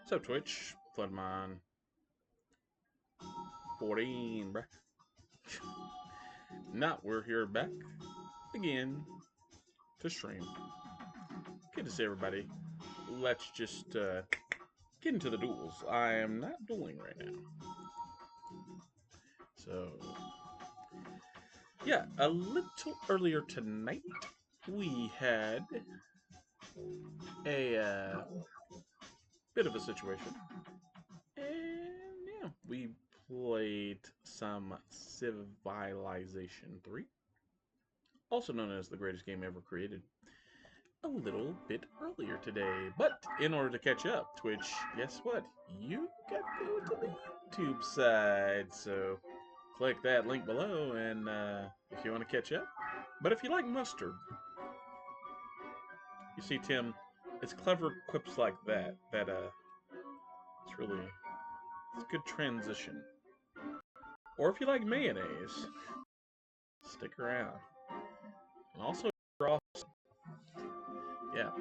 What's up, Twitch? Floodmon 14, bruh. Now we're here back again to stream. Good to see everybody. Let's just get into the duels. I am not dueling right now. So, yeah, a little earlier tonight, we had a bit of a situation. And yeah, we played some Civilization 3, also known as the greatest game ever created, a little bit earlier today. But in order to catch up, Twitch, guess what? You got to go to the YouTube side. So click that link below, and if you want to catch up. But if you like mustard, you see, Tim, it's clever quips like that it's really it's a good transition. Or if you like mayonnaise, stick around. And also, yeah.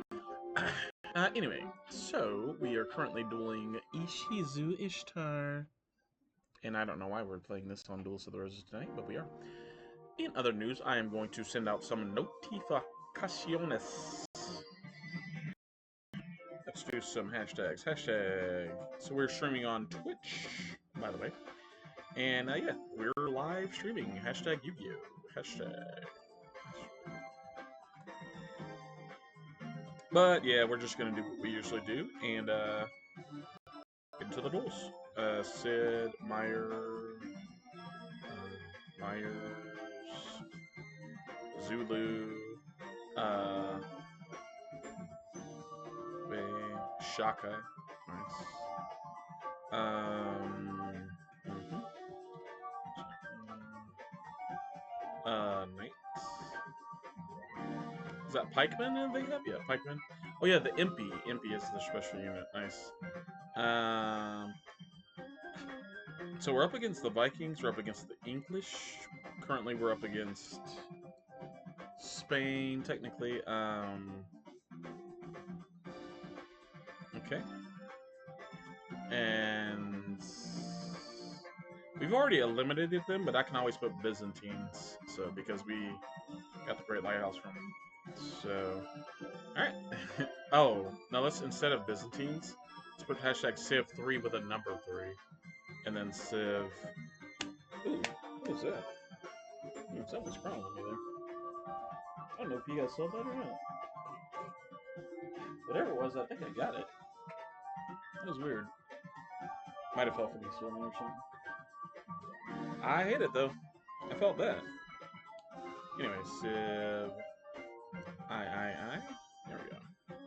Anyway, so we are currently dueling Ishizu Ishtar. And I don't know why we're playing this on Duels of the Roses tonight, but we are. In other news, I am going to send out some notificaciones. Let's do some hashtags. Hashtag. So we're streaming on Twitch, by the way. And yeah, we're live streaming. Hashtag Yu-Gi-Oh! Hashtag. But yeah, we're just going to do what we usually do and get into the duels. Sid, Myers, Zulu, Shaka, nice. Mhm. Knight. Is that pikemen they have? Yeah, pikemen. Oh yeah, the Impy. Impy is the special unit. Nice. So we're up against the Vikings. We're up against the English. Currently, we're up against Spain, technically. Okay. And we've already eliminated them, but I can always put Byzantines. So because we got the Great Lighthouse from them. So, all right. Oh, now let's, instead of Byzantines, let's put hashtag Civ3 with a number 3, and then Civ. Ooh, what was that? Something's wrong with me there. I don't know if you guys saw that or not. Whatever it was, I think I got it. That was weird. Might have felt for me swimming or something. I hate it though. I felt that. Anyway, Civ. I. There we go.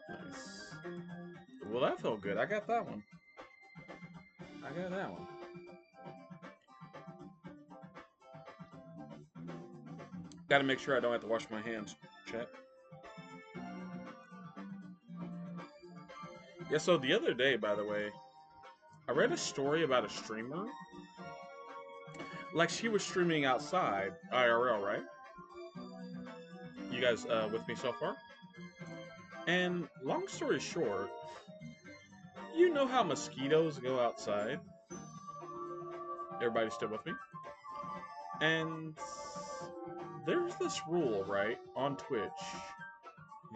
Nice. Well, that felt good. I got that one. I got that one. Gotta make sure I don't have to wash my hands, chat. Yeah, so the other day, by the way, I read a story about a streamer. Like, she was streaming outside, IRL, right? You guys with me so far? And long story short, you know how mosquitoes go outside? Everybody still with me? And there's this rule, right, on Twitch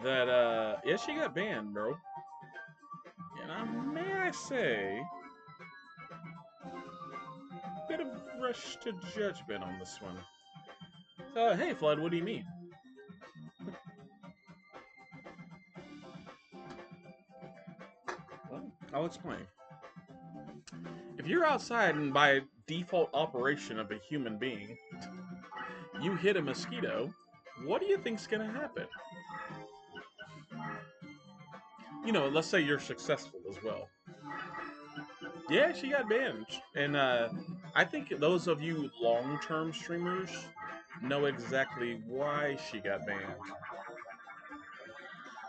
that, yeah, she got banned, bro. And may I say, bit of rush to judgment on this one. Hey, Flood, what do you mean? Well, I'll explain. If you're outside and by default operation of a human being, you hit a mosquito, what do you think's gonna happen? You know, let's say you're successful as well. Yeah, she got banned. And I think those of you long-term streamers know exactly why she got banned.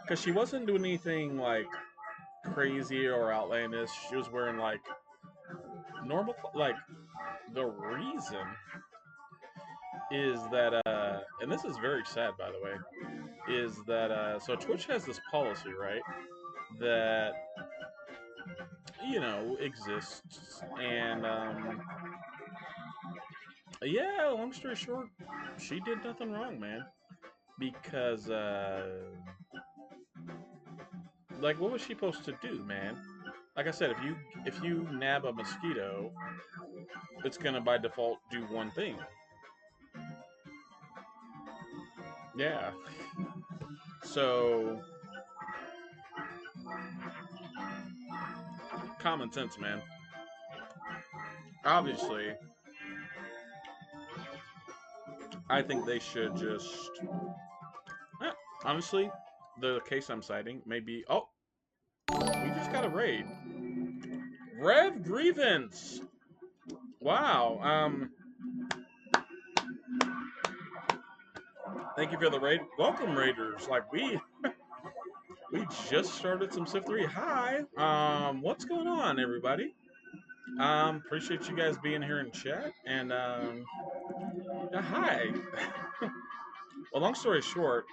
Because she wasn't doing anything, like, crazy or outlandish. She was wearing, like, normal, like, the reason is that, and this is very sad, by the way, is that, so Twitch has this policy, right, that you know, exists. And, yeah, long story short, she did nothing wrong, man. Because, like, what was she supposed to do, man? Like I said, if you nab a mosquito, it's gonna by default do one thing. Yeah. So, common sense, man. Obviously, I think they should just. eh, Honestly, the case I'm citing may be. Oh, we just got a raid. Rev Grievance. Wow. Thank you for the raid. Welcome, raiders. Like we just started some Civ 3. Hi. What's going on, everybody? Appreciate you guys being here in chat. And hi. Well, long story short,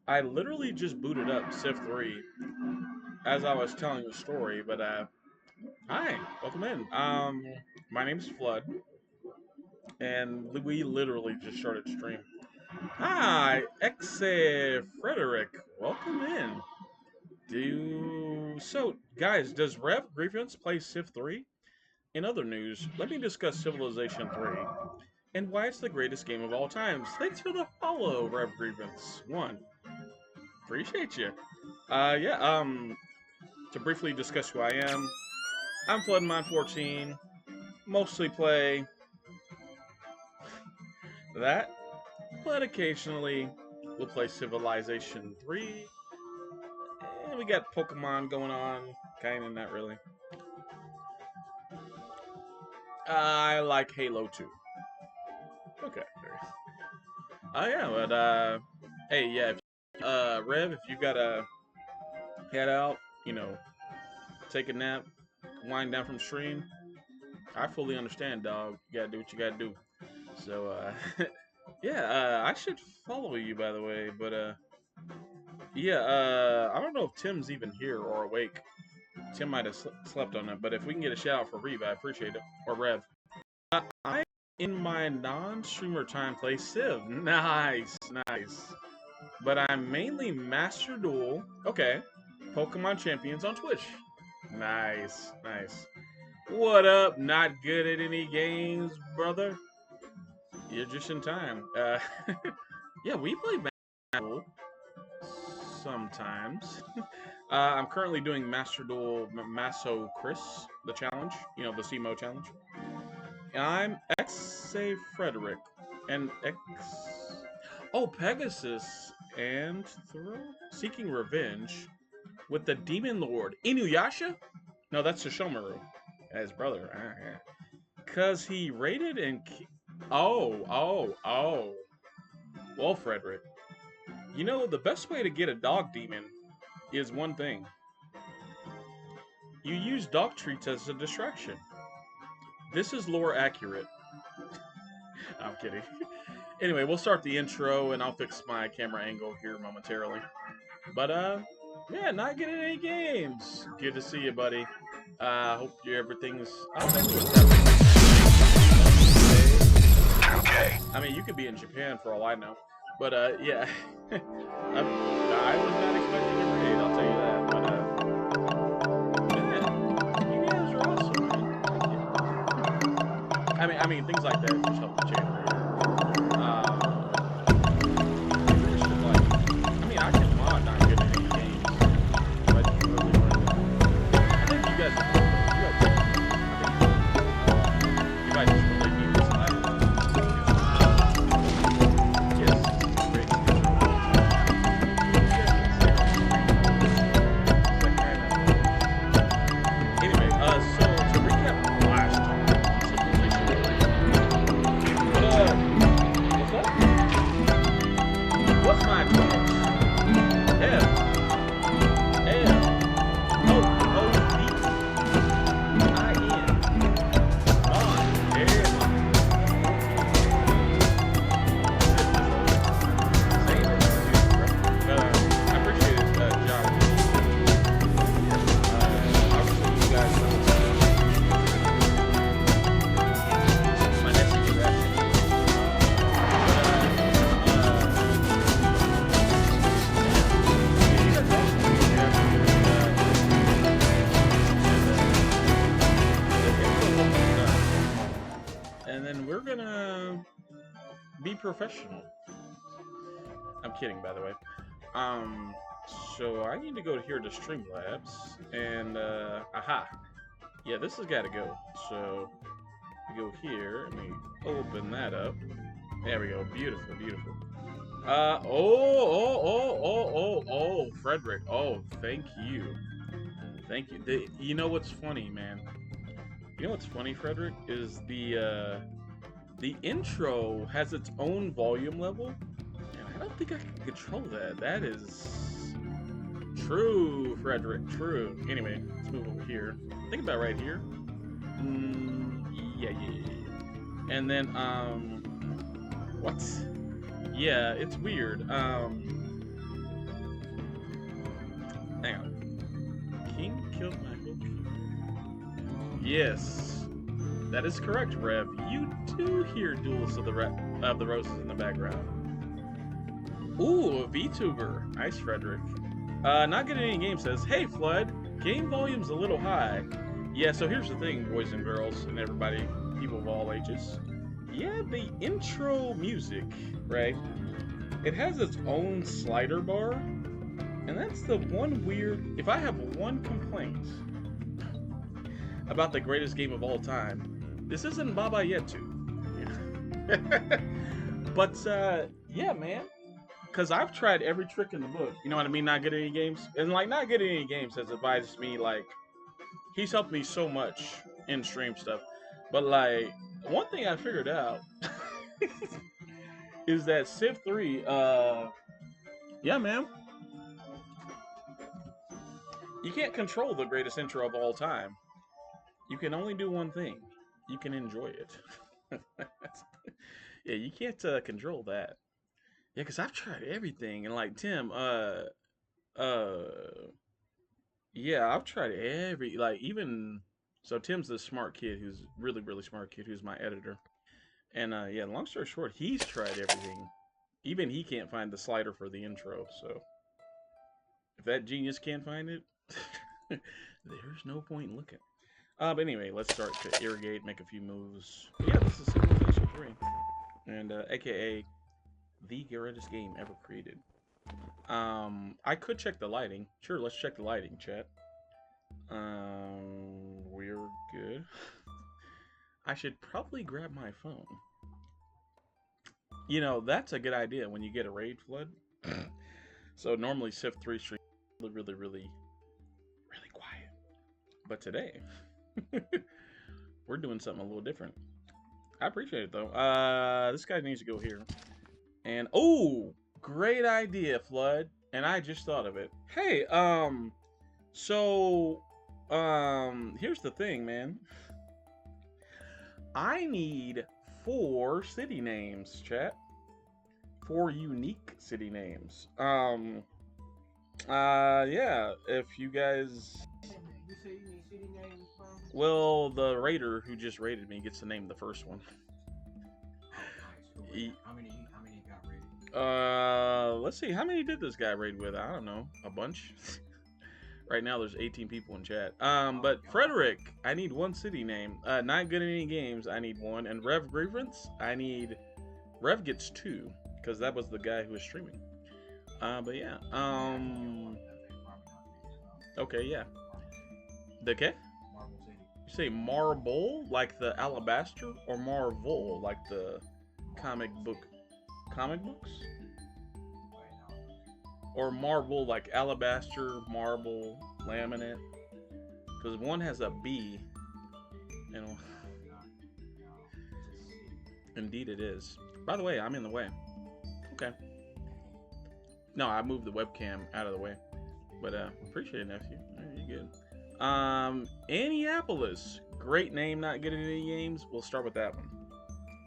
I literally just booted up Civ 3 as I was telling the story. But hi, welcome in. My name's Flood, and we literally just started stream. Hi, Exe Frederick. Welcome in. So, guys, does Rev Grievance play Civ 3? In other news, let me discuss Civilization 3 and why it's the greatest game of all times. Thanks for the follow, Rev Grievance 1. Appreciate you. To briefly discuss who I am, I'm FloodMon14. Mostly play that, but occasionally we'll play Civilization 3. And we got Pokemon going on, kind of not really. I like Halo 2. Okay. Yeah, but hey, yeah, Rev, if you gotta head out, you know, take a nap, wind down from stream, I fully understand, dog. You gotta do what you gotta do. So, yeah, I should follow you, by the way, but yeah, I don't know if Tim's even here or awake. Tim might have slept on it, but if we can get a shout out for Rev, I appreciate it. Or Rev. I, in my non-streamer time, play Civ. Nice, nice. But I'm mainly Master Duel. Okay. Pokemon Champions on Twitch. Nice, nice. What up? Not good at any games, brother? You're just in time. Yeah, we play Master Duel sometimes. I'm currently doing Master Duel Maso Chris, the challenge. You know, the CMO challenge. I'm Exe Frederick. And Oh, Pegasus and Seeking Revenge with the Demon Lord. Inuyasha? No, that's Shishomaru. His brother. Because he raided and... Oh. Well, Frederick. You know, the best way to get a dog demon is one thing. You use dog treats as a distraction. This is lore accurate. I'm kidding. Anyway, we'll start the intro, and I'll fix my camera angle here momentarily. But, yeah, not getting any games. Good to see you, buddy. Hope everything's... Okay. I mean, you could be in Japan for all I know. But, yeah. I was not expecting a raid, I'll tell you that. But, yeah. You guys are awesome, man. Thank you. I mean, things like that just help the channel. I can mod not good at any games. But I think you guys you might just really need this item. Yes. Great. Anyway, so to recap last time, be professional. I'm kidding, by the way. Um, so I need to go here to Streamlabs, and aha, yeah, this has got to go. So we go here, and we open that up. There we go. Beautiful, beautiful. Oh, Frederick. Oh, thank you. Thank you. You know what's funny, man? You know what's funny, Frederick? Is the intro has its own volume level, and I don't think I can control that. That is true, Frederick. True. Anyway, let's move over here. Think about right here. Yeah. And then, what? Yeah, it's weird. Hang on. King killed my whole king. Yes, that is correct, Rev. You do hear Duels of the Roses in the background. Ooh, a VTuber. Nice, Frederick. Not getting any game says, hey, Flood, game volume's a little high. Yeah, so here's the thing, boys and girls, and everybody, people of all ages. Yeah, the intro music, right? It has its own slider bar, and that's the one weird... If I have one complaint about the greatest game of all time, this isn't Baba Yetu. But, yeah, man. Because I've tried every trick in the book. You know what I mean? Not getting any games. And, like, not getting any games has advised me, like... He's helped me so much in stream stuff. But, like, one thing I figured out... is that Civ 3, yeah, man. You can't control the greatest intro of all time. You can only do one thing. You can enjoy it. Yeah, you can't control that. Yeah, because I've tried everything. And, like, Tim, yeah, I've tried like, even... So, Tim's this smart kid who's really, really smart kid who's my editor. And, yeah, long story short, he's tried everything. Even he can't find the slider for the intro, so... If that genius can't find it, there's no point in looking. But anyway, let's start to irrigate, make a few moves. Yeah, this is Civilization 3. And, aka, the greatest game ever created. I could check the lighting. Sure, let's check the lighting, chat. We're good. I should probably grab my phone. You know, that's a good idea when you get a raid flood. So normally Civ 3 stream really quiet. But today, we're doing something a little different. I appreciate it though. This guy needs to go here. And oh, great idea, Flood. And I just thought of it. Hey, so here's the thing, man. I need 4 city names, chat. 4 unique city names. Yeah, if you guys... You say you need city names from? Well, the raider who just raided me gets to name the first one. Oh, nice. How many got raided? Let's see, how many did this guy raid with? I don't know, a bunch. Right now there's 18 people in chat. But Frederick, I need 1 city name. Not good at any games, I need 1. And Rev Grievance, Rev gets 2, because that was the guy who was streaming. But yeah, okay, yeah. The okay? You say marble, like the alabaster, or marvel, like the comic books? Or marble, like alabaster, marble, laminate? Because one has a B. You know. Indeed it is. By the way, I'm in the way. Okay. No, I moved the webcam out of the way. But appreciate it, nephew. You're good. Annapolis. Great name, not good at any games. We'll start with that one.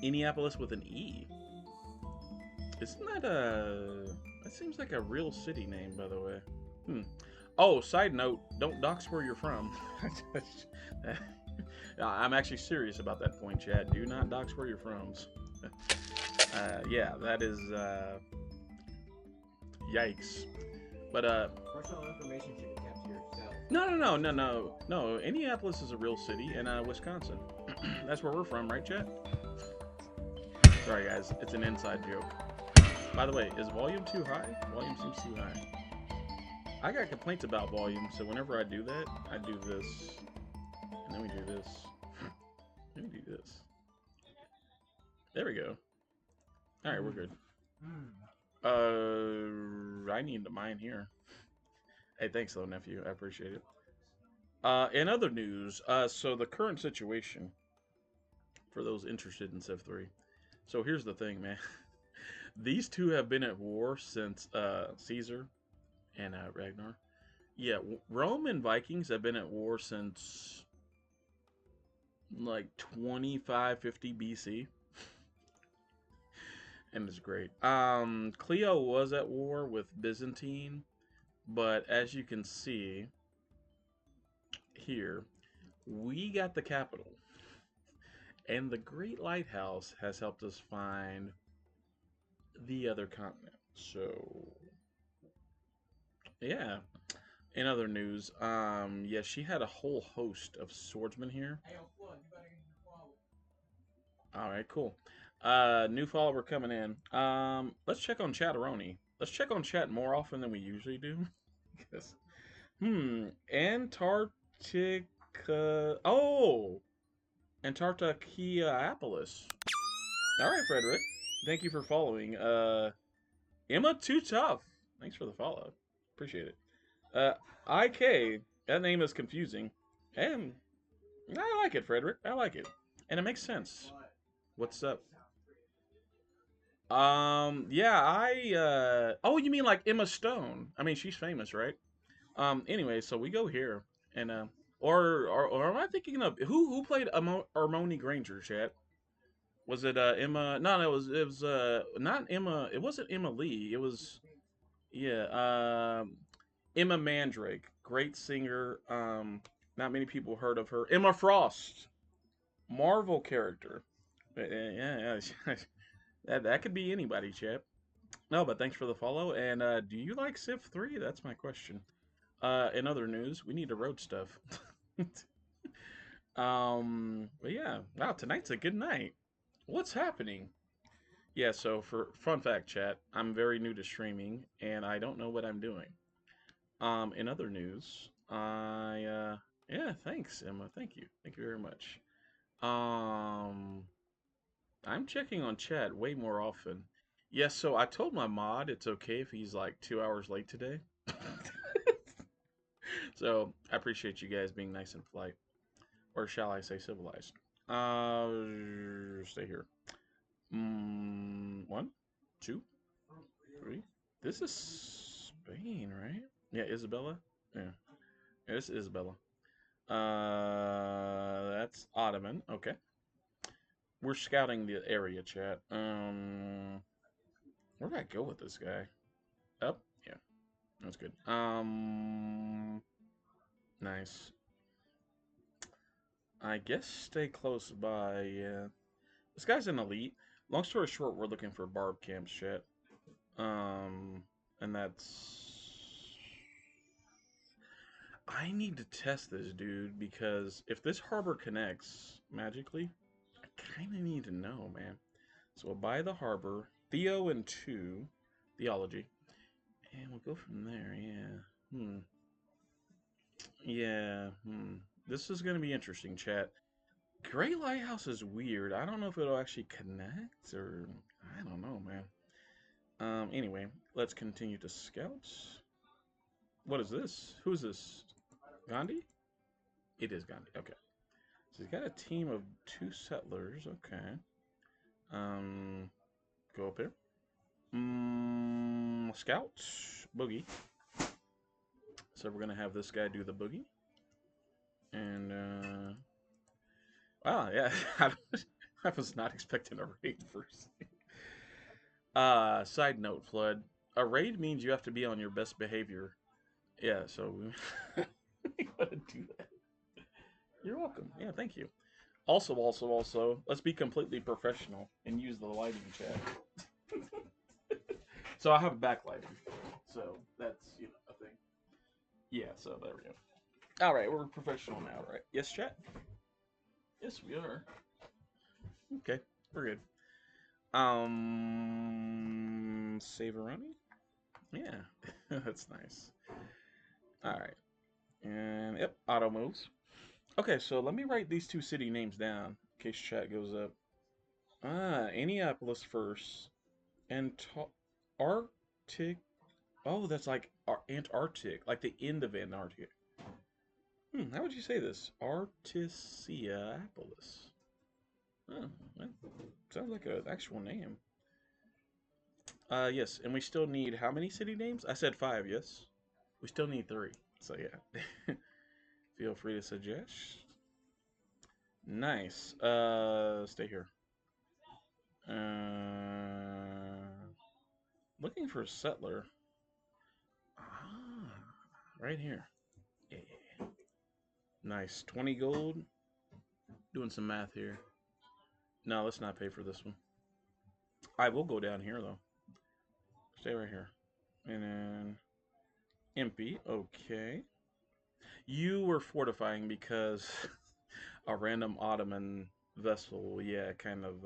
Annapolis with an E. Isn't that that seems like a real city name, by the way. Oh, side note, don't dox where you're from. I'm actually serious about that point, Chad. Do not dox where you're from. Yeah, that is yikes. But personal information should be kept to yourself. No. Annapolis is a real city in Wisconsin. That's where we're from, right, Chad? Sorry, guys. It's an inside joke. By the way, is volume too high? Volume seems too high. I got complaints about volume, so whenever I do that, I do this. And then we do this. Then we do this. There we go. Alright, we're good. I need to mine here. Hey, thanks though, nephew. I appreciate it. In other news, so the current situation, for those interested in Civ 3. So here's the thing, man. These two have been at war since Caesar and Ragnor. Yeah, Rome and Vikings have been at war since like 2550 BC. And it's great. Cleo was at war with Byzantine, but as you can see here, we got the capital. And the Great Lighthouse has helped us find the other continent. So, yeah. In other news, yeah, she had a whole host of swordsmen here. All right, cool. New follower coming in. Let's check on Chatteroni. Let's check on chat more often than we usually do. Antarctica. Oh, Antarctica-Apollos. All right, Frederick. Thank you for following. Emma Too Tough. Thanks for the follow. Appreciate it. IK. That name is confusing. And I like it, Frederick. I like it. And it makes sense. What's up? Yeah, oh, you mean like Emma Stone? I mean, she's famous, right? Anyway, so we go here, and or am I thinking of who played Harmony Granger? Chat. Was it Emma? No, it was not Emma. It wasn't Emma Lee. It was Emma Mandrake, great singer. Not many people heard of her. Emma Frost, Marvel character. Yeah. That could be anybody, chap. No, but thanks for the follow. And do you like Civ 3? That's my question. In other news, we need to road stuff. But yeah, wow, tonight's a good night. What's happening? Yeah, so for fun fact, chat, I'm very new to streaming and I don't know what I'm doing. In other news, yeah, thanks, Emma. Thank you very much. I'm checking on chat way more often. Yes, so I told my mod it's okay if he's like 2 hours late today. So I appreciate you guys being nice and polite, or shall I say civilized. Stay here. One, two, three. This is Spain, right? Yeah, Isabella. Yeah, this is Isabella. That's Ottoman. Okay. We're scouting the area, chat. Where did I go with this guy? Up? Yeah. That's good. Nice. I guess stay close by, yeah. This guy's an elite. Long story short, we're looking for barb camps, chat. And that's... I need to test this, dude, because if this harbor connects magically, I kind of need to know, man. So we'll buy the harbor, Theo and 2, theology, and we'll go from there, yeah. Yeah, This is going to be interesting, chat. Great Lighthouse is weird. I don't know if it'll actually connect, or... I don't know, man. Anyway, let's continue to scout. What is this? Who's this? Gandhi? It is Gandhi, okay. So he's got a team of 2 settlers, okay. Go up here. Scout. Boogie. So we're going to have this guy do the boogie. And, wow, yeah. I was not expecting a raid first. Side note, Flood. A raid means you have to be on your best behavior. Yeah, so we gotta do that. You're welcome. Yeah, thank you. Also, let's be completely professional and use the lighting chat. So I have backlighting. So that's, a thing. Yeah, so there we go. Alright, we're professional now, right? Yes, chat? Yes, we are. Okay, we're good. Savaroni? Yeah, that's nice. All right, and yep, auto moves. Okay, so let me write these two city names down in case chat goes up. Annapolis first, and Arctic. Oh, that's like Antarctic, like the end of Antarctica. How would you say this? Artisiapolis. Oh, well, sounds like an actual name. Yes, and we still need how many city names? I said five, yes. We still need three. So yeah. Feel free to suggest. Nice. Stay here. Looking for a settler. Ah, right here. Yeah. Nice. 20 gold. Doing some math here. No, let's not pay for this one. I will go down here though. Stay right here. And then Impy. Okay. You were fortifying because a random Ottoman vessel. Yeah, kind of.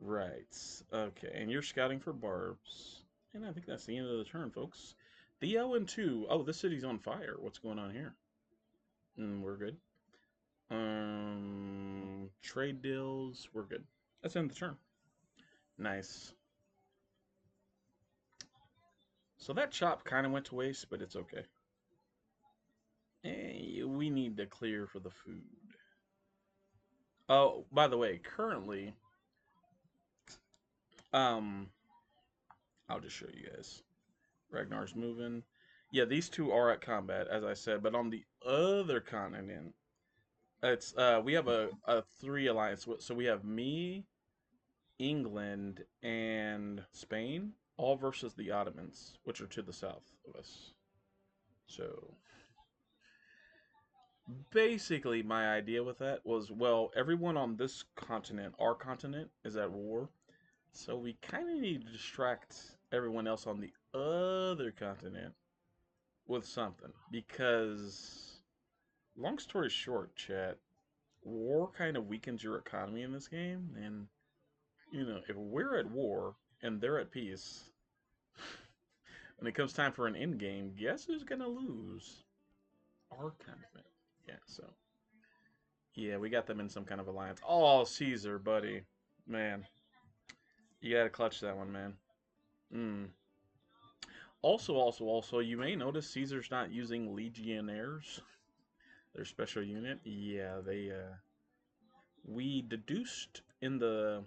Right. Okay. And you're scouting for barbs. And I think that's the end of the turn, folks. Theo and 2. Oh, this city's on fire. What's going on here? We're good. Trade deals. We're good. That's end of the turn. Nice. So that chop kind of went to waste, but it's okay. Hey, we need to clear for the food. Oh, by the way, currently, um, I'll just show you guys. Ragnar's moving. Yeah, these two are at combat, as I said, but on the other continent, it's we have a three alliance. So we have me, England, and Spain, all versus the Ottomans, which are to the south of us. So basically, my idea with that was, well, everyone on this continent, our continent, is at war. So we kind of need to distract everyone else on the other continent with something. Because, long story short, chat, war kind of weakens your economy in this game. And, if we're at war and they're at peace, when it comes time for an end game, guess who's going to lose? Our continent. Yeah, so. Yeah, we got them in some kind of alliance. Oh, Caesar, buddy. Man, you gotta clutch that one, man. Mm. Also, you may notice Caesar's not using legionnaires. Their special unit. Yeah, we deduced in the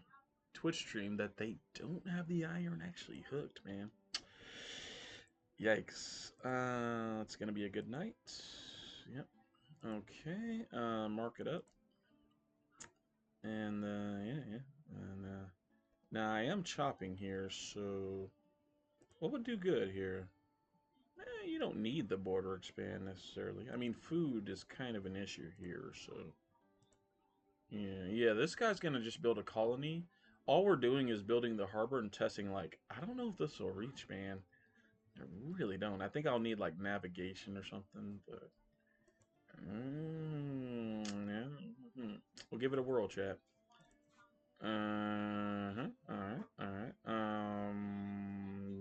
Twitch stream that they don't have the iron actually hooked, man. Yikes. It's gonna be a good night. Yep. Okay. Mark it up. And yeah. And now I am chopping here, so what would do good here? You don't need the border expand necessarily. I mean, food is kind of an issue here, so yeah. This guy's gonna just build a colony. All we're doing is building the harbor and testing. Like, I don't know if this will reach, man. I really don't. I think I'll need like navigation or something, but yeah. We'll give it a whirl, chat. All right.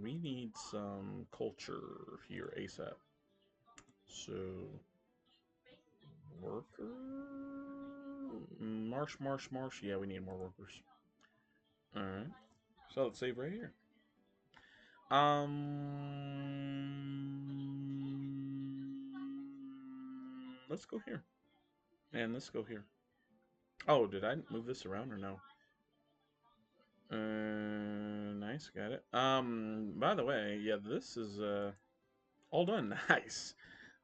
We need some culture here ASAP. So, worker, marsh. Yeah, we need more workers. All right. So let's save right here. Let's go here, and let's go here. Oh, did I move this around or no? Nice, got it. By the way, yeah, this is all done. Nice.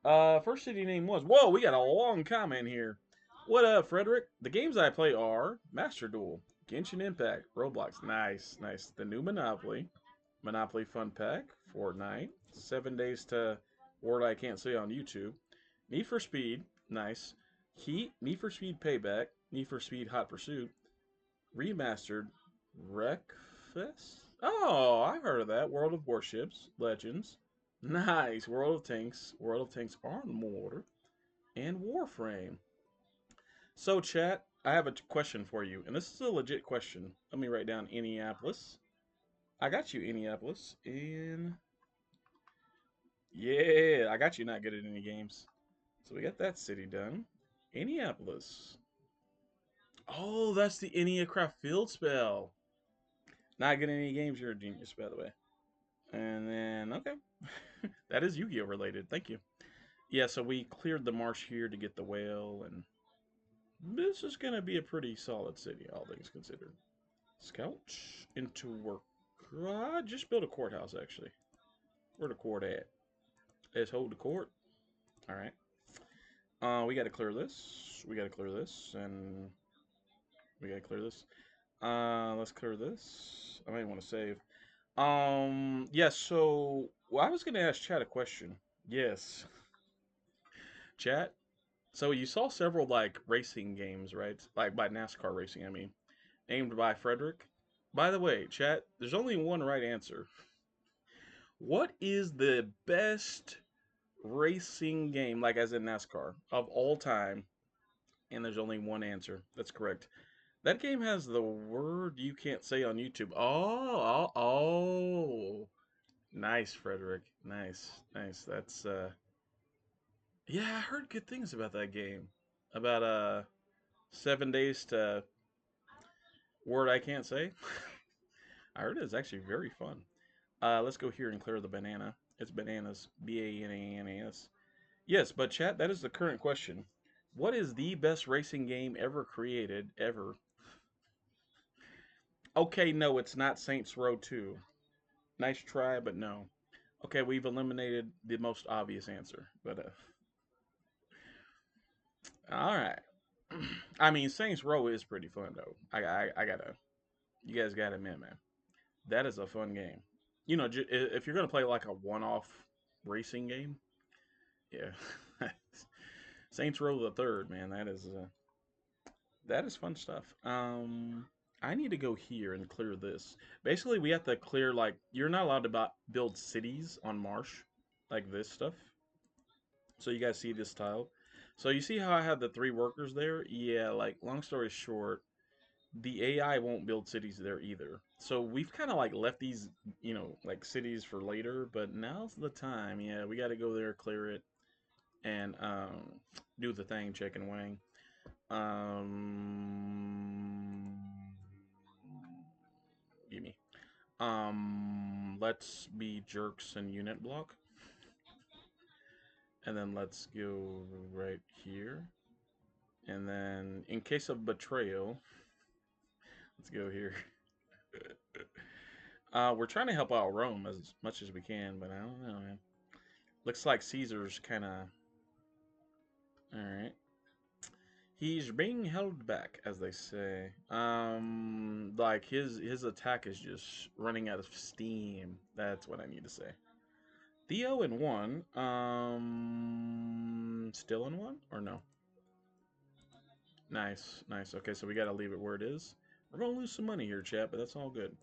First city name was. Whoa, we got a long comment here. What up, Frederick? The games I play are Master Duel, Genshin Impact, Roblox. Nice. The new Monopoly, Monopoly Fun Pack, Fortnite, 7 Days to Word I Can't Say on YouTube, Need for Speed, nice. Heat, Need for Speed Payback, Need for Speed Hot Pursuit, Remastered, Wreckfest. Oh, I've heard of that. World of Warships, Legends. Nice. World of Tanks Armored, and Warframe. So, chat, I have a question for you, and this is a legit question. Let me write down Indianapolis. I got you, Indianapolis. And yeah, I got you not good at any games. So we got that city done. Indianapolis. Oh, that's the Indiacraft field spell. Not good at any games. You're a genius, by the way. And then, okay. That is Yu-Gi-Oh related. Thank you. Yeah, so we cleared the marsh here to get the whale, and this is going to be a pretty solid city, all things considered. Scout into work. Just built a courthouse, actually. Where the court at? Let's hold the court. All right. We got to clear this. We got to clear this, and we got to clear this. Let's clear this. I might want to save. Yes. So, well, I was gonna ask Chat a question. Yes, Chat. So you saw several like racing games, right? Like by NASCAR racing, I mean, named by Frederick. By the way, Chat, there's only one right answer. What is the best racing game, like as in NASCAR, of all time? And there's only one answer. That's correct. That game has the word you can't say on YouTube. Oh. Nice, Frederick. Nice, nice. That's yeah, I heard good things about that game. About 7 days to word I can't say. I heard it's actually very fun. Let's go here and clear the banana. It's bananas. Bananas. Yes, but chat, that is the current question. What is the best racing game ever created ever? Okay, no, it's not Saints Row 2. Nice try, but no. Okay, we've eliminated the most obvious answer. But all right. I mean, Saints Row is pretty fun though. I gotta, you guys gotta admit, man, that is a fun game. You know, if you're gonna play like a one-off racing game, yeah, Saints Row the Third, man, that is fun stuff. I need to go here and clear this. Basically, we have to clear like you're not allowed to build cities on marsh, like this stuff. So you guys see this tile. So you see how I had the 3 workers there? Yeah, like long story short, the AI won't build cities there either. So we've kind of like left these, like cities for later, but now's the time. Yeah, we got to go there, clear it, and do the thing, check and wang. Um, Gimme. Let's be jerks and unit block, and then let's go right here, and then in case of betrayal, let's go here. We're trying to help out Rome as much as we can, but I don't know, man. Looks like Caesar's kind of all right. He's being held back, as they say. Like his attack is just running out of steam. That's what I need to say. Theo in one. Still in one or no? Nice, nice. Okay, so we gotta leave it where it is. We're gonna lose some money here, chat, but that's all good.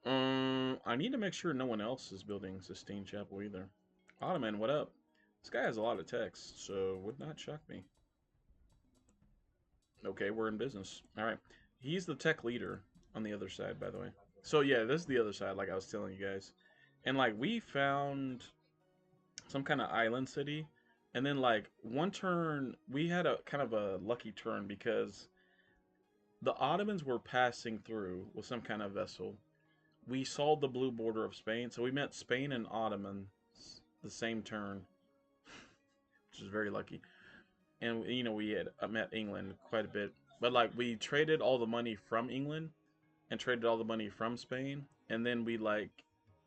I need to make sure no one else is building Sistine Chapel either. Ottoman, what up? This guy has a lot of text, so would not shock me. Okay, we're in business. All right. He's the tech leader on the other side, by the way. So yeah, this is the other side, like I was telling you guys. And like we found some kind of island city, and then like one turn we had a kind of a lucky turn because the Ottomans were passing through with some kind of vessel. We saw the blue border of Spain, so we met Spain and Ottomans the same turn, which is very lucky. And we had met England quite a bit, but like we traded all the money from England and traded all the money from Spain, and then we like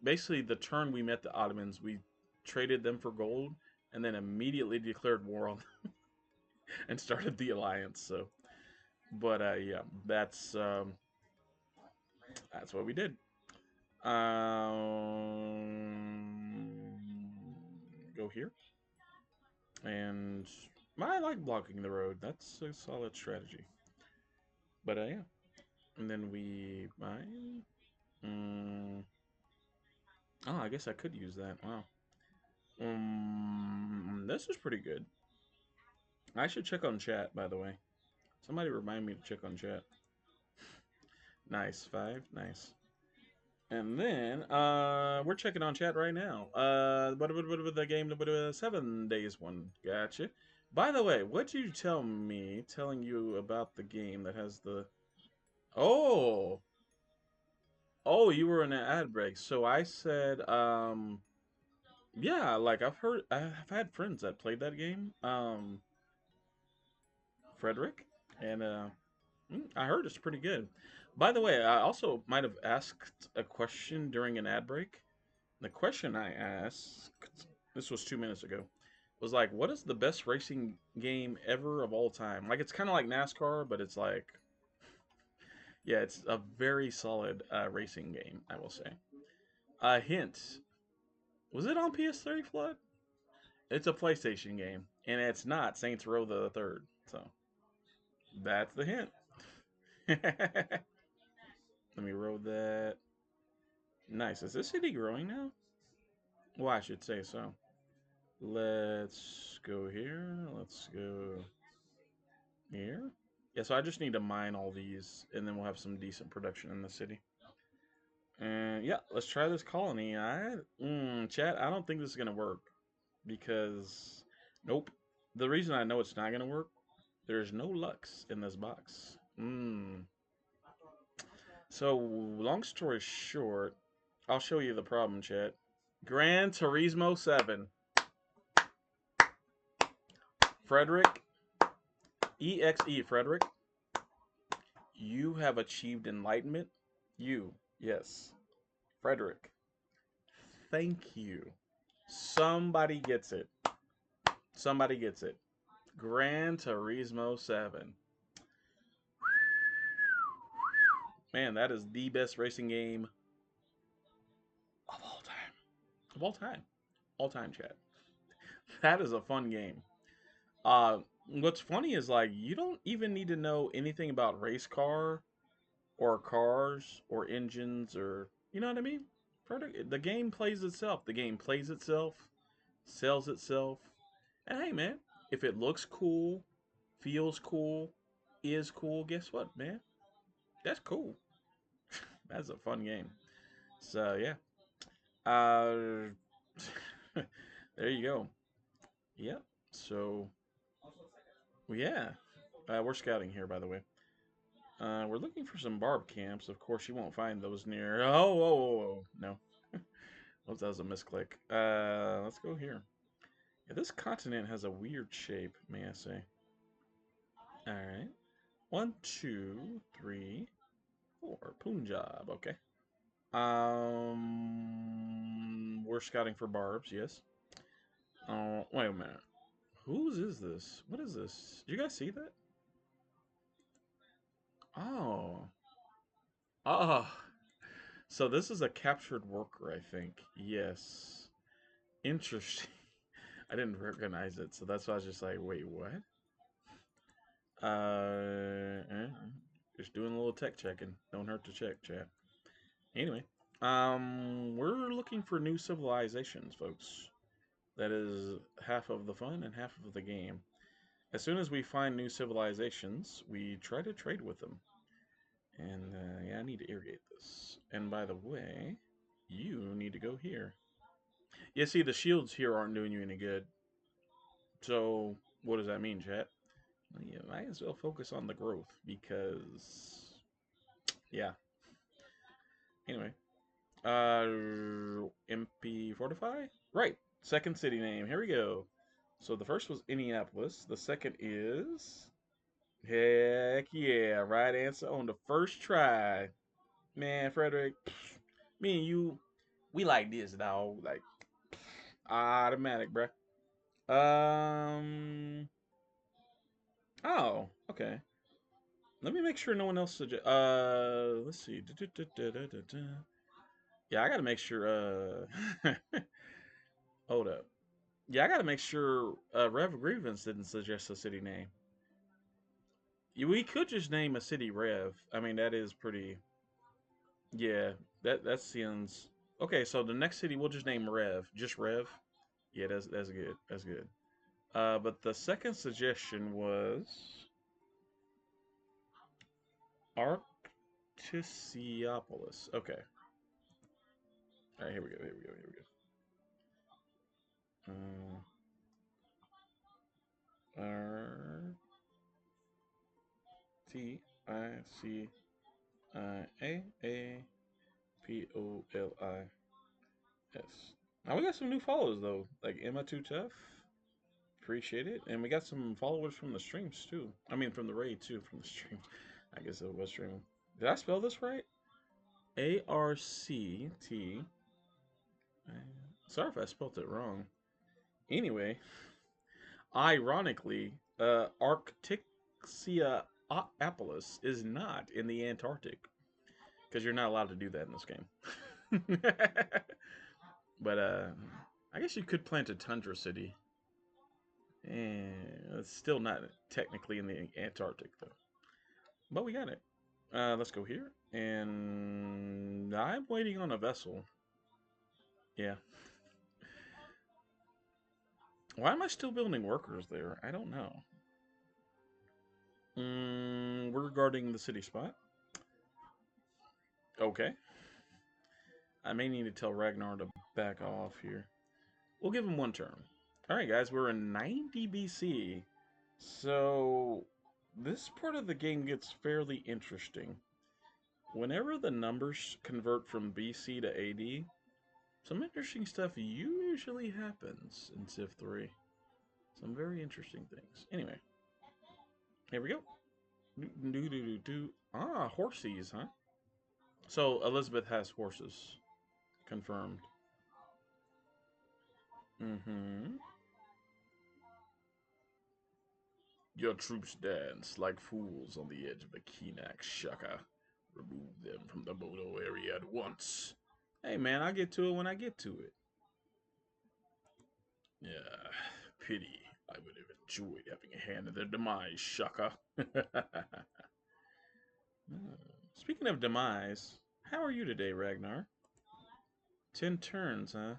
basically the turn we met the Ottomans, we traded them for gold, and then immediately declared war on them and started the alliance. So, but yeah, that's what we did. Go here, and I like blocking the road. That's a solid strategy. But yeah, and then we mine. Oh, I guess I could use that. Wow. This is pretty good. I should check on chat, by the way. Somebody remind me to check on chat. Nice, 5. Nice. And then we're checking on chat right now. What the game? 7 days one. Gotcha. By the way, what did you tell me? Telling you about the game that has the. Oh, oh, you were in an ad break. So I said, yeah, like I've had friends that played that game. Frederick, and I heard it's pretty good. By the way, I also might have asked a question during an ad break. The question I asked, this was 2 minutes ago, was like, what is the best racing game ever of all time? Like, it's kind of like NASCAR, but it's like, yeah, it's a very solid racing game, I will say. A hint, was it on PS3, Flood? It's a PlayStation game, and it's not Saints Row the Third. So that's the hint. Let me roll that. Nice. Is this city growing now? Well, I should say so. Let's go here. Let's go here. Yeah, so I just need to mine all these, and then we'll have some decent production in the city. And yeah, let's try this colony. Chat, I don't think this is gonna work because, nope. The reason I know it's not gonna work, there's no Lux in this box. So long story short, I'll show you the problem, chat. Gran Turismo 7. Frederick, EXE Frederick, you have achieved enlightenment. You, yes. Frederick, thank you. Somebody gets it. Somebody gets it. Gran Turismo 7. Man, that is the best racing game of all time. Of all time. All time, chat. That is a fun game. What's funny is like you don't even need to know anything about race car or cars or engines or you know what I mean. The game plays itself. The game plays itself, sells itself, and hey man, if it looks cool, feels cool, is cool, guess what, man? That's cool. That's a fun game. So yeah, uh, there you go. Yep. So yeah, we're scouting here, by the way. We're looking for some barb camps. Of course, you won't find those near. Oh, whoa, whoa, whoa. No. Oops, that was a misclick. Let's go here. Yeah, this continent has a weird shape, may I say. All right. 1, 2, 3, 4. Punjab. Okay. We're scouting for barbs. Yes. Wait a minute. Whose is this? What is this? Did you guys see that? Oh. Oh. So this is a captured worker, I think. Yes. Interesting. I didn't recognize it, so that's why I was just like, wait, what? Just doing a little tech checking. Don't hurt to check, chat. Anyway, we're looking for new civilizations, folks. That is half of the fun and half of the game. As soon as we find new civilizations, we try to trade with them. And yeah, I need to irrigate this. And by the way, you need to go here. Yeah, see, the shields here aren't doing you any good. So, what does that mean, chat? Well, you might as well focus on the growth because, yeah. Anyway, MP Fortify? Right. Second city name. Here we go. So the first was Indianapolis. The second is. Heck yeah. Right answer on the first try. Man, Frederick, me and you, we like this, dog. Like, automatic, bruh. Um. Oh, okay. Let me make sure no one else suggest. Let's see. Yeah, I gotta make sure. Hold up. Yeah, I gotta make sure Rev Grievance didn't suggest a city name. We could just name a city Rev. I mean, that is pretty. Yeah, that seems okay. So the next city we'll just name Rev, just Rev. Yeah, that's good. That's good. But the second suggestion was Arcticiopolis. Okay. All right, here we go. Here we go. Here we go. R T I C I Apolis. Now we got some new followers though, like Emma Too Tough. Appreciate it, and we got some followers from the streams too. I mean, from the raid too, from the stream. I guess it was streaming. Did I spell this right? ARCT. Sorry if I spelled it wrong. Anyway, ironically, Arcticiopolis is not in the Antarctic because you're not allowed to do that in this game. But I guess you could plant a tundra city. And it's still not technically in the Antarctic though. But we got it. Let's go here. And I'm waiting on a vessel. Yeah. Why am I still building workers there? I don't know. We're guarding the city spot. Okay. I may need to tell Ragnor to back off here. We'll give him one turn. Alright, guys, we're in 90 BC. So, this part of the game gets fairly interesting. Whenever the numbers convert from BC to AD, some interesting stuff usually happens in Civ 3. Some very interesting things. Anyway, here we go. Ah, horses, huh? So, Elizabeth has horses. Confirmed. Your troops dance like fools on the edge of the Kenak Shaka. Remove them from the Bodo area at once. Hey man, I'll get to it when I get to it. Yeah, pity. I would have enjoyed having a hand in their demise, Shaka. Speaking of demise, how are you today, Ragnar? 10 turns, huh?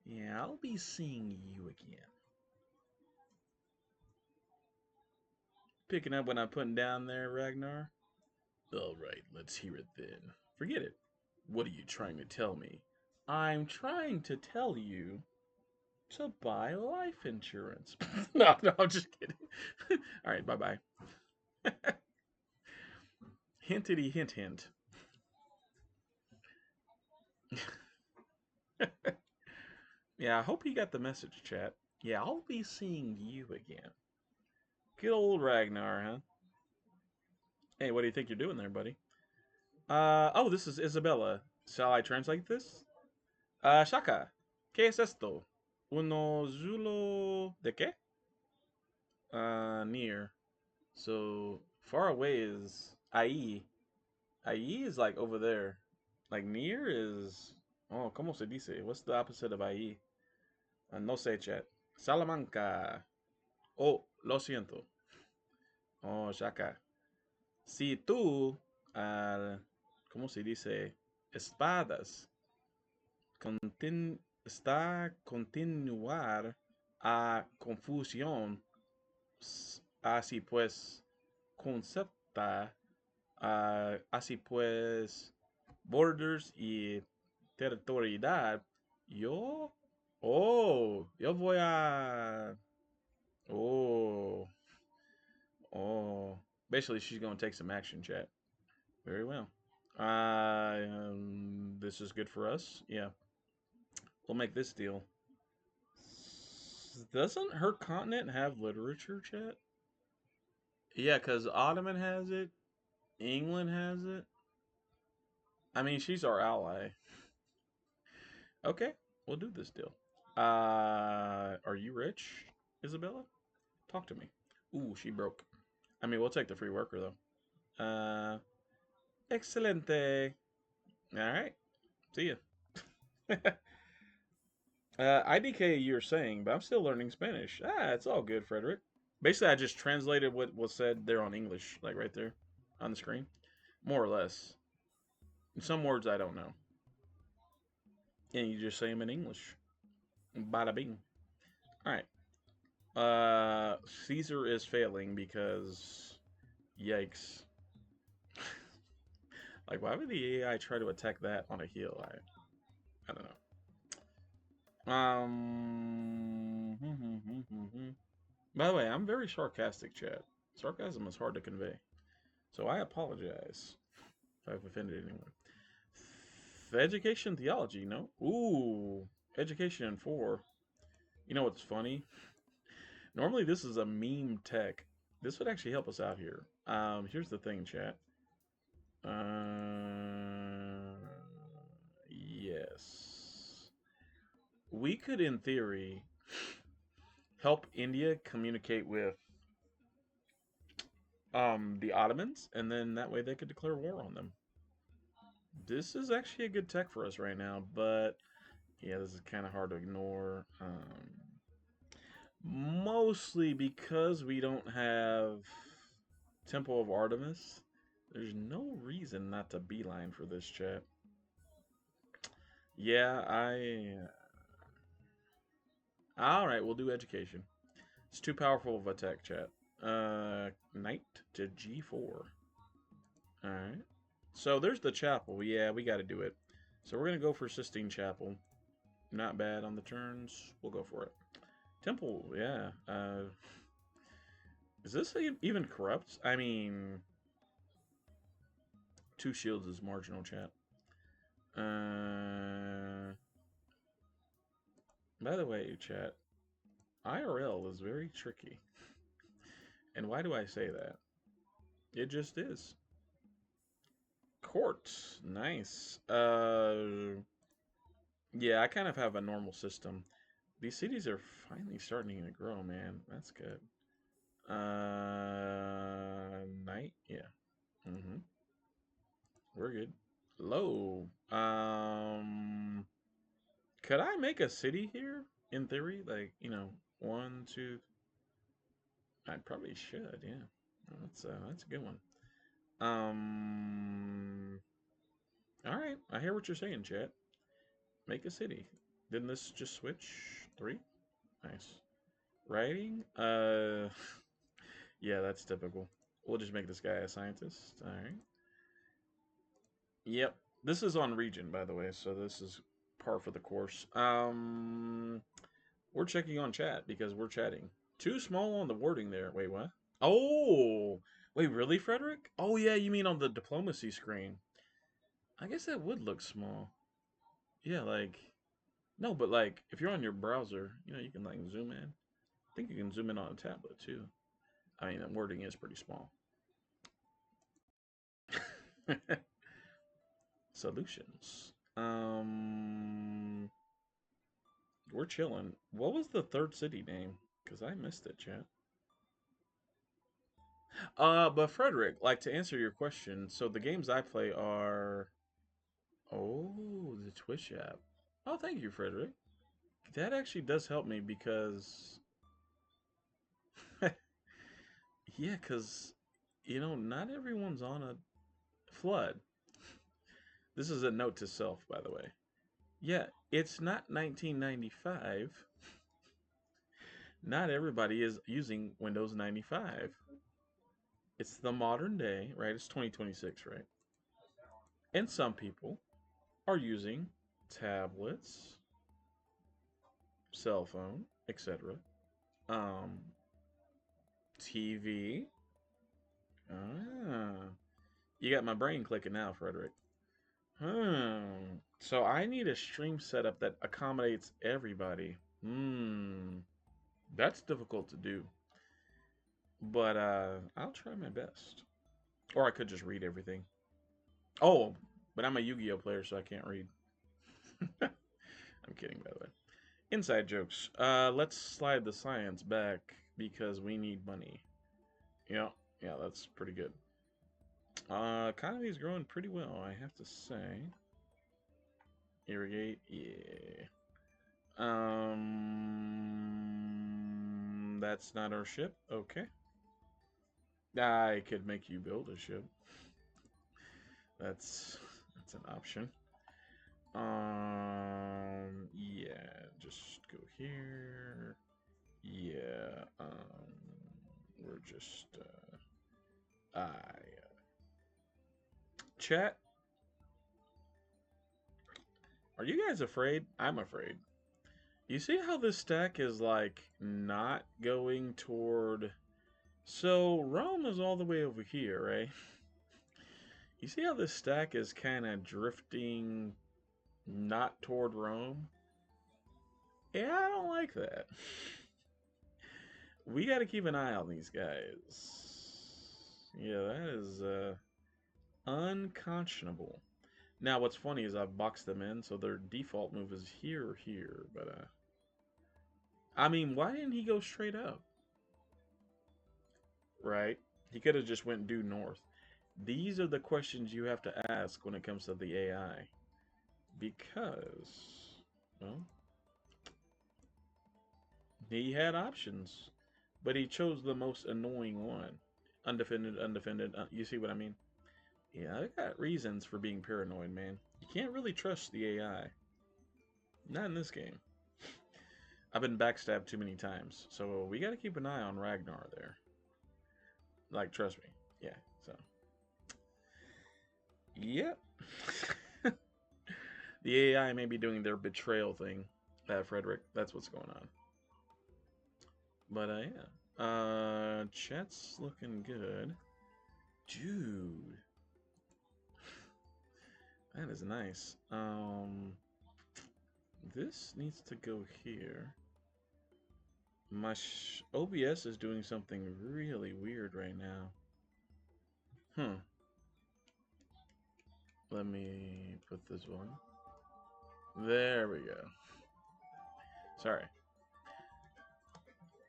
Yeah, I'll be seeing you again. Picking up what I'm putting down there, Ragnar? Alright, let's hear it then. Forget it. What are you trying to tell me? I'm trying to tell you to buy life insurance. No, I'm just kidding. Alright, bye-bye. Hintity hint hint. Yeah, I hope you got the message, chat. Yeah, I'll be seeing you again. Good old Ragnar, huh? Hey, what do you think you're doing there, buddy? Oh, this is Isabella. Shall I translate this? Shaka, ¿qué es esto? Uno Zulu de qué? Near. So, far away is ahí. Ahí is like over there. Like near is... Oh, ¿cómo se dice? What's the opposite of ahí? No sé, chat. Salamanca. Oh, lo siento. Oh, Shaka. Si tú, ¿cómo se dice? Espadas. Está continuar a confusión. Así pues, concepta. Así pues, borders y territorialidad. Yo. Oh, yo voy a. Oh. Oh. Basically, she's going to take some action, chat. Very well. This is good for us. Yeah. We'll make this deal. Doesn't her continent have literature, chat? Yeah, because Ottoman has it. England has it. I mean, she's our ally. Okay, we'll do this deal. Are you rich, Isabella? Talk to me. Ooh, she broke. I mean, we'll take the free worker, though. Excelente. All right. See ya. IDK, you're saying, but I'm still learning Spanish. It's all good, Frederick. Basically, I just translated what was said there on English, like right there on the screen. More or less. Some words I don't know. And you just say them in English. Bada bing. Alright. Caesar is failing because... Yikes. Like, why would the AI try to attack that on a heal? I don't know. By the way, I'm very sarcastic, chat. Sarcasm is hard to convey, so I apologize if I've offended anyone. Education theology, no? Ooh, education in 4. You know what's funny? Normally this is a meme tech. This would actually help us out here. Here's the thing, chat. Yes. We could, in theory, help India communicate with the Ottomans, and then that way they could declare war on them. This is actually a good tech for us right now, but yeah, this is kind of hard to ignore. Mostly because we don't have Temple of Artemis. There's no reason not to beeline for this, chat. Yeah, Alright, we'll do education. It's too powerful of a tech, chat. Knight to G4. Alright. So there's the chapel. Yeah, we gotta do it. So we're gonna go for Sistine Chapel. Not bad on the turns. We'll go for it. Temple, yeah. Is this even corrupt? I mean, 2 shields is marginal, chat. By the way, chat, IRL is very tricky. And why do I say that? It just is. Court, nice. Yeah, I kind of have a normal system. These cities are finally starting to grow, man. That's good. Night, yeah. We're good. Low. Could I make a city here? In theory, like, you know, 1, 2. I probably should. Yeah, that's a good one. All right. I hear what you're saying, chat. Make a city. Didn't this just switch? 3. Nice. Writing. Yeah, that's typical. We'll just make this guy a scientist. All right. Yep. This is on Regent, by the way, so this is par for the course. We're checking on chat because we're chatting. Too small on the wording there. Wait, what? Oh, wait, really, Frederick? Oh, yeah, you mean on the diplomacy screen. I guess that would look small. Yeah, like, no, but like, if you're on your browser, you know, you can like zoom in. I think you can zoom in on a tablet too. I mean, the wording is pretty small. Solutions. We're chilling. What was the third city name? Because I missed it, chat. But Frederick, like to answer your question, so the games I play are, oh, the Twitch app. Oh, thank you, Frederick. That actually does help me because, yeah, because, you know, not everyone's on a flood. This is a note to self, by the way. Yeah, it's not 1995. Not everybody is using Windows 95. It's the modern day, right? It's 2026, right? And some people are using tablets, cell phone, etc. Um, TV. Ah, you got my brain clicking now, Frederick. So I need a stream setup that accommodates everybody. That's difficult to do. But I'll try my best. Or I could just read everything. Oh, but I'm a Yu-Gi-Oh player, so I can't read. I'm kidding, by the way. Inside jokes. Let's slide the science back because we need money. Yeah, yeah, that's pretty good. Economy is growing pretty well, I have to say. Irrigate, yeah. That's not our ship. Okay. I could make you build a ship. That's an option. Yeah, just go here. Yeah, we're just, I, Chat, are you guys afraid? I'm afraid. You see how this stack is like not going toward. So Rome is all the way over here, right? You see how this stack is kind of drifting not toward Rome? Yeah, I don't like that. We got to keep an eye on these guys. Yeah, that is unconscionable. Now, what's funny is I've boxed them in, so their default move is here or here. But, I mean, why didn't he go straight up? Right? He could have just went due north. These are the questions you have to ask when it comes to the AI. Because, well, he had options, but he chose the most annoying one. Undefended, undefended. You see what I mean? Yeah, I got reasons for being paranoid, man. You can't really trust the AI. Not in this game. I've been backstabbed too many times, so we gotta keep an eye on Ragnar there. Like, trust me. Yeah, so. Yep. The AI may be doing their betrayal thing, Frederick. That's what's going on. But, yeah. Chat's looking good. Dude. That is nice. This needs to go here. My OBS is doing something really weird right now. Let me put this one. There we go. Sorry.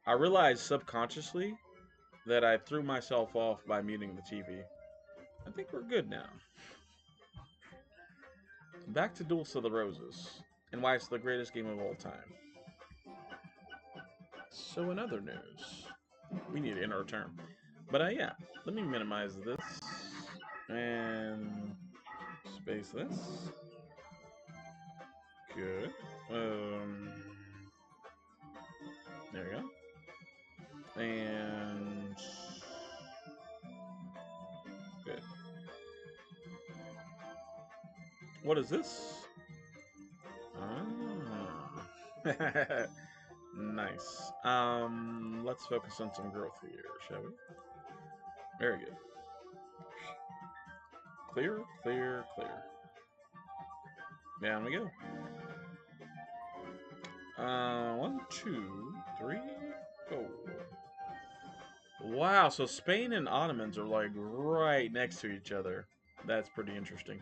I realized subconsciously that I threw myself off by muting the TV. I think we're good now. Back to Duels of the Roses, and why it's the greatest game of all time. So in other news, we need to end our turn. But yeah, let me minimize this and space this. Good. There we go. And good. What is this? Ah. Nice. Let's focus on some growth here, shall we? Very good. Clear, clear, clear. Down we go. 1, 2, 3, 4. Wow, so Spain and Ottomans are like right next to each other. That's pretty interesting.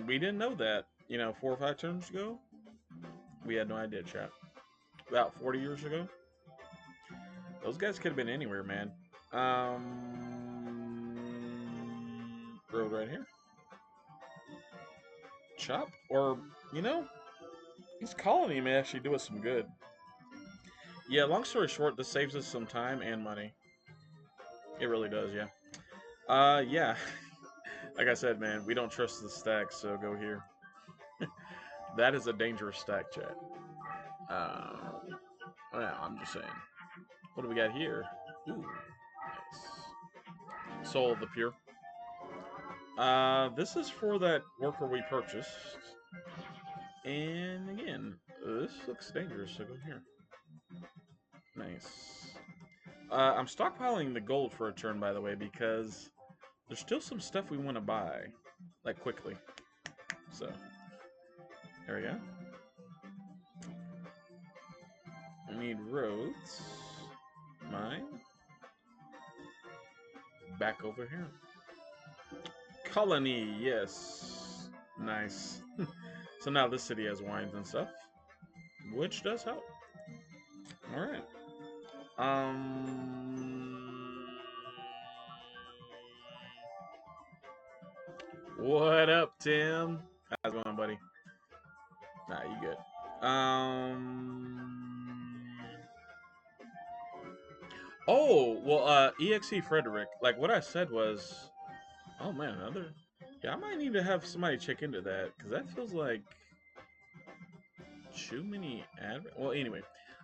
We didn't know that, 4 or 5 turns ago. We had no idea, chat. About 40 years ago. Those guys could have been anywhere, man. Road right here. Chop, or, this colony may actually do us some good. Yeah, long story short, this saves us some time and money. It really does, yeah. Yeah. Like I said, man, we don't trust the stack, so go here. That is a dangerous stack, chat. Well, I'm just saying. What do we got here? Ooh, nice. Soul of the Pure. This is for that worker we purchased. And again, this looks dangerous, so go here. Nice. I'm stockpiling the gold for a turn, by the way, because there's still some stuff we want to buy, like quickly. So, there we go. We need roads. Mine. Back over here. Colony, yes. Nice. So now this city has wines and stuff, which does help. All right. What up, Tim? How's it going, buddy? Nah, you good. Oh, well, EXE Frederick, like what I said was, oh man, yeah, I might need to have somebody check into that, because that feels like too many well, anyway,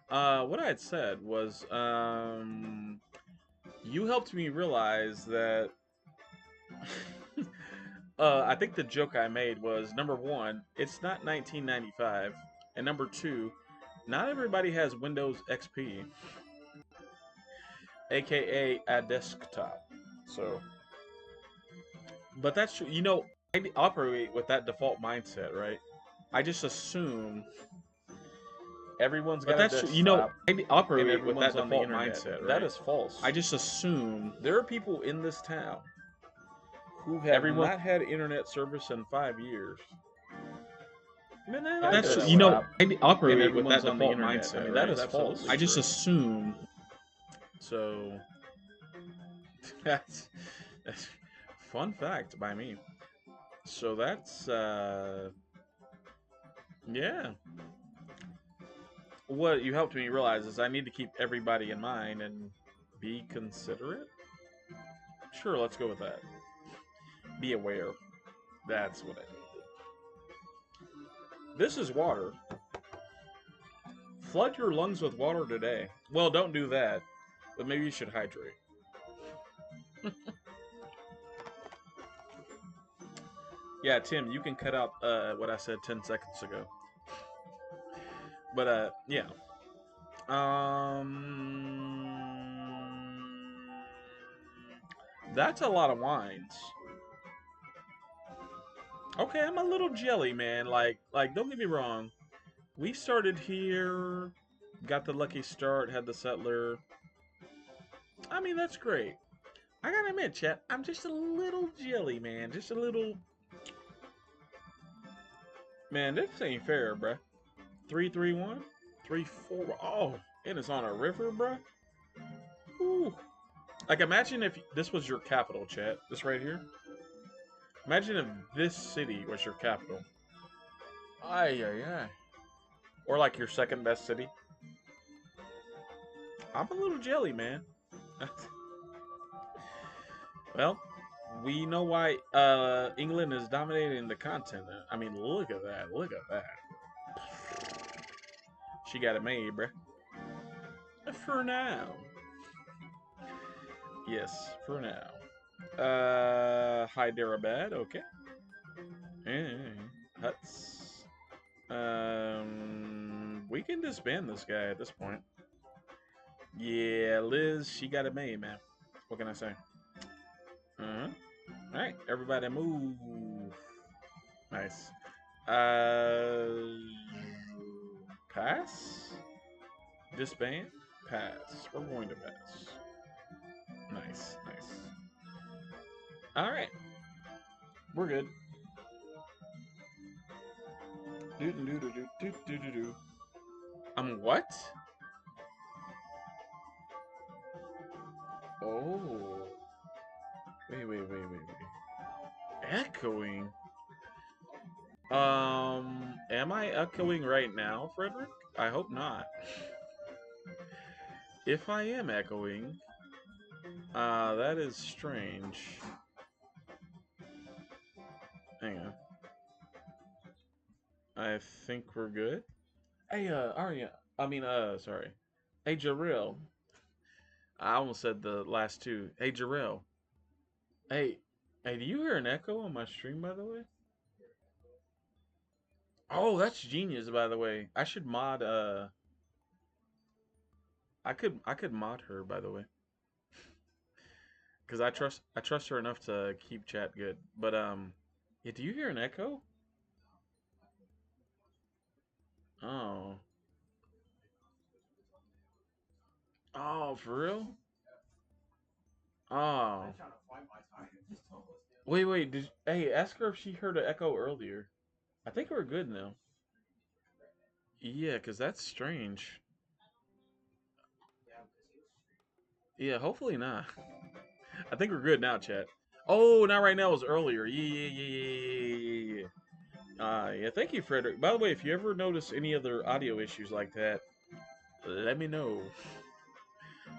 what I had said was, you helped me realize that I think the joke I made was number one, it's not 1995, and number two, not everybody has Windows XP, aka a desktop. So, but that's true. You know, I operate with that default mindset, right? I just assume everyone's got a desktop. You know, I operate with that default mindset, right? That is false. I just assume there are people in this town who have not had internet service in 5 years. Man, that's you know, I operate with that default mindset. I mean, right? That is false. I just assume. So that's fun fact by me. So that's yeah. What you helped me realize is I need to keep everybody in mind and be considerate. Sure, let's go with that. Be aware. That's what I need. This is water. Flood your lungs with water today. Well, don't do that, but maybe you should hydrate. Yeah, Tim, you can cut out what I said 10 seconds ago. But yeah. That's a lot of wines. Okay, I'm a little jelly, man. Like, don't get me wrong. We started here, got the lucky start, had the settler. I mean, that's great. I gotta admit, chat, I'm just a little jelly, man. Just a little. Man, this ain't fair, bruh. 3-3-1, 3-4. Oh, and it's on a river, bruh. Ooh. Like, imagine if this was your capital, chat. This right here. Imagine if this city was your capital. Ay, ay, ay. Or like your second best city. I'm a little jelly, man. Well, we know why England is dominating the continent. I mean, look at that. Look at that. She got it made, bruh. For now. Yes, for now. Hyderabad, okay. Huts. We can disband this guy at this point. Yeah, Liz, she got it made, man. What can I say? Alright, everybody move. Nice. Pass? Disband? Pass. We're going to pass. Nice, nice. Alright. We're good. What? Oh. Wait. Echoing? Am I echoing right now, Frederick? I hope not. If I am echoing, that is strange. Hang on. I think we're good. Hey, Arya. Sorry. Hey, Jarrell. I almost said the last two. Hey, Jarrell. Hey, do you hear an echo on my stream, by the way? Oh, that's genius, by the way. I should mod, I could mod her, by the way. Because I trust her enough to keep chat good. But, yeah, do you hear an echo? Oh. Oh, for real? Oh. Wait. Hey, ask her if she heard an echo earlier. I think we're good now. Yeah, because that's strange. Yeah, hopefully not. I think we're good now, chat. Oh, not right now. It was earlier. Yeah. Yeah, thank you, Frederick. By the way, if you ever notice any other audio issues like that, let me know.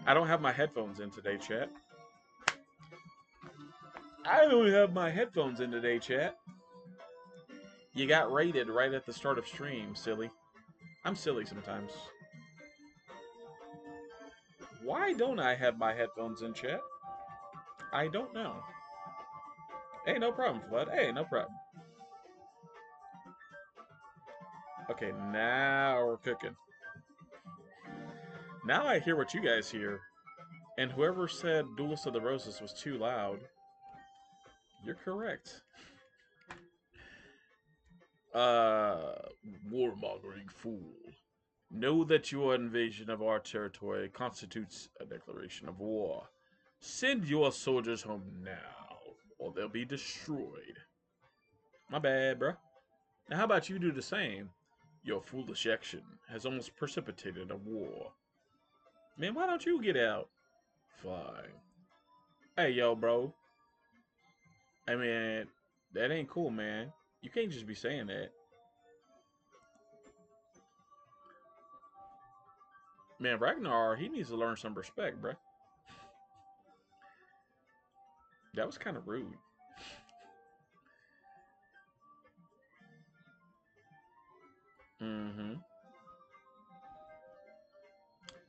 I don't have my headphones in today, chat. I don't have my headphones in today, chat. You got raided right at the start of stream, silly. I'm silly sometimes. Why don't I have my headphones in, chat? I don't know. Hey, no problem, Flood. Hey, no problem. Okay, now we're cooking. Now I hear what you guys hear. And whoever said Duelist of the Roses was too loud, you're correct. Warmongering fool. Know that your invasion of our territory constitutes a declaration of war. Send your soldiers home now, or they'll be destroyed. My bad, bruh. Now, how about you do the same? Your foolish action has almost precipitated a war. Man, why don't you get out? Fine. Hey, yo, bro. I mean, that ain't cool, man. You can't just be saying that. Man, Ragnar, he needs to learn some respect, bruh. That was kind of rude. Mm-hmm.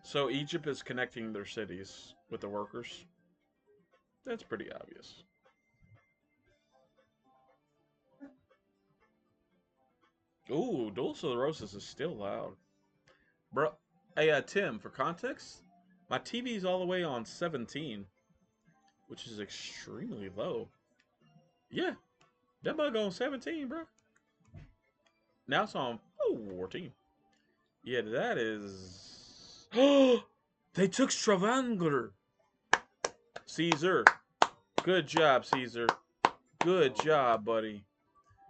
So Egypt is connecting their cities with the workers. That's pretty obvious. Ooh, Dulce de Rosas is still loud. Bro, hey, Tim, for context, my TV's all the way on 17, which is extremely low. Yeah, that bug on 17, bro. Now it's on 14. Yeah, that is. Oh, they took Stravangler. Caesar. Good job, Caesar. Good job, buddy.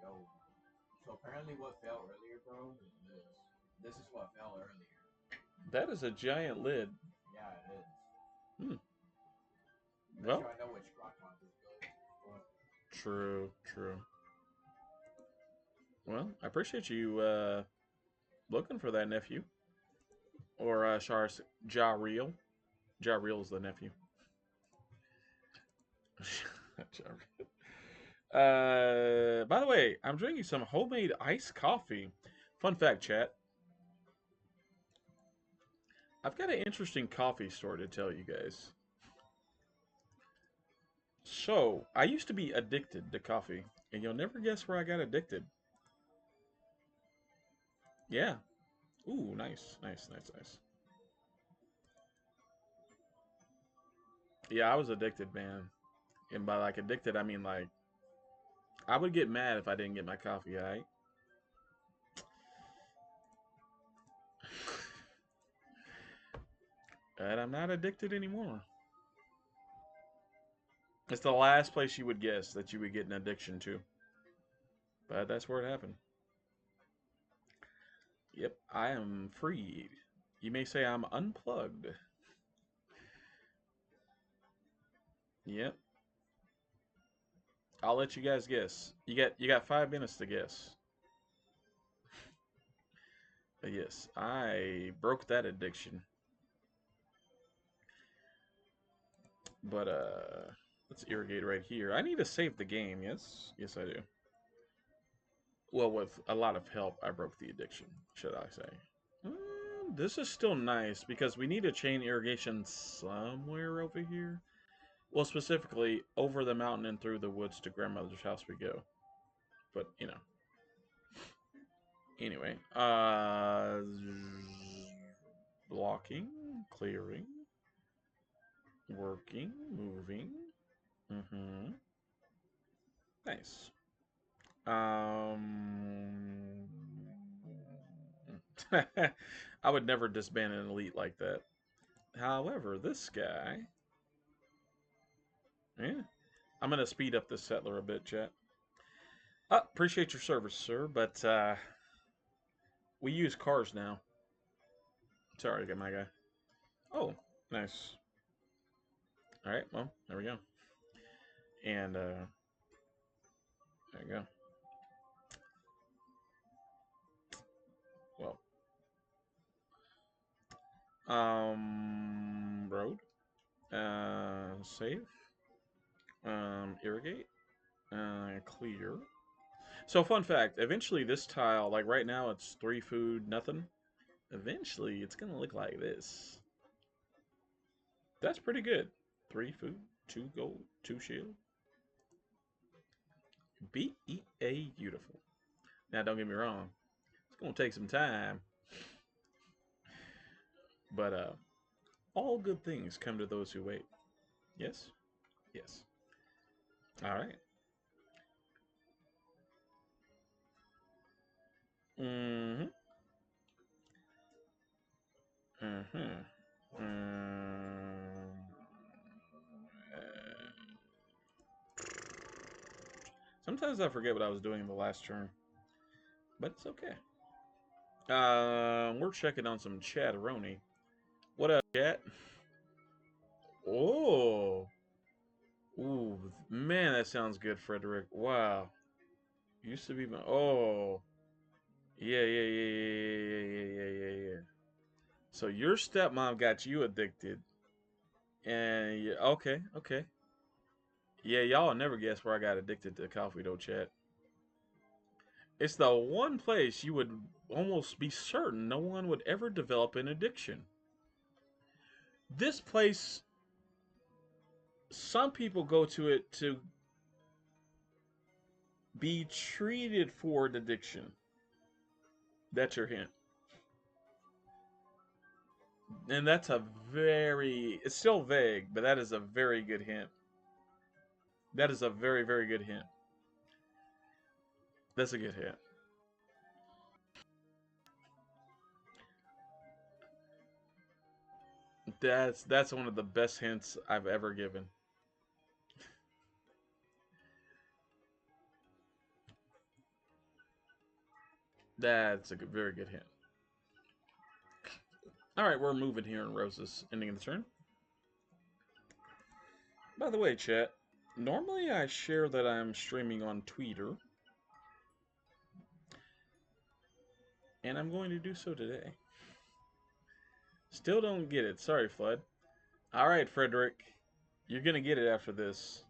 Yo. So apparently what fell earlier, bro, is this. This is what fell earlier. That is a giant lid. Yeah, it is. Hmm. That's Well, how I know which rock monster is good. true, true. Well, I appreciate you looking for that nephew. Or Charles Ja Real. Ja Real is the nephew. By the way, I'm drinking some homemade iced coffee. Fun fact, chat. I've got an interesting coffee story to tell you guys. So, I used to be addicted to coffee, and you'll never guess where I got addicted. Yeah. Ooh, nice, nice, nice, nice. Yeah, I was addicted, man. And by like addicted, I mean like I would get mad if I didn't get my coffee, alright? And I'm not addicted anymore. It's the last place you would guess that you would get an addiction to. But that's where it happened. Yep, I am freed. You may say I'm unplugged. Yep. I'll let you guys guess. You got 5 minutes to guess. But yes, I broke that addiction. But let's irrigate right here. I need to save the game, yes? Yes I do. Well, with a lot of help, I broke the addiction, should I say. This is still nice because we need a chain irrigation somewhere over here. Well, specifically, over the mountain and through the woods to grandmother's house we go. But, you know. Anyway, blocking, clearing, working, moving. Mm-hmm. Nice. I would never disband an elite like that. However, this guy, yeah, I'm gonna speed up this settler a bit, chat. Appreciate your service, sir, but we use cars now. Sorry, get my guy. Oh, nice. All right, well, there we go. And there you go. Well, road, save, irrigate, clear. So, fun fact: eventually, this tile, like right now, it's 3 food, nothing. Eventually, it's gonna look like this. That's pretty good. 3 food, 2 gold, 2 shield. Beautiful. Now, don't get me wrong. It's gonna take some time, but all good things come to those who wait. Yes, yes. All right. Mm-hmm. Mm-hmm. Mm. Sometimes I forget what I was doing in the last turn, but it's okay. We're checking on some chatteroni. What up, chat? Oh, ooh, man, that sounds good, Frederick. Wow, used to be my. Oh, yeah, yeah, yeah, yeah, yeah, yeah, yeah, yeah, yeah. Yeah. So your stepmom got you addicted, and yeah, okay, okay, yeah, y'all will never guess where I got addicted to coffee though, chat. It's the one place you would almost be certain no one would ever develop an addiction. This place, some people go to it to be treated for an addiction. That's your hint. And that's a very, it's still vague, but that is a very good hint. That is a very, very good hint. That's a good hint. That's one of the best hints I've ever given. That's a good, very good hint. All right, we're moving here in Rose's ending of the turn. By the way, chat, normally I share that I'm streaming on Twitter, and I'm going to do so today. Still don't get it. Sorry, Flood. All right, Frederick, you're gonna get it after this.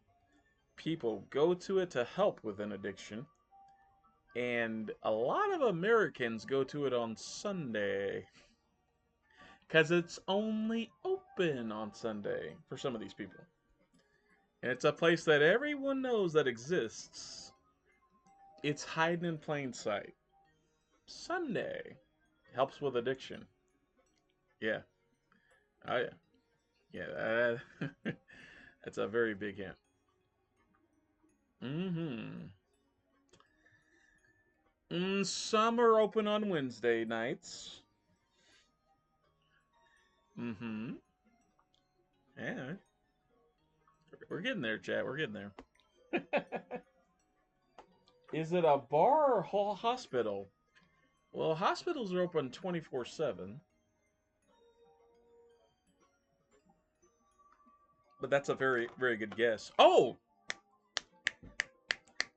People go to it to help with an addiction, and a lot of Americans go to it on Sunday because it's only open on Sunday for some of these people. And it's a place that everyone knows that exists. It's hiding in plain sight. Sunday helps with addiction. Yeah. Oh yeah. Yeah. That's a very big hint. Mm-hmm. Some are open on Wednesday nights. Mm-hmm. Yeah. We're getting there, chat. We're getting there. Is it a bar or hospital? Well, hospitals are open 24/7, but that's a very, very good guess. Oh,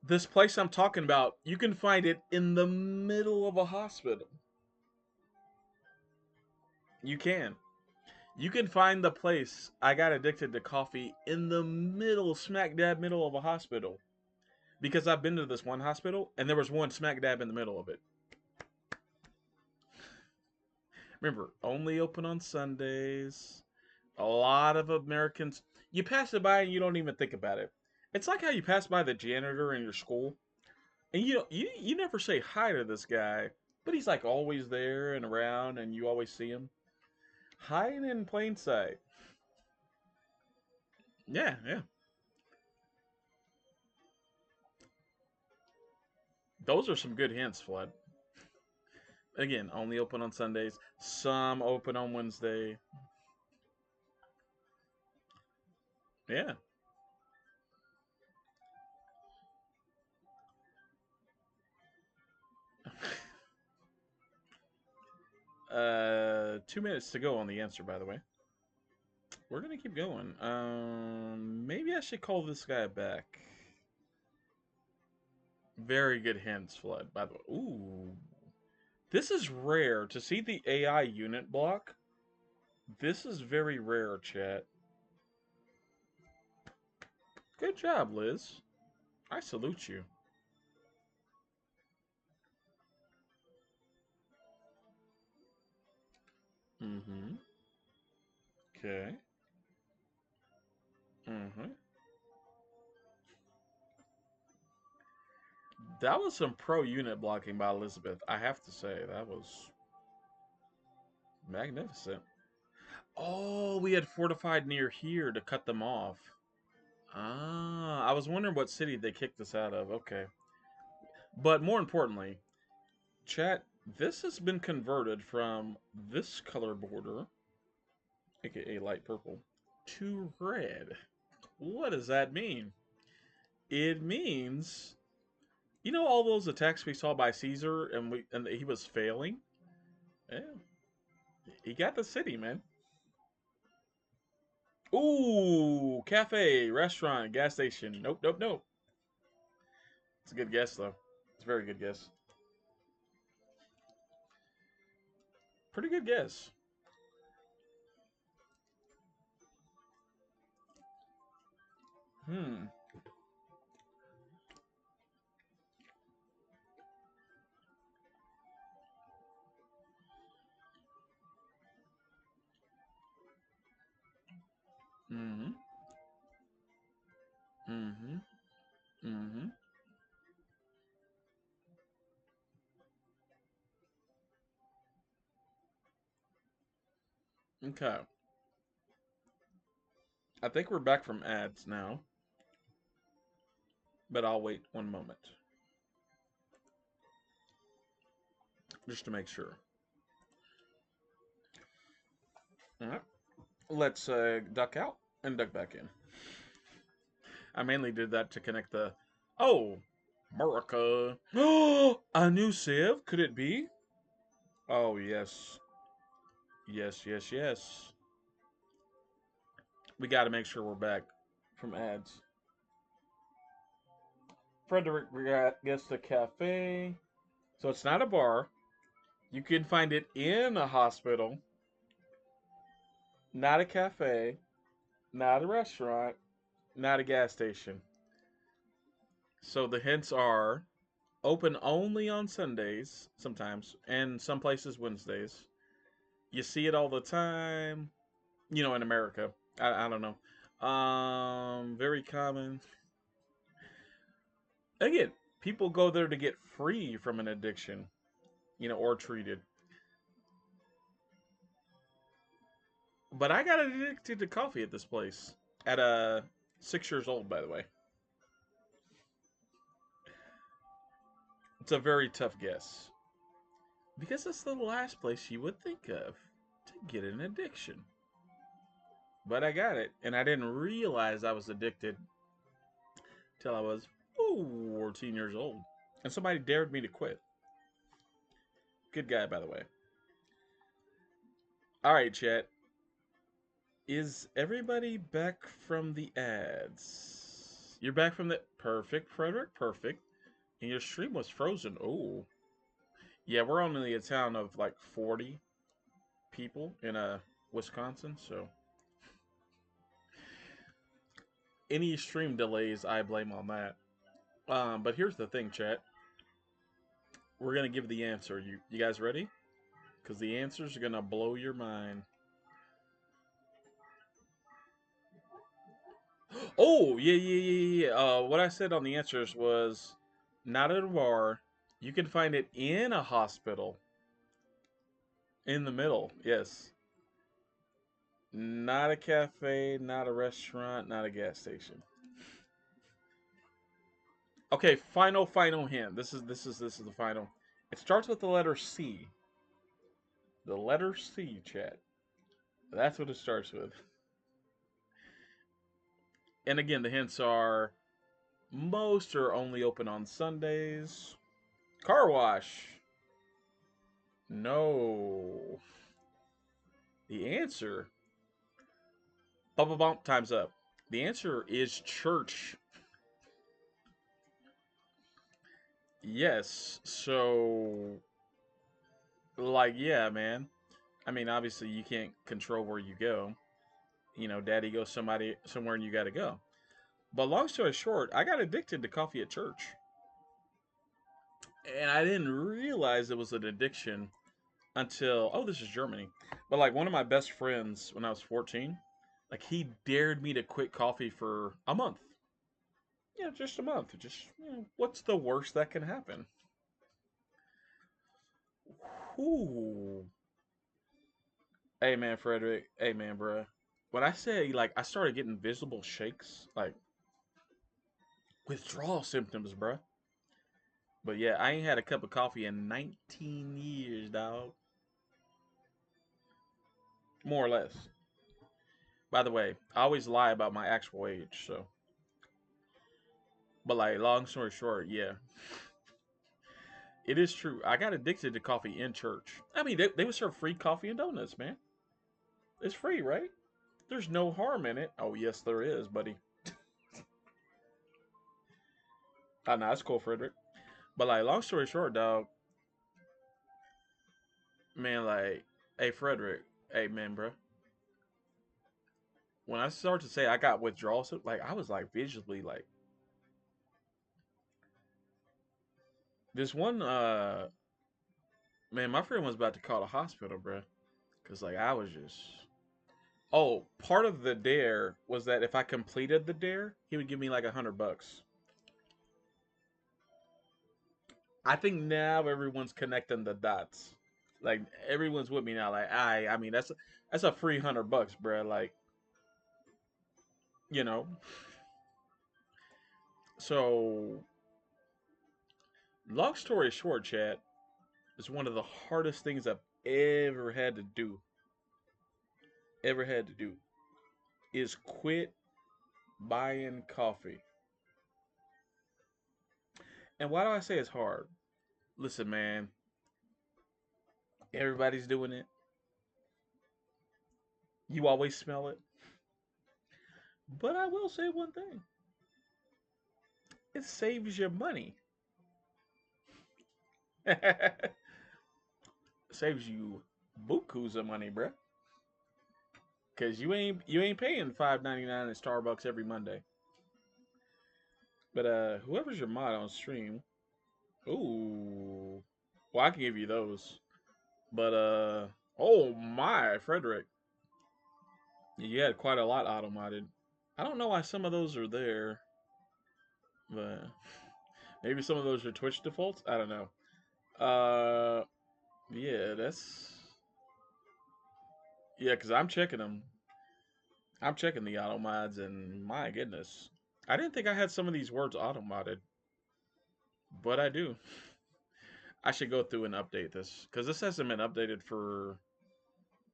this place I'm talking about, you can find it in the middle of a hospital. You can. You can find the place I got addicted to coffee in the middle, smack dab middle of a hospital. Because I've been to this one hospital, and there was one smack dab in the middle of it. Remember, only open on Sundays. A lot of Americans, you pass it by and you don't even think about it. It's like how you pass by the janitor in your school, and you never say hi to this guy, but he's like always there and around, and you always see him hiding in plain sight. Yeah, yeah. Those are some good hints, Flood. Again, only open on Sundays. Some open on Wednesday. Yeah. 2 minutes to go on the answer, by the way. We're gonna keep going. Maybe I should call this guy back. Very good hints, Flood. By the way, ooh, this is rare to see the AI unit block. This is very rare, chat. Good job, Liz. I salute you. Mm-hmm. Okay. Mm-hmm. That was some pro unit blocking by Elizabeth. I have to say, that was magnificent. Oh, we had fortified near here to cut them off. Ah, I was wondering what city they kicked us out of. Okay. But more importantly, chat, this has been converted from this color border, aka light purple, to red. What does that mean? It means, you know, all those attacks we saw by Caesar and he was failing. Yeah, he got the city, man. Ooh, cafe, restaurant, gas station. Nope, nope, nope. It's a good guess though. It's a very good guess. Pretty good guess. Hmm. Mm-hmm. Mm-hmm. Mm-hmm. Okay. I think we're back from ads now, but I'll wait one moment just to make sure. All right. Let's duck out and duck back in. I mainly did that to connect the. Oh, America. A new Civ? Could it be? Oh, yes. Yes, yes, yes. We got to make sure we're back from ads. Frederick gets the cafe. So it's not a bar. You can find it in a hospital, not a cafe, not a restaurant, not a gas station. So the hints are open only on Sundays sometimes, and some places Wednesdays. You see it all the time, you know, in America. I don't know. Very common. Again, people go there to get free from an addiction, you know, or treated. But I got addicted to coffee at this place at 6 years old, by the way. It's a very tough guess because it's the last place you would think of to get an addiction. But I got it, and I didn't realize I was addicted till I was 14 years old, and somebody dared me to quit. Good guy, by the way. All right, chat. Is everybody back from the ads? You're back from the perfect, Frederick. Perfect. And your stream was frozen. Oh, yeah. We're only a town of like 40 people in Wisconsin, so any stream delays, I blame on that. But here's the thing, chat. We're gonna give the answer. You guys ready? Because the answers are gonna blow your mind. Oh, yeah, yeah, yeah, yeah. What I said on the answers was not at a bar. You can find it in a hospital. In the middle, yes. Not a cafe, not a restaurant, not a gas station. Okay, final hint. This is the final. It starts with the letter C. The letter C, chat. That's what it starts with. And again, the hints are most are only open on Sundays. Car wash. No. The answer. Bump, bump, time's up. The answer is church. Yes. So, like, yeah, man. I mean, obviously, you can't control where you go. You know, daddy goes somewhere and you got to go. But long story short, I got addicted to coffee at church. And I didn't realize it was an addiction until, oh, this is Germany. But like one of my best friends when I was 14, like he dared me to quit coffee for a month. Yeah, just a month. Just what's the worst that can happen? Ooh. Hey man, Frederick. Hey man, bruh. When I say like I started getting visible shakes, like withdrawal symptoms, bruh. But yeah, I ain't had a cup of coffee in 19 years, dog. More or less. By the way, I always lie about my actual age, so. But like, long story short, yeah, it is true. I got addicted to coffee in church. I mean, they would serve free coffee and donuts, man. It's free, right? There's no harm in it. Oh yes, there is, buddy. I know it's cool, Frederick. But like, long story short, dog, man, like, hey Frederick, hey man, bro. When I started to say I got withdrawal, so, like I was like visually like this one. Man, my friend was about to call the hospital, bro, because like I was just. Oh, part of the dare was that if I completed the dare, he would give me like $100. I think now everyone's connecting the dots. Like everyone's with me now. Like I mean that's a free $100, bro. Like you know. So long story short, chat is one of the hardest things I've ever had to do. Ever had to do is quit buying coffee. And why do I say it's hard? Listen, man, everybody's doing it. You always smell it. But I will say one thing. It saves you money. Saves you bukus of money, bruh. Cause you ain't paying $5.99 at Starbucks every Monday. But whoever's your mod on stream, ooh, well I can give you those. But oh my, Frederick, you had quite a lot auto modded. I don't know why some of those are there, but maybe some of those are Twitch defaults. I don't know. Yeah, that's yeah, cause I'm checking them. I'm checking the auto mods, and my goodness, I didn't think I had some of these words auto modded, but I do. I should go through and update this because this hasn't been updated for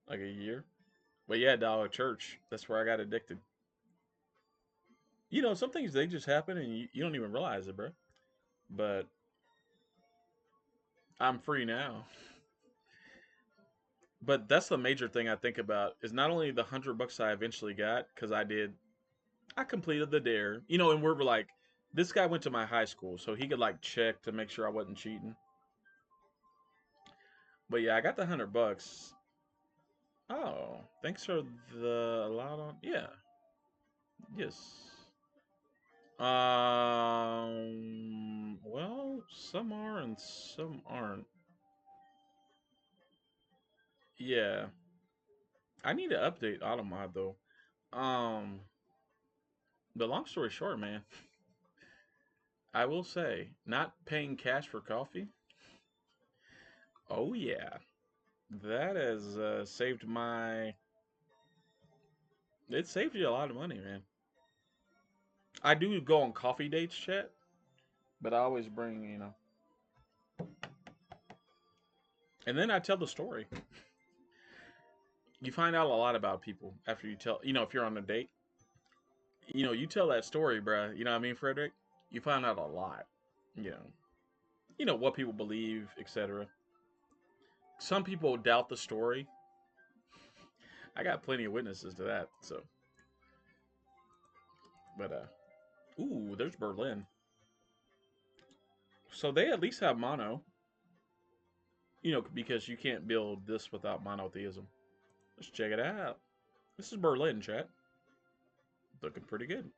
like a year. But yeah, Dollar Church, that's where I got addicted. You know, some things they just happen and you don't even realize it, bro. But I'm free now. But that's the major thing I think about is not only the $100 I eventually got because I completed the dare, you know, and we're like, this guy went to my high school, so he could like check to make sure I wasn't cheating. But yeah, I got the $100. Oh, thanks for the allowed on. Yeah, yes. Well, some are and some aren't. Yeah, I need to update Automod though. Um, the long story short, man, I will say, not paying cash for coffee. Oh yeah, that has saved my. It saved you a lot of money, man. I do go on coffee dates, chat, but I always bring, and then I tell the story. You find out a lot about people after you tell, if you're on a date, you tell that story, bruh. You know what I mean, Frederick? You find out a lot. You know, what people believe, etc. Some people doubt the story. I got plenty of witnesses to that. So, but ooh, there's Berlin. So they at least have mono. Because you can't build this without monotheism. Let's check it out. This is Berlin, chat. Looking pretty good.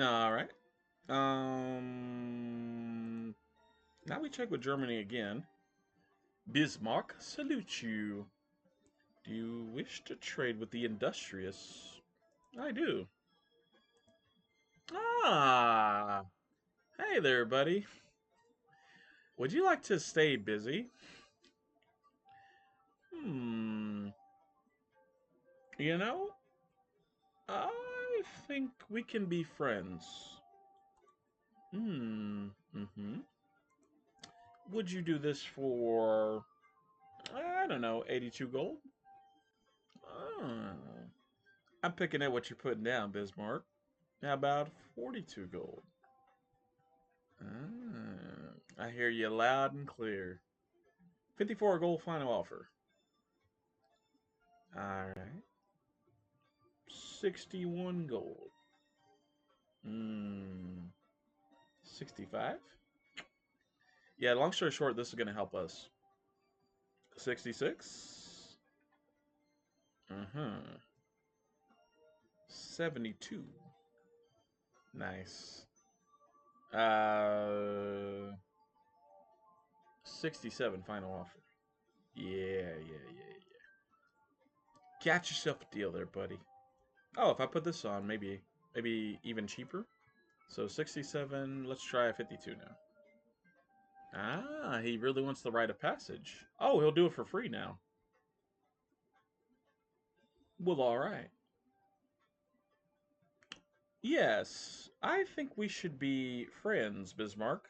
All right. Now we check with Germany again. Bismarck salutes you. Do you wish to trade with the industrious? I do. Ah, hey there, buddy. Would you like to stay busy? Hmm. You know, I think we can be friends. Mm-hmm. Would you do this for, I don't know, 82 gold? Oh, I'm picking at what you're putting down, Bismarck. How about 42 gold? I hear you loud and clear. 54 gold final offer. Alright. 61 gold. Hmm. 65? Yeah, long story short, this is going to help us. 66? Uh-huh. 72. Nice. 67 final offer. Yeah. Got yourself a deal there, buddy. Oh, if I put this on, maybe even cheaper. So 67, let's try a 52 now. Ah, he really wants the rite of passage. Oh, he'll do it for free now. Well, all right. Yes, I think we should be friends, Bismarck.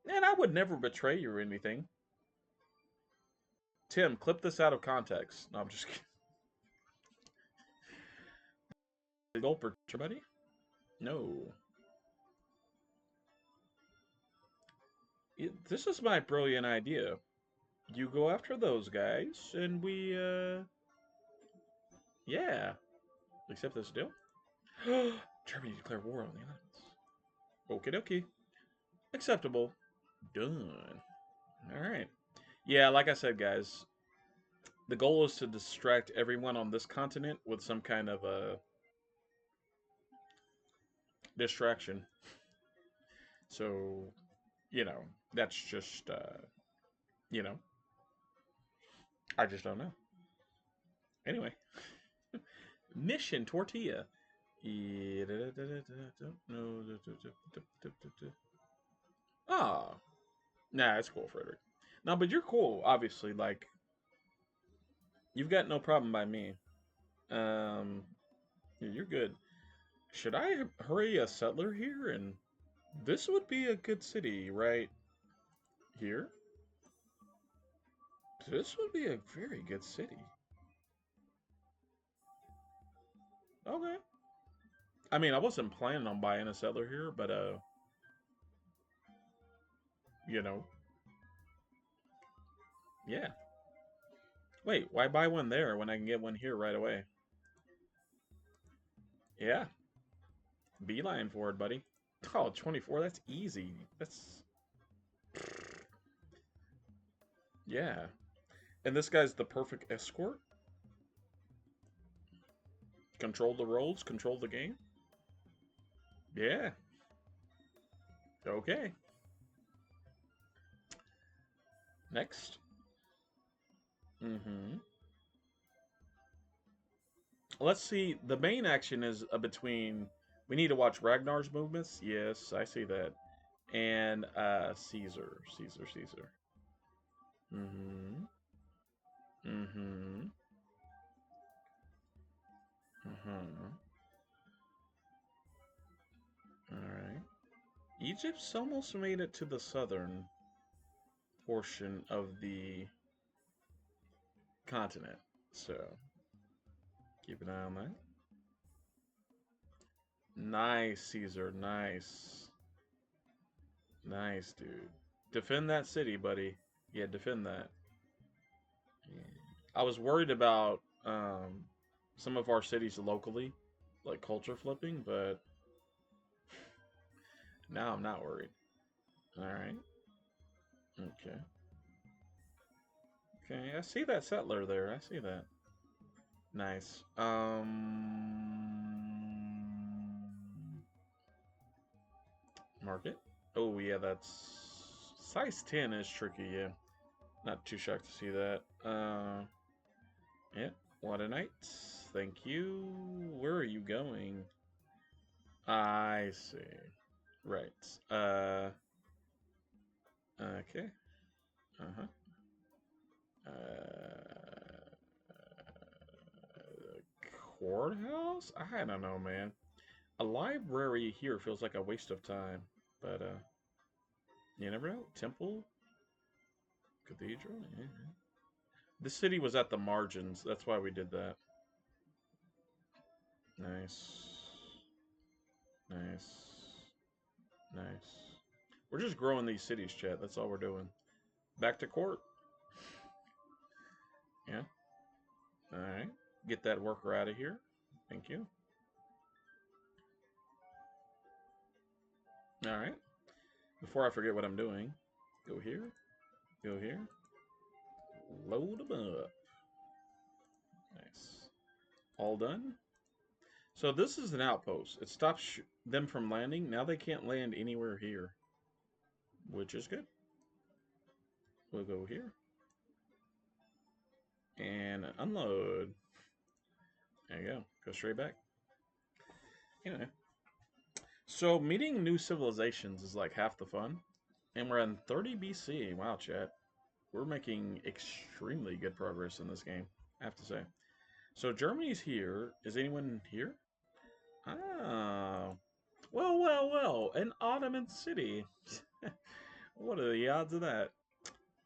And I would never betray you or anything. Tim, clip this out of context. No, I'm just kidding. Gulper, buddy? No. This is my brilliant idea. You go after those guys, and yeah. Accept this deal? Germany declare war on the islands. Okie dokie. Acceptable. Done. Alright. Yeah, like I said, guys, the goal is to distract everyone on this continent with some kind of a distraction. So, that's just, you know, I just don't know. Anyway, mission tortilla. Ah, nah, it's cool, Frederick. No, but you're cool, obviously. Like, you've got no problem by me. Um, you're good. Should I hurry a settler here? And this would be a good city right here. This would be a very good city. Okay. I mean, I wasn't planning on buying a settler here, but you know, yeah. Wait, why buy one there when I can get one here right away? Yeah, beeline for it, buddy. Oh, 24, that's easy. That's, yeah. And this guy's the perfect escort. Control the roles, control the game. Yeah. Okay. Next. Mm-hmm. Let's see. The main action is between. We need to watch Ragnar's movements. Yes, I see that. And Caesar. Mm-hmm. Mm-hmm. Uh-huh. All right. Egypt's almost made it to the southern portion of the continent. So keep an eye on that. Nice, Caesar. Nice. Nice, dude. Defend that city, buddy. Yeah, defend that. Yeah. I was worried about some of our cities locally, like culture flipping, but now I'm not worried. All right. Okay. Okay. I see that settler there. I see that. Nice. Market. Oh yeah, that's size 10 is tricky. Yeah. Not too shocked to see that. Yeah. What a night. Thank you. Where are you going? I see. Right. Okay. Uh-huh. Courthouse? I don't know, man. A library here feels like a waste of time, but you never know. Temple, cathedral. Yeah. The city was at the margins. That's why we did that. Nice, nice, nice. We're just growing these cities, chat. That's all we're doing. Back to court. Yeah. All right. Get that worker out of here. Thank you. All right. Before I forget what I'm doing, go here, go here, load them up. Nice. All done. So this is an outpost. It stops them from landing. Now they can't land anywhere here, which is good. We'll go here and unload. There you go. Go straight back. Anyway, so meeting new civilizations is like half the fun. And we're in 30 BC. Wow, chat. We're making extremely good progress in this game, I have to say. So Germany's here. Is anyone here? Ah. Well, well, well. An Ottoman city. What are the odds of that?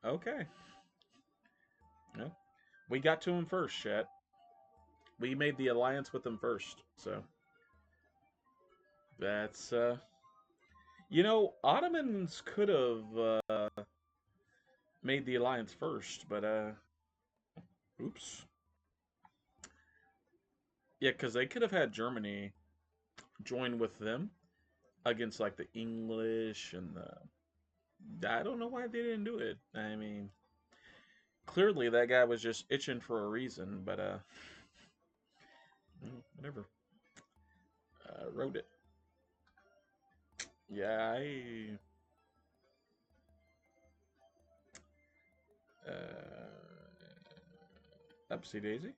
Okay. Yeah. We got to him first, chat. We made the alliance with them first. So that's Ottomans could have made the alliance first, but oops. Yeah, because they could have had Germany join with them against like the English and the. I don't know why they didn't do it. I mean, clearly that guy was just itching for a reason, but whatever. Wrote it. Yeah, I. Upsy daisy.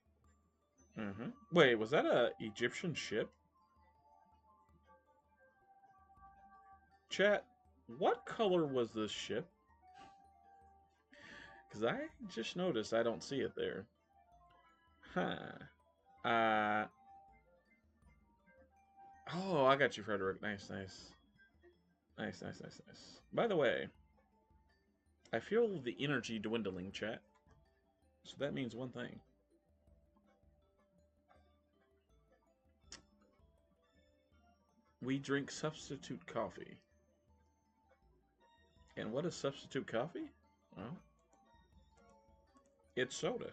Wait, was that a Egyptian ship? Chat, what color was this ship? Because I just noticed I don't see it there. Huh. Oh, I got you, Frederick. Nice, nice. Nice, nice, nice, nice. By the way, I feel the energy dwindling, chat. So that means one thing. We drink substitute coffee. And what is substitute coffee? Well, it's soda.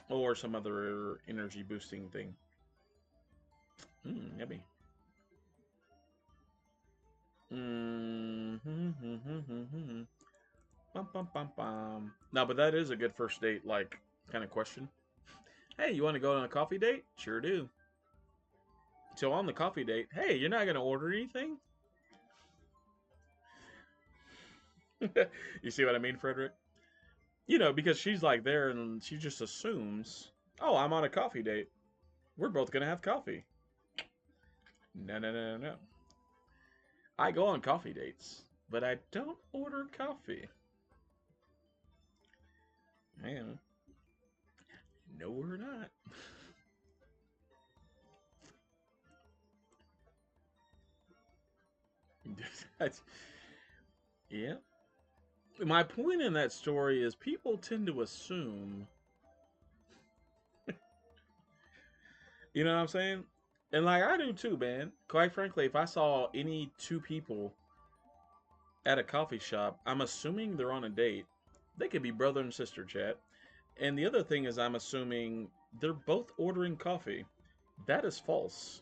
Or some other energy boosting thing. Yummy. Bum, bum, bum, bum. No, but that is a good first date, like, kind of question. Hey, you want to go on a coffee date? Sure do. So on the coffee date, hey, you're not going to order anything? You see what I mean, Frederick? Because she's like there and she just assumes, oh, I'm on a coffee date. We're both going to have coffee. No, no, no, no, no. I go on coffee dates, but I don't order coffee. Man, no, we're not. Yeah. My point in that story is people tend to assume, you know what I'm saying? And like I do too, man. Quite frankly, if I saw any two people at a coffee shop, I'm assuming they're on a date. They could be brother and sister, chat. And the other thing is, I'm assuming they're both ordering coffee. That is false.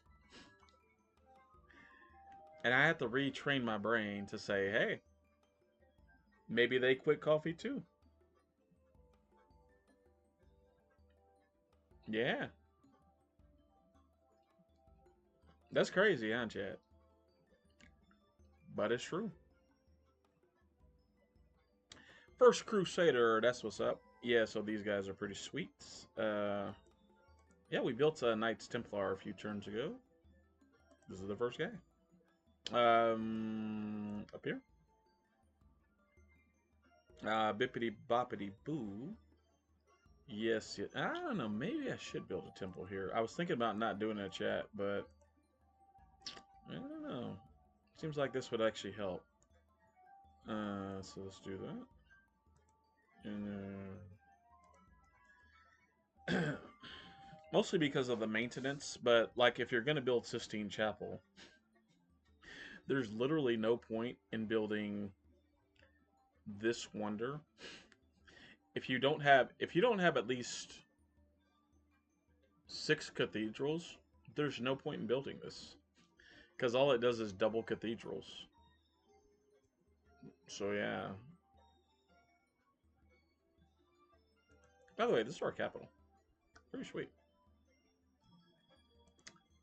And I have to retrain my brain to say, hey, maybe they quit coffee too. Yeah. That's crazy, huh, chat? But it's true. First Crusader, that's what's up. Yeah, so these guys are pretty sweet. Yeah, we built a Knights Templar a few turns ago. This is the first guy. Up here. Bippity boppity boo. Yes, yes. I don't know. Maybe I should build a temple here. I was thinking about not doing a chat, but I don't know. Seems like this would actually help. So let's do that. And mostly because of the maintenance, but like if you're gonna build Sistine Chapel, there's literally no point in building this wonder if you don't have at least 6 cathedrals. There's no point in building this because all it does is double cathedrals. So yeah. By the way, this is our capital. Pretty sweet.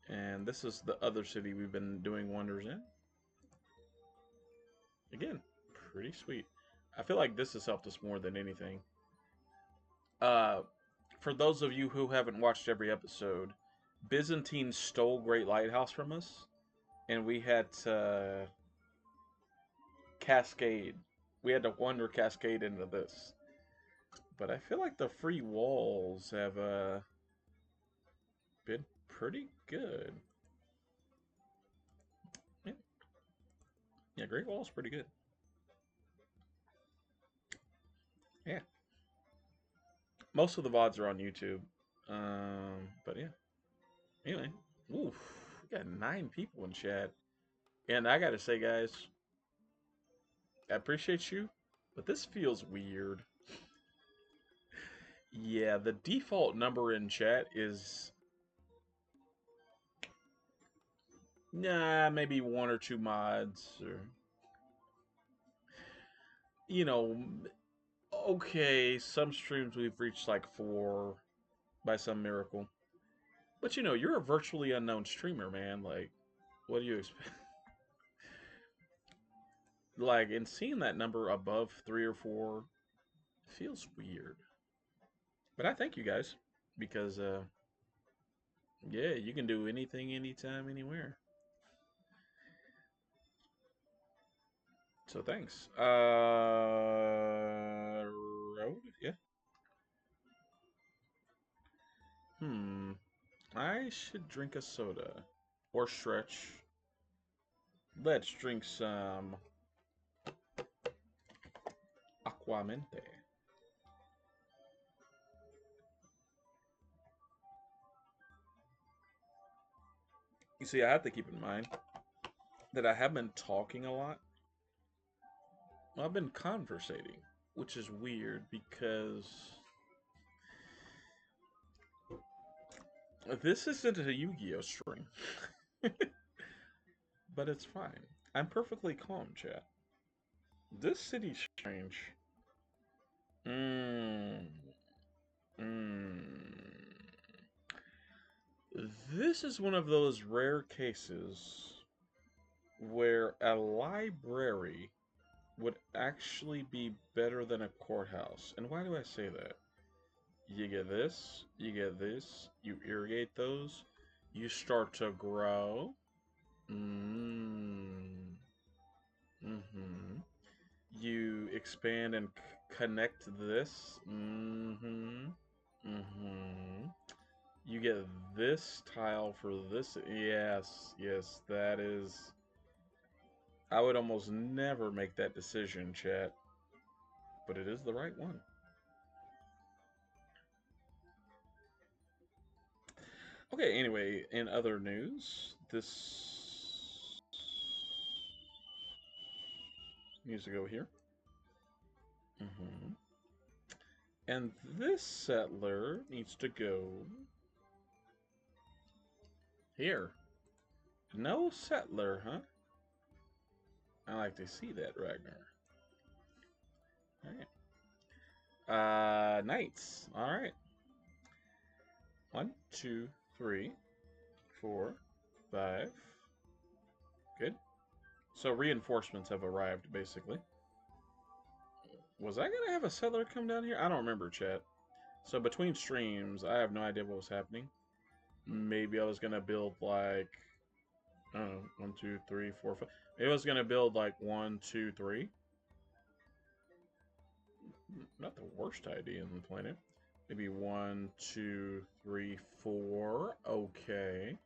And this is the other city we've been doing wonders in. Again, pretty sweet. I feel like this has helped us more than anything. Uh, for those of you who haven't watched every episode, Byzantines stole Great Lighthouse from us, and we had to cascade. We had to wonder cascade into this. But I feel like the free walls have been pretty good. Yeah, yeah, Great Wall's pretty good. Yeah, most of the VODs are on YouTube. But yeah. Anyway, oof, we got 9 people in chat, and I gotta say, guys, I appreciate you, but this feels weird. Yeah, the default number in chat is maybe 1 or 2 mods, or you know, okay, some streams we've reached like 4 by some miracle. But you're a virtually unknown streamer, man. Like, what do you expect? Like, and seeing that number above 3 or 4 feels weird. But I thank you guys because, yeah, you can do anything, anytime, anywhere. So thanks. Road? Yeah. Hmm. I should drink a soda or stretch. Let's drink some Aquamente. You see, I have to keep in mind that I have been talking a lot. Well, I've been conversating, which is weird because this isn't a Yu-Gi-Oh string, but it's fine. I'm perfectly calm, chat. This city's strange. Mmm. Mmm. This is one of those rare cases where a library would actually be better than a courthouse. And why do I say that? You get this, you get this, you irrigate those, you start to grow. Mm. Mm-hmm. You expand and connect this. Mm-hmm. Mm-hmm. You get this tile for this. Yes, yes, that is. I would almost never make that decision, chat, but it is the right one. Okay, anyway, in other news, this needs to go here. Mm-hmm. And this settler needs to go here. No settler, huh? I like to see that, Ragnar. Alright. Knights. Alright. 1, 2, 3, 4, 5. Good. So reinforcements have arrived, basically. Was I gonna have a settler come down here? I don't remember, chat. So between streams, I have no idea what was happening. Maybe I was gonna build like Oh, 1, 2, 3, 4, 5. Maybe I was gonna build like 1, 2, 3. Not the worst idea in the planet. Maybe 1, 2, 3, 4. Okay.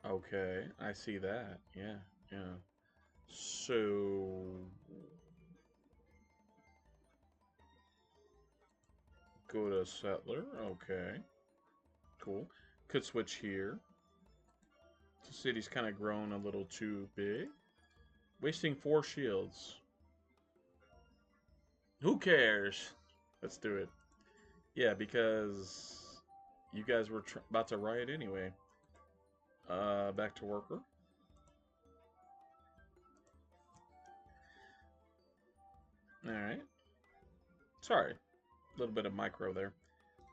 Okay. I see that. Yeah. Yeah. So go to settler. Okay. Cool. Could switch here. The city's kind of grown a little too big. Wasting 4 shields. Who cares? Let's do it. Yeah, because you guys were about to riot anyway. Back to worker. All right. Sorry, a little bit of micro there.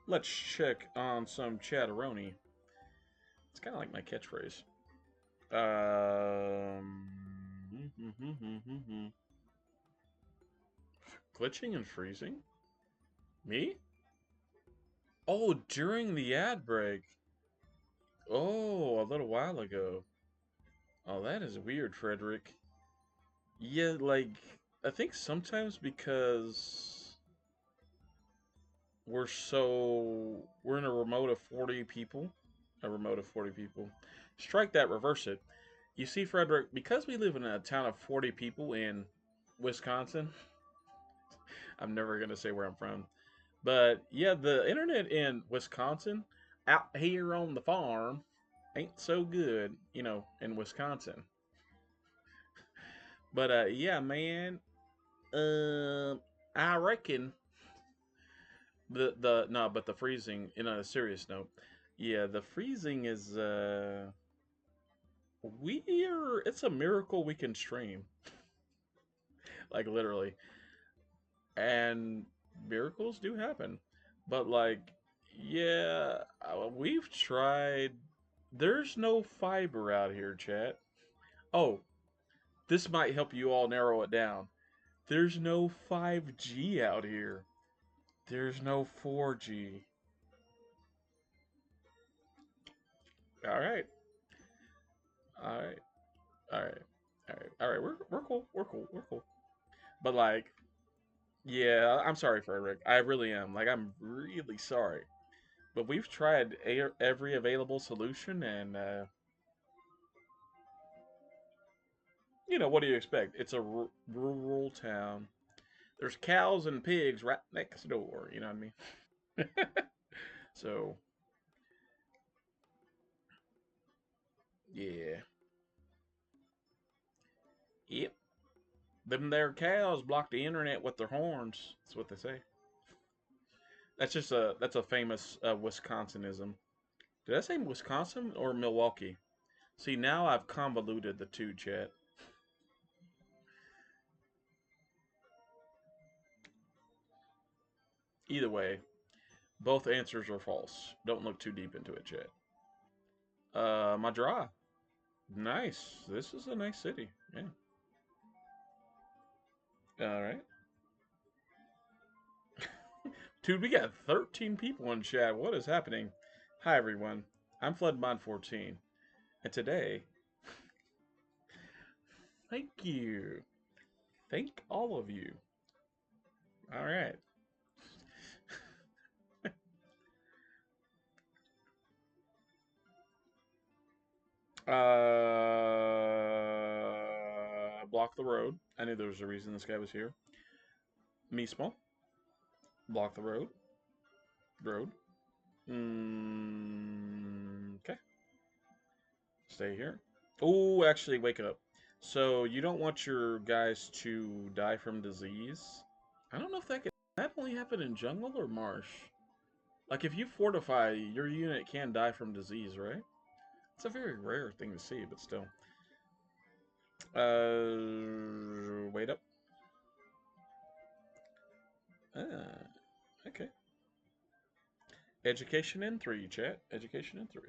Let's check on some chatteroni. It's kind of like my catchphrase. Um, glitching and freezing. Me? Oh, during the ad break. Oh, a little while ago. Oh, that is weird, Frederick. Yeah, like I think sometimes because we're in a remote of 40 people, a remote of 40 people. Strike that, reverse it. You see, Frederick, because we live in a town of 40 people in Wisconsin, I'm never gonna say where I'm from, but yeah, the internet in Wisconsin, out here on the farm, ain't so good, in Wisconsin. But yeah, man, I reckon the no, but the freezing. In a serious note, yeah, the freezing is we're it's a miracle we can stream, like literally, and miracles do happen, but like, yeah, we've tried. There's no fiber out here, chat. Oh, this might help you all narrow it down. There's no 5G out here. There's no 4G. All right, all right, all right, all right, all right. We're cool. We're cool. We're cool. But like, yeah, I'm sorry, Frederick. I really am. Like, I'm really sorry. But we've tried every available solution, and what do you expect? It's a rural town. There's cows and pigs right next door. You know what I mean? So yeah, yep. Them there cows block the internet with their horns. That's what they say. That's a famous Wisconsinism. Did I say Wisconsin or Milwaukee? See, now I've convoluted the two, chat. Either way, both answers are false. Don't look too deep into it, chat. My draw. Nice. This is a nice city. Yeah. All right. Dude, we got 13 people in chat. What is happening? Hi, everyone. I'm Floodmon 14. And today, thank you. Thank all of you. All right. Block the road. I knew there was a reason this guy was here. Mismo. Block the road. Road. Okay. Stay here. Oh, actually, wake up. So you don't want your guys to die from disease. I don't know if that only happen in jungle or marsh. Like if you fortify, your unit can die from disease, right? It's a very rare thing to see, but still. Wait up. Ah, okay. Education in 3, chat. Education in 3.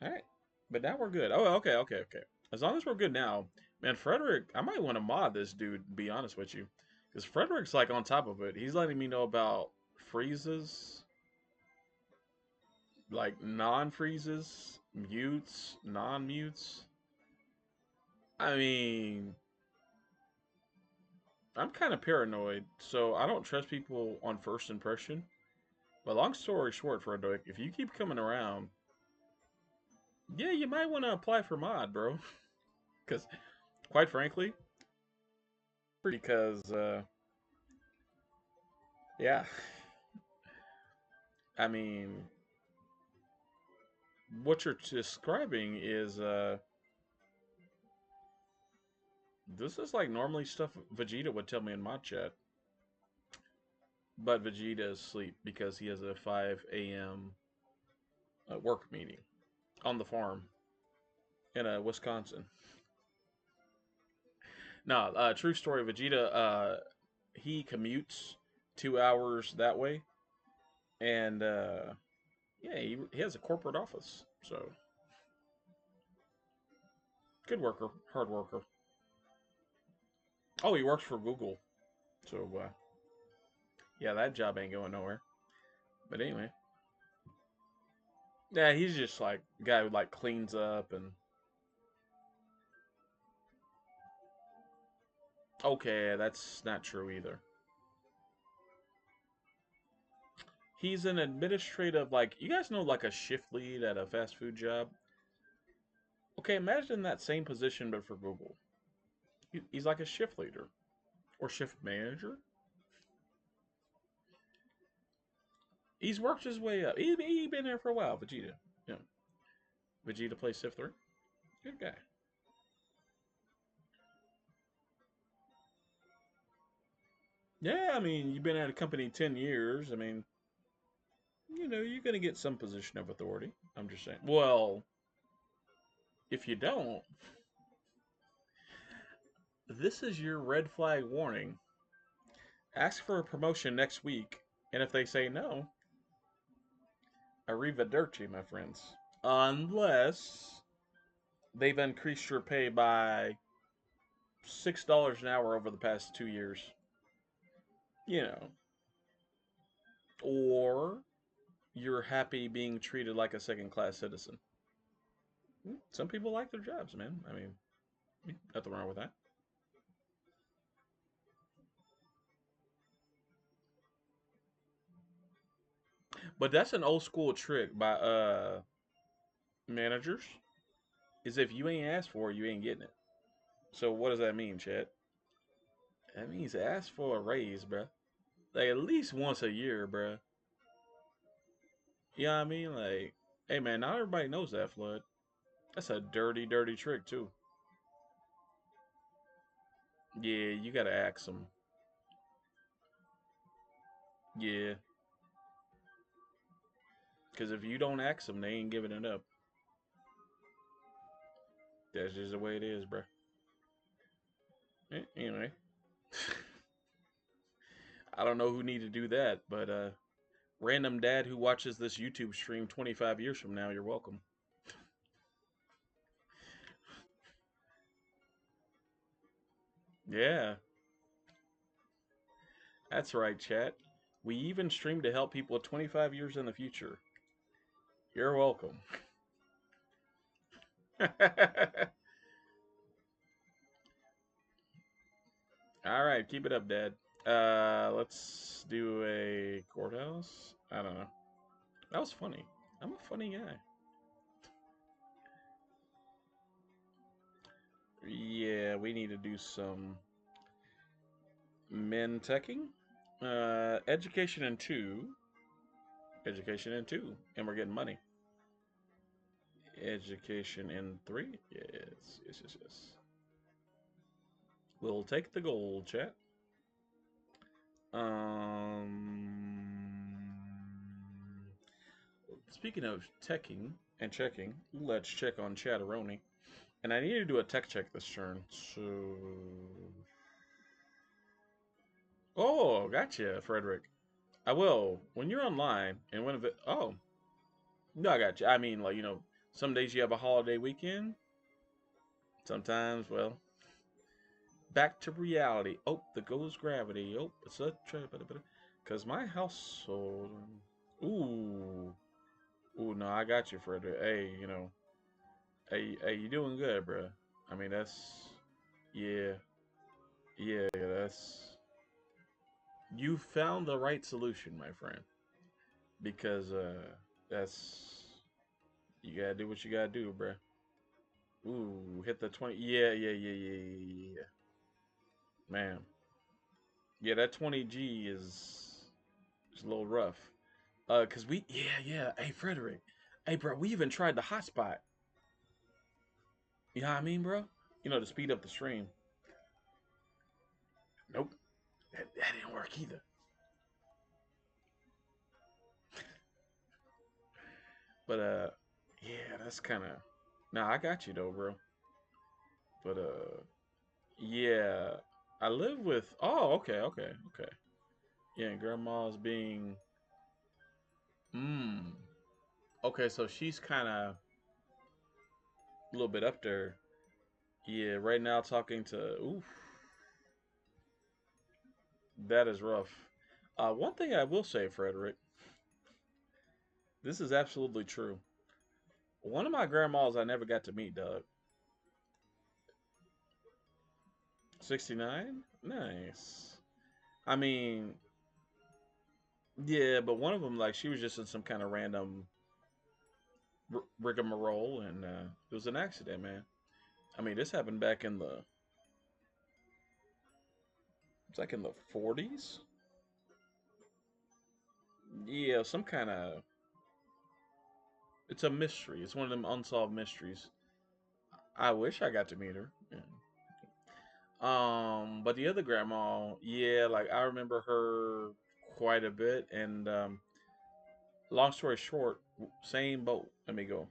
All right. But now we're good. Oh, okay, okay, okay. As long as we're good now, man, Frederick, I might want to mod this dude, to be honest with you. Because Frederick's like on top of it. He's letting me know about freezes. like non-freezes, mutes, non-mutes. I mean, I'm kind of paranoid, so I don't trust people on first impression. But long story short, Frederick, if you keep coming around, yeah, you might want to apply for mod, bro. Because, quite frankly, because, yeah, I mean, what you're describing is, this is like normally stuff Vegeta would tell me in my chat. But Vegeta is asleep because he has a 5 a.m. Work meeting on the farm in Wisconsin. No, true story. Vegeta, he commutes 2 hours that way, and yeah, he has a corporate office. So good worker, hard worker. Oh, he works for Google. So yeah, that job ain't going nowhere. But anyway, yeah, he's just like a guy who like cleans up and. Okay, that's not true either. He's an administrative, like, you guys know, like a shift lead at a fast food job. Okay, imagine that same position but for Google. He's like a shift leader or shift manager. He's worked his way up. He been there for a while. Vegeta, yeah. Vegeta plays Sif 3. Good guy. Yeah, I mean, you've been at a company 10 years. I mean, you're gonna get some position of authority. I'm just saying. Well, if you don't, this is your red flag warning. Ask for a promotion next week, and if they say no, arrivederci, my friends. Unless they've increased your pay by $6 an hour over the past 2 years. You know, or you're happy being treated like a second class citizen. Some people like their jobs, man. I mean, nothing wrong with that. But that's an old school trick by managers. Is if you ain't asked for it, you ain't getting it. So what does that mean, Chad? That means ask for a raise, bruh. Like at least once a year, bruh. You know what I mean? Like, hey man, not everybody knows that, Flood. That's a dirty, dirty trick too. Yeah, you gotta ask them. Yeah, because if you don't ask them, they ain't giving it up. That's just the way it is, bruh. Anyway, I don't know who need to do that, but random dad who watches this YouTube stream 25 years from now, you're welcome. Yeah, that's right, chat. We even stream to help people 25 years in the future. You're welcome. All right, keep it up, Dad. Let's do a courthouse. I don't know. That was funny. I'm a funny guy. Yeah, we need to do some men teching. Education in two. Education in two. And we're getting money. Education in three. Yes, yes, yes, yes. We'll take the gold, chat. Speaking of teching and checking, let's check on Chatteroni. And I need to do a tech check this turn. So. Oh, gotcha, Frederick. I will. When you're online and when it. Oh, no, I got you. I mean, like, some days you have a holiday weekend. Sometimes, well, back to reality. Oh, there goes gravity. Oh, it's a trip. Because my household. Ooh. Ooh, no, I got you, Frederick. Hey, hey, you doing good, bro. I mean, yeah, yeah, you found the right solution, my friend. Because that's you gotta do what you gotta do, bro. Ooh, hit the 20. Yeah, yeah, yeah, yeah, yeah, yeah. Man, yeah, that 20G is a little rough. Cause yeah. Hey, Frederick. Hey, bro, we even tried the hotspot. You know what I mean, bro? To speed up the stream. Nope, that didn't work either. But yeah, that's kind of. Nah, I got you though, bro. But yeah, I live with. Oh, okay. Yeah, and grandma's being. Mmm. Okay, so she's kind of a little bit up there. Yeah, right now talking to. Oof, that is rough. One thing I will say, Frederick, this is absolutely true. One of my grandmas I never got to meet, Doug. 69? Nice. I mean, yeah, but one of them, like, she was just in some kind of random rigmarole, and it was an accident, man. I mean, this happened back in it's like in the 40s. Yeah, some kind of, it's a mystery. It's one of them unsolved mysteries. I wish I got to meet her. Yeah. But the other grandma, yeah, like I remember her quite a bit. And long story short, same boat. Let me go.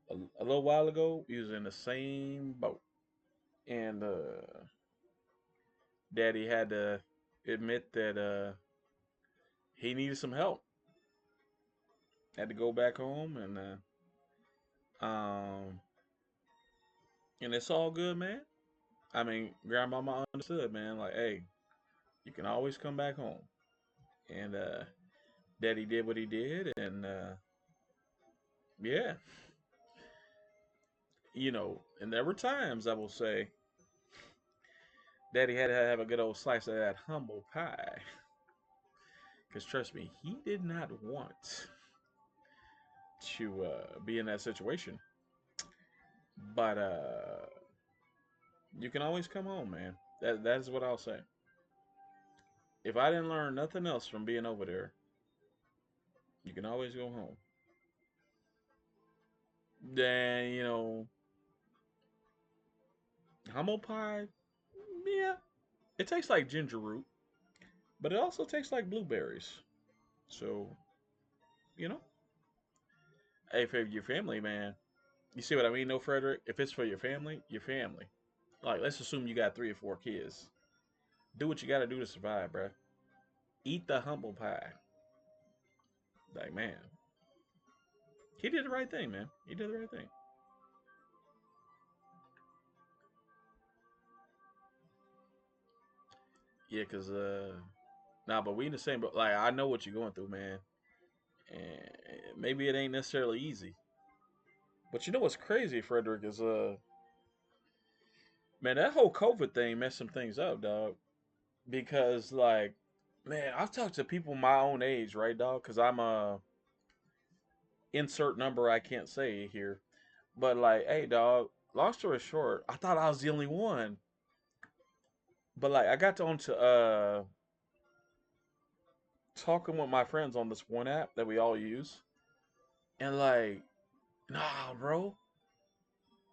A little while ago, we was in the same boat, and Daddy had to admit that he needed some help. Had to go back home, um, and it's all good, man. I mean, grandmama understood, man. Like, hey, you can always come back home. And Daddy did what he did, and yeah, and there were times I will say, Daddy had to have a good old slice of that humble pie, because trust me, he did not want to be in that situation. But you can always come home, man. That is what I'll say. If I didn't learn nothing else from being over there, you can always go home. Then humble pie, yeah, it tastes like ginger root, but it also tastes like blueberries. So you know, hey, for your family, man. You see what I mean, though, Frederick? If it's for your family, your family. Like, let's assume you got 3 or 4 kids. Do what you got to do to survive, bruh. Eat the humble pie. Like, man, he did the right thing, man. He did the right thing. Yeah, cause nah, but we in the same. But like, I know what you're going through, man. And maybe it ain't necessarily easy. But you know what's crazy, Frederick, is man, that whole COVID thing messed some things up, dog. Because like, man, I've talked to people my own age, right, dog? Cause I'm a insert number I can't say here. But like, hey, dog. Long story short, I thought I was the only one. But like, I got onto talking with my friends on this one app that we all use, and like, nah, bro.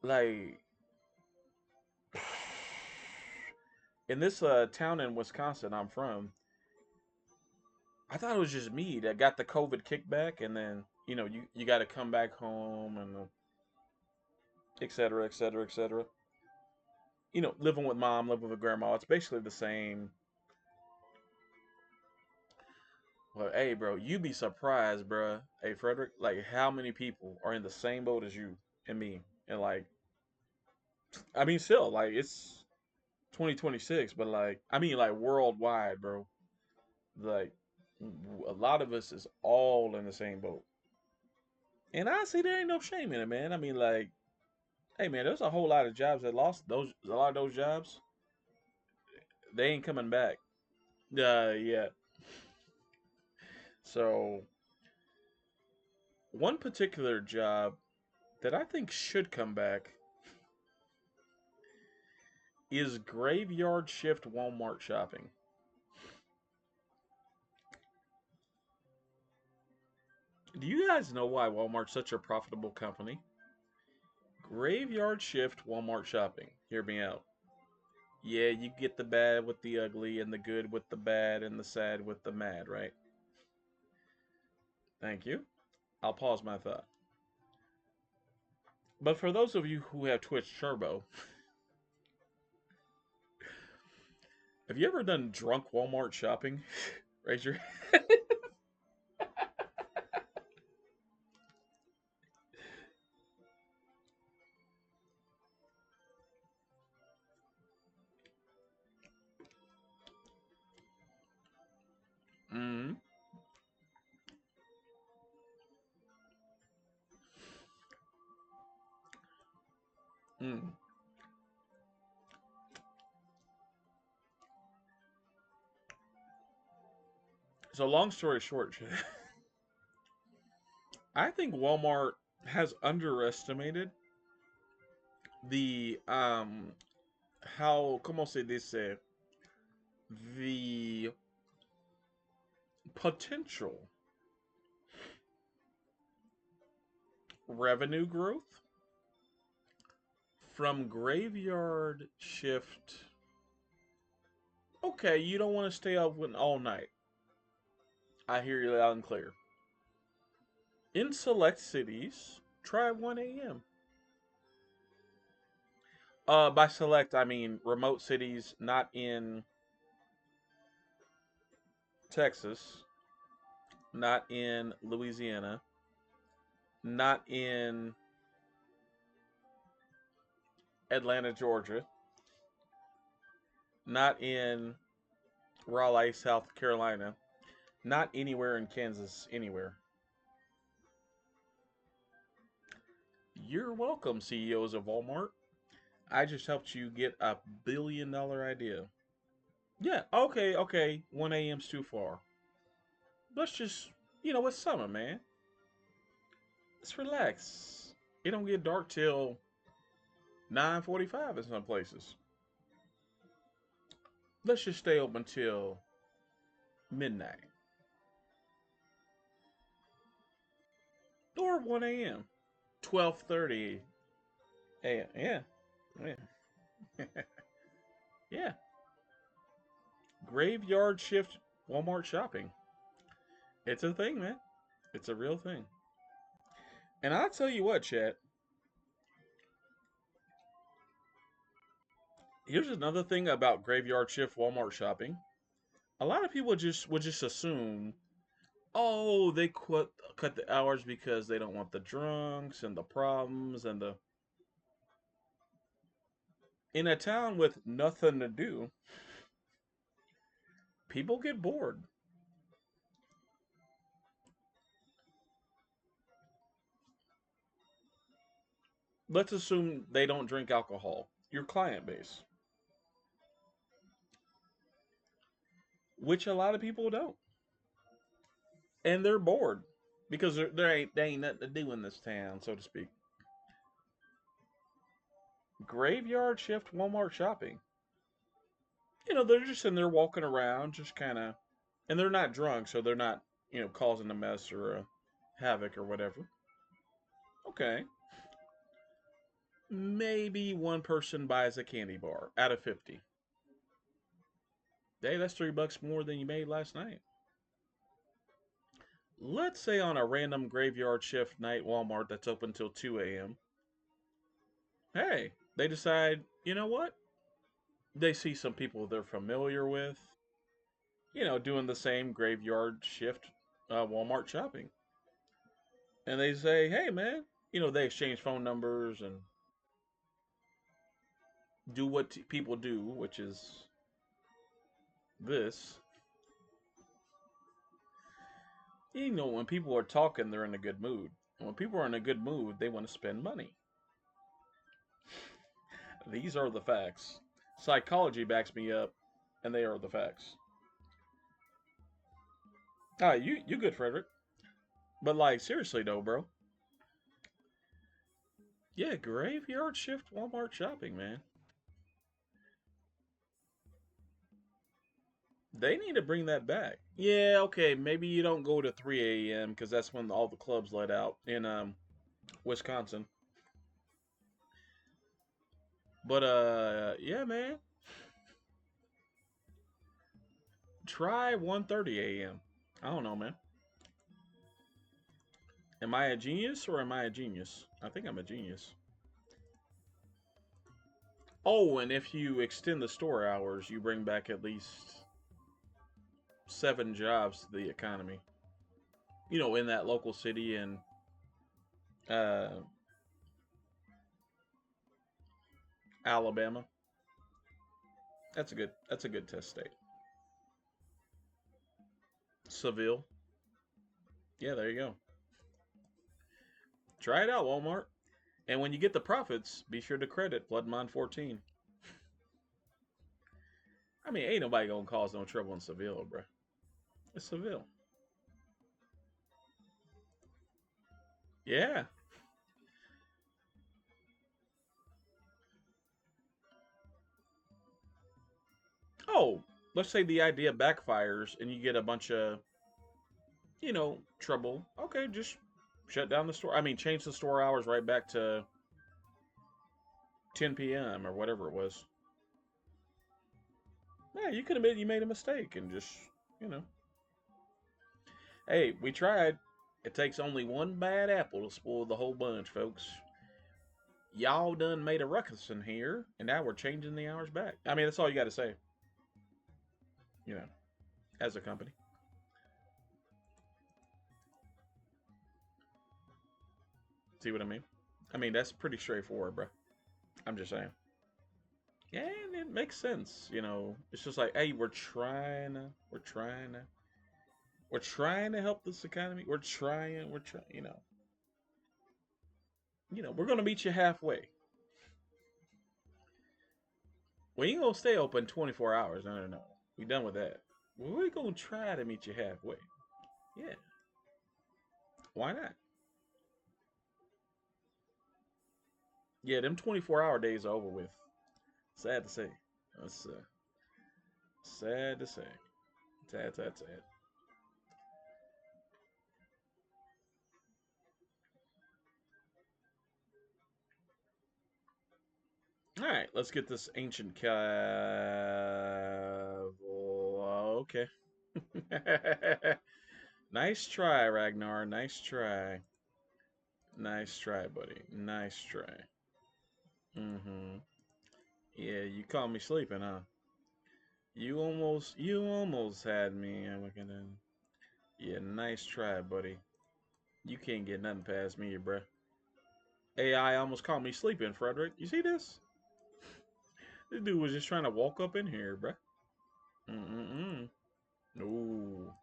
Like, in this town in Wisconsin I'm from, I thought it was just me that got the COVID kickback, and then you got to come back home and et cetera, et cetera, et cetera. Living with mom, living with grandma, it's basically the same. But hey, bro, you be surprised, bro. Hey, Frederick, like how many people are in the same boat as you and me, and like, I mean, still, like it's 2026, but like, I mean, like worldwide, bro. Like, a lot of us is all in the same boat. And honestly, there ain't no shame in it, man. I mean, like, hey, man, there's a whole lot of jobs that lost those. A lot of those jobs, they ain't coming back. Yeah. So one particular job that I think should come back is graveyard shift Walmart shopping. Do you guys know why Walmart's such a profitable company? Graveyard shift Walmart shopping. Hear me out. Yeah, you get the bad with the ugly and the good with the bad and the sad with the mad, right? Thank you. I'll pause my thought. But for those of you who have Twitch Turbo, have you ever done drunk Walmart shopping? Raise your mm, mm. So long story short, I think Walmart has underestimated the how como se dice the potential revenue growth from graveyard shift. Okay, you don't want to stay up all night. I hear you loud and clear. In select cities, try 1 a.m. By select, I mean remote cities, not in Texas, not in Louisiana, not in Atlanta, Georgia, not in Raleigh, South Carolina, not anywhere in Kansas, anywhere. You're welcome, CEOs of Walmart. I just helped you get a $1 billion idea. Yeah, okay. 1 a.m.'s too far. Let's just, it's summer, man. Let's relax. It don't get dark till 9:45 in some places. Let's just stay open till midnight or 1 a.m. 12:30 a.m. Yeah, yeah, yeah. Graveyard shift Walmart shopping. It's a thing, man. It's a real thing. And I'll tell you what, chat. Here's another thing about graveyard shift Walmart shopping. A lot of people just would just assume, oh, they cut the hours because they don't want the drunks and the problems and the. In a town with nothing to do, people get bored. Let's assume they don't drink alcohol. Your client base, which a lot of people don't, and they're bored because there ain't nothing to do in this town, so to speak. Graveyard shift Walmart shopping. They're just in there walking around, just kind of, and they're not drunk, so they're not, causing a mess or a havoc or whatever. Okay, maybe one person buys a candy bar out of 50. Hey, that's $3 more than you made last night. Let's say on a random graveyard shift night Walmart that's open till 2 a.m. Hey, they decide, you know what? They see some people they're familiar with, doing the same graveyard shift Walmart shopping. And they say, hey, man, they exchange phone numbers and do what people do, which is this. When people are talking, they're in a good mood. When people are in a good mood, they want to spend money. These are the facts. Psychology backs me up, and they are the facts. Ah, you good, Frederick? But like seriously though, bro. Yeah, graveyard shift Walmart shopping, man. They need to bring that back. Yeah, okay, maybe you don't go to 3 a.m. because that's when all the clubs let out in Wisconsin. But yeah, man, try 1:30 a.m. I don't know, man. Am I a genius or am I a genius? I think I'm a genius. Oh, and if you extend the store hours, you bring back at least 7 jobs to the economy. You know, in that local city in uh, Alabama. That's a good test state. Seville. Yeah, there you go. Try it out, Walmart. And when you get the profits, be sure to credit Bloodmine 14. I mean, ain't nobody gonna cause no trouble in Seville, bro. It's Seville. Yeah. Oh, let's say the idea backfires and you get a bunch of, trouble. Okay, just shut down the store. I mean, change the store hours right back to 10 p.m. or whatever it was. Yeah, you could admit you made a mistake and just, you know, hey, we tried. It takes only one bad apple to spoil the whole bunch, folks. Y'all done made a ruckus in here, and now we're changing the hours back. I mean, that's all you got to say, you know, as a company. See what I mean? I mean, that's pretty straightforward, bro. I'm just saying. Yeah, and it makes sense. It's just like, hey, we're trying to help this economy. We're trying. We're gonna meet you halfway. We ain't gonna stay open 24 hours. No, no, no. We done with that. We're gonna try to meet you halfway. Yeah, why not? Yeah, them 24-hour days are over with. Sad to say. That's sad to say. Sad, sad, sad. All right, let's get this ancient cav. Okay. Nice try, Ragnar. Nice try. Nice try, buddy. Nice try. Mm-hmm. Yeah, you caught me sleeping, huh? You almost had me. I'm looking at. Yeah, nice try, buddy. You can't get nothing past me, bruh. AI almost caught me sleeping, Frederick. You see this? This dude was just trying to walk up in here, bruh. Mm-mm-mm. No.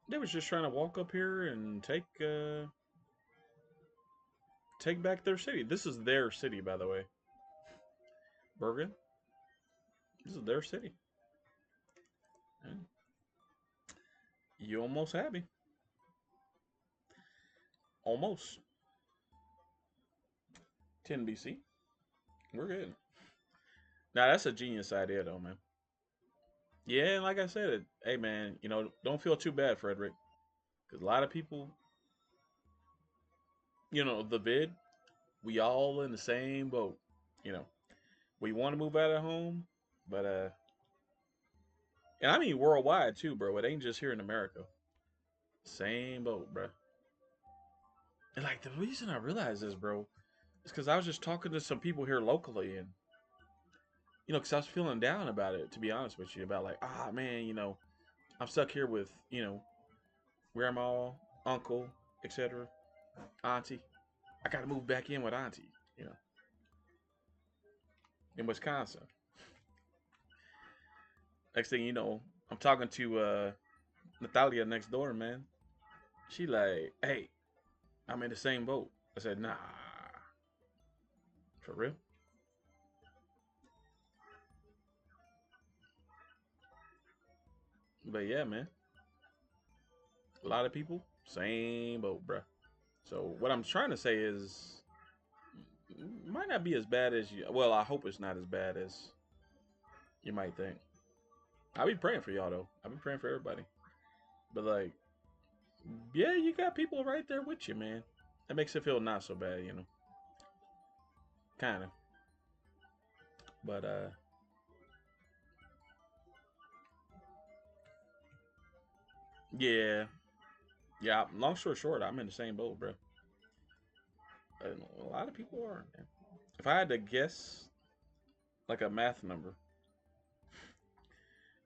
They was just trying to walk up here and take back their city. This is their city, by the way. Bergen. This is their city. Yeah. You almost had me. Almost. 10 BC. We're good. Now that's a genius idea, though, man. Yeah, like I said, hey man, don't feel too bad, Frederick, because a lot of people, the vid, we all in the same boat. You know, we want to move out of home, but and I mean worldwide too, bro. It ain't just here in America. Same boat, bro. And like the reason I realized this, bro, is because I was just talking to some people here locally, and because I was feeling down about it. To be honest with you, about like, man, I'm stuck here with grandma, uncle, etc., auntie. I got to move back in with auntie, you know, in Wisconsin. Next thing you know, I'm talking to Natalia next door, man. She like, hey, I'm in the same boat. I said, nah, for real. But yeah, man, a lot of people, same boat, bruh. So what I'm trying to say is, might not be as bad as you. Well, I hope it's not as bad as you might think. I'll be praying for y'all though. I'll be praying for everybody. But like, yeah, you got people right there with you, man. That makes it feel not so bad, you know, kind of. But yeah, yeah. Long story short, I'm in the same boat, bro. And a lot of people are, man. If I had to guess, like a math number,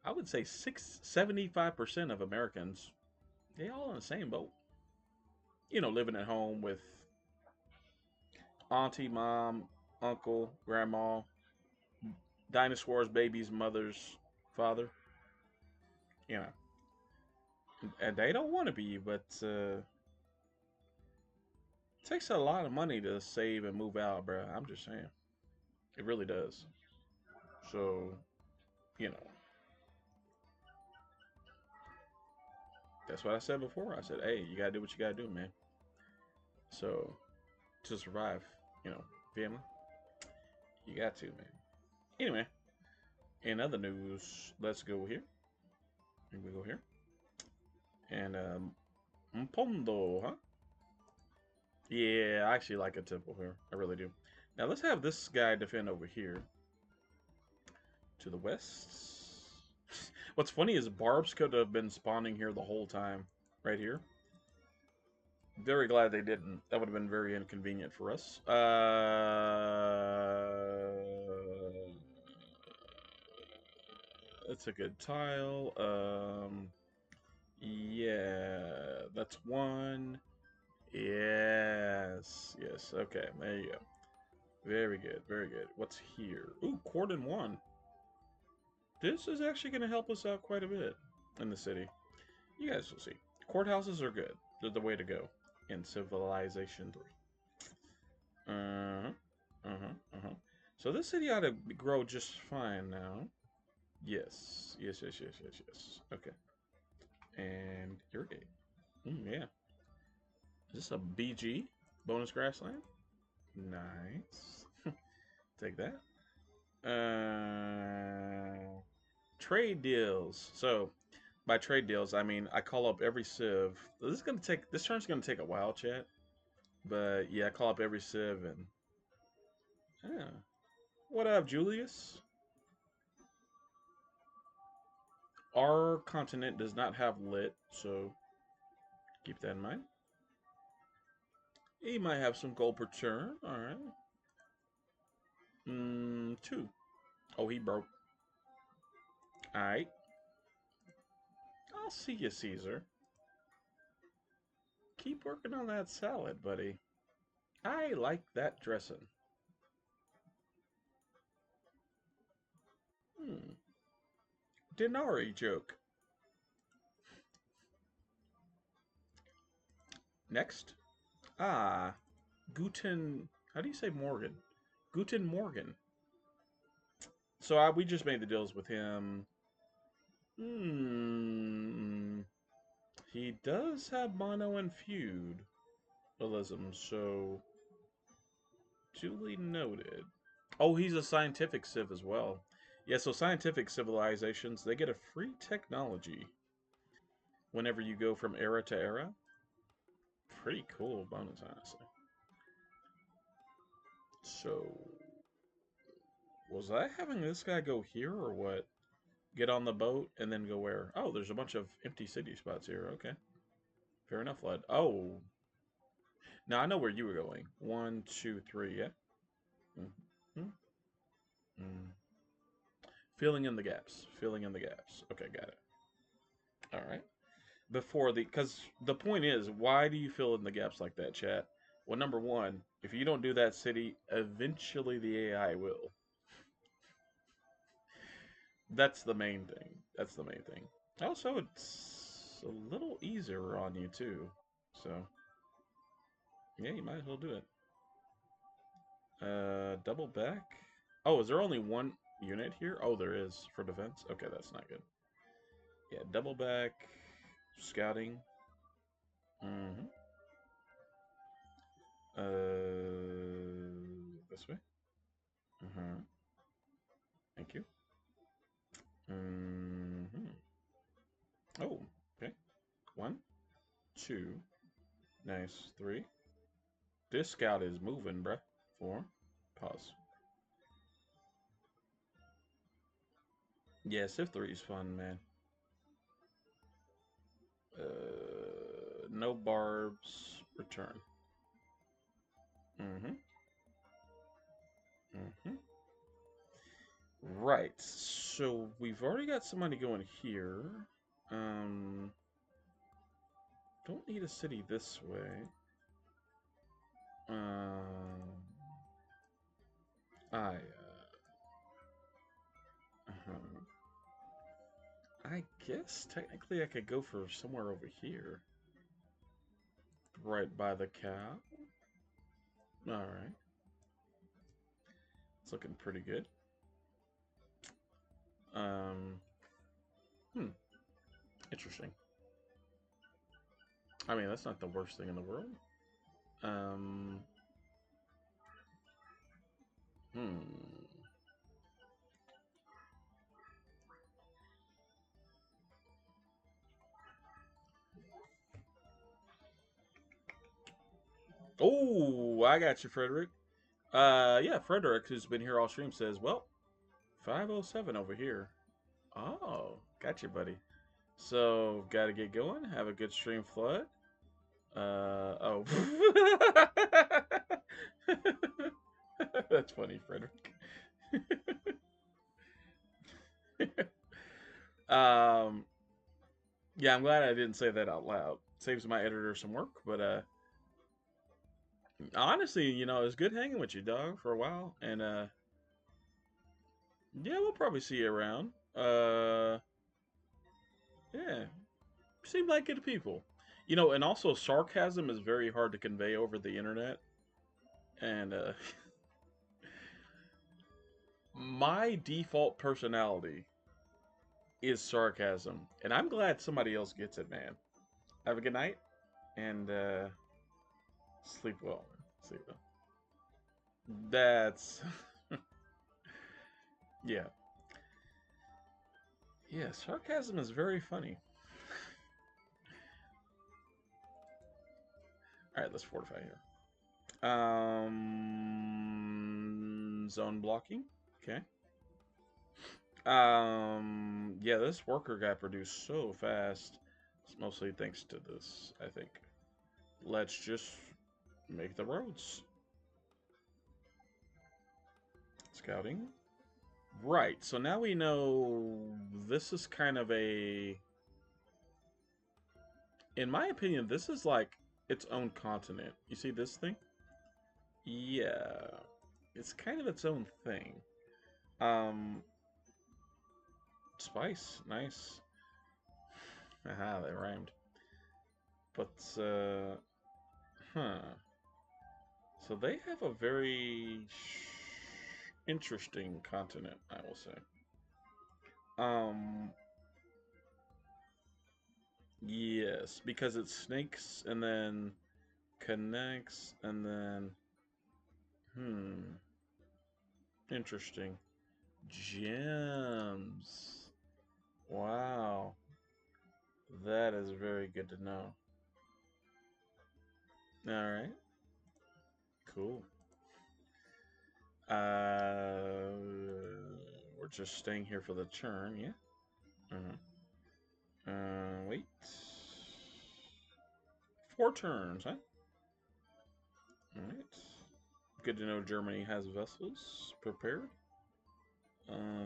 I would say 75% of Americans, they all in the same boat. You know, living at home with auntie, mom, uncle, grandma, dinosaurs, babies, mothers, father. You know, and they don't want to be, but it takes a lot of money to save and move out, bro. I'm just saying, it really does. So, you know, that's what I said before. I said, hey, you gotta do what you gotta do, man. So to survive, you know, family, you got to, man. Anyway, in other news, let's go here. Here we go here. And Mpondo, huh? Yeah, I actually like a temple here. I really do. Now let's have this guy defend over here to the west. What's funny is barbs could have been spawning here the whole time, right here. Very glad they didn't. That would have been very inconvenient for us. That's a good tile. Yeah, that's one. Yes, yes. Okay, there you go. Very good, very good. What's here? Ooh, cordon one. This is actually going to help us out quite a bit in the city. You guys will see. Courthouses are good. They're the way to go in Civilization 3. Uh-huh. Uh-huh. Uh-huh. So this city ought to grow just fine now. Yes. Yes, yes, yes, yes, yes. Okay. And irrigate. Yeah. Is this a BG? Bonus grassland? Nice. Take that. Trade deals. So by trade deals, I mean I call up every civ. This turn's gonna take a while, chat. But yeah, I call up every civ and yeah. What up, Julius? Our continent does not have lit, so keep that in mind. He might have some gold per turn. All right. Two. Oh, he broke. All right. I'll see you, Caesar. Keep working on that salad, buddy. I like that dressing. Hmm. Denari joke. Next. Ah. Guten. How do you say Morgan? Guten Morgan. So we just made the deals with him. Hmm. He does have mono and feud. Elism, so duly noted. Oh, he's a scientific civ as well. Yeah, so scientific civilizations, they get a free technology whenever you go from era to era. Pretty cool bonus, honestly. So, was I having this guy go here or what? Get on the boat and then go where? Oh, there's a bunch of empty city spots here. Okay. Fair enough, lad. Oh, now I know where you were going. One, two, three, yeah? Mm-hmm. Mm. Filling in the gaps. Filling in the gaps. Okay, got it. All right. Because the point is, why do you fill in the gaps like that, chat? Well, number one, if you don't do that city, eventually the AI will. That's the main thing. That's the main thing. Also, it's a little easier on you too. So, yeah, you might as well do it. Double back. Oh, is there only one unit here? Oh, there is for defense. Okay, that's not good. Yeah, double back, scouting. Mm-hmm. This way. Mm-hmm. Thank you. Mm-hmm. Oh, okay. One, two. Nice. Three. This scout is moving, bruh. Four. Pause. Yeah, Civ 3 is fun, man. No barbs. Return. Mm-hmm. Mm-hmm. Right. So we've already got some money going here. Um, don't need a city this way. I uh, I guess technically I could go for somewhere over here, right by the cow. All right, it's looking pretty good. Um, hmm, interesting. I mean, that's not the worst thing in the world. Um, hmm. Oh, I got you, Frederick. Yeah, Frederick, who's been here all stream, says, well, 507 over here. Oh, got you, buddy. So, got to get going. Have a good stream flood. Oh. That's funny, Frederick. um, yeah, I'm glad I didn't say that out loud. Saves my editor some work, but honestly, it's good hanging with you, dog, for a while. And yeah, we'll probably see you around. Yeah, seem like good people. And also sarcasm is very hard to convey over the internet. And my default personality is sarcasm, and I'm glad somebody else gets it, man. Have a good night, and sleep well. Sleep well. That's yeah, yeah. Sarcasm is very funny. All right, let's fortify here. Zone blocking. Okay. Yeah, this worker got produced so fast. It's mostly thanks to this, I think. Let's just make the roads. Scouting. Right. So now we know this is kind of in my opinion, this is like its own continent. You see this thing? Yeah. It's kind of its own thing. Um, Spice, nice. Aha, they rhymed. But, huh. So they have a very interesting continent, I will say. Um, yes, because it snakes and then connects and then, hmm, interesting. Gems. Wow. That is very good to know. All right. Cool. We're just staying here for the turn, yeah? Wait. 4 turns, huh? All right. Good to know Germany has vessels prepared.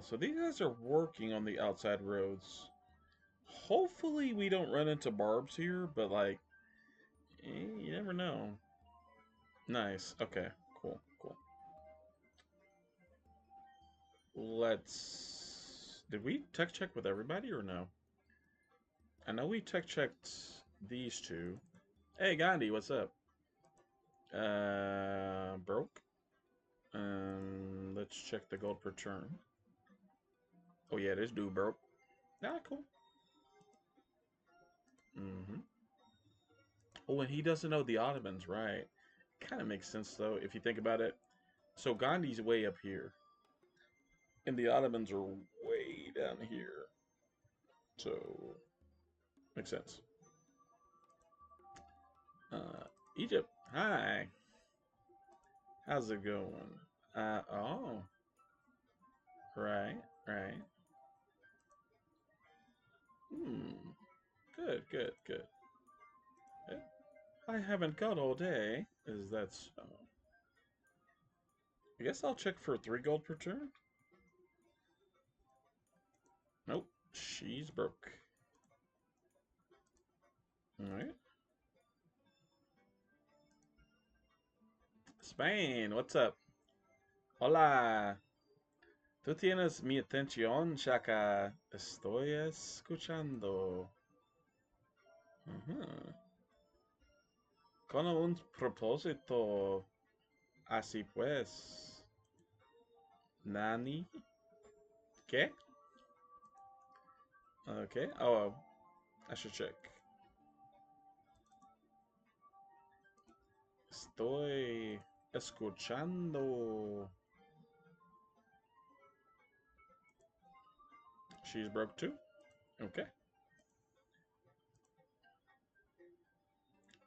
So these guys are working on the outside roads. Hopefully we don't run into barbs here, but like, you never know. Nice. Okay. Cool. Cool. Let's. Did we tech check with everybody or no? I know we tech checked these two. Hey, Gandhi, what's up? Broke. Let's check the gold per turn. Oh yeah, this dude broke. Ah, cool. Mm-hmm. Oh, and he doesn't know the Ottomans, right? Kind of makes sense though if you think about it. So Gandhi's way up here, and the Ottomans are way down here. So makes sense. Egypt. Hi. How's it going? Oh, right, right. Hmm. Good, good, good. Eh, I haven't got all day. Is that so? I guess I'll check for 3 gold per turn. Nope, she's broke. All right. Spain, what's up? Hola. Tú tienes mi atención, Shaka. Estoy escuchando. Ujú. Con un propósito. Así pues. Nani? ¿Qué? Okay. Oh, I should check. Estoy escuchando. She's broke too? Okay.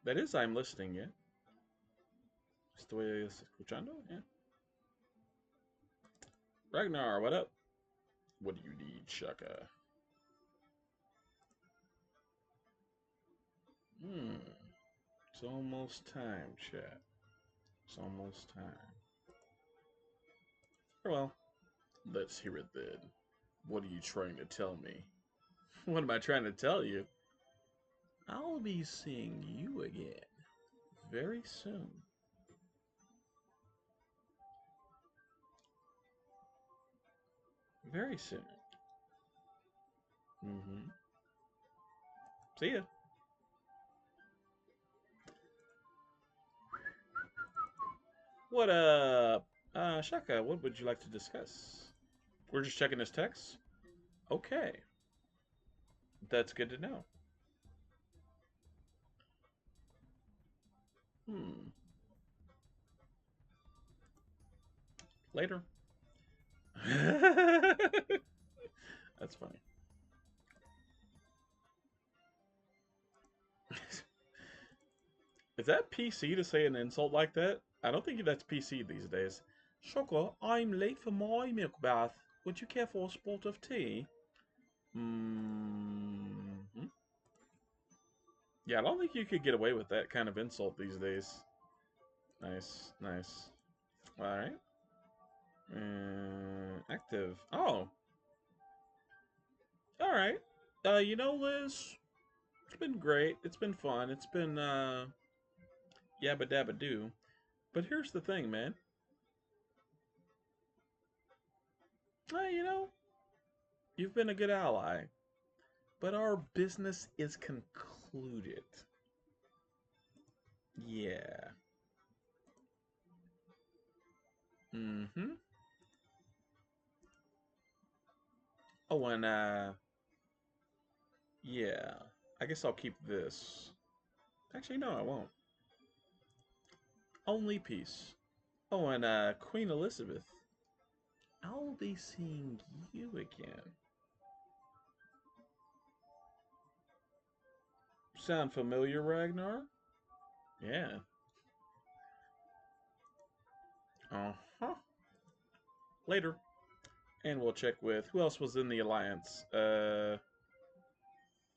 That is I'm listening, yeah. Estoy escuchando, yeah. Ragnar, what up? What do you need, Shaka? Hmm. It's almost time, chat. It's almost time. Well, let's hear it then. What are you trying to tell me? What am I trying to tell you? I'll be seeing you again very soon. Very soon. Mm-hmm. See ya. What up? Shaka, what would you like to discuss? We're just checking his text? Okay. That's good to know. Hmm. Later. That's funny. Is that PC to say an insult like that? I don't think that's PC these days. Sugar, I'm late for my milk bath. Would you care for a spot of tea? Mm-hmm. Yeah, I don't think you could get away with that kind of insult these days. Nice, nice. All right. Active. Oh, all right. Liz, it's been great. It's been fun. It's been yabba dabba doo. But here's the thing, man. You know, you've been a good ally, but our business is concluded. Yeah. Mm-hmm. Oh, and yeah. I guess I'll keep this. Actually, no, I won't. Only peace. Oh, and Queen Elizabeth. I'll be seeing you again. Sound familiar, Ragnar? Yeah. Uh-huh. Later. And we'll check with who else was in the alliance. Da,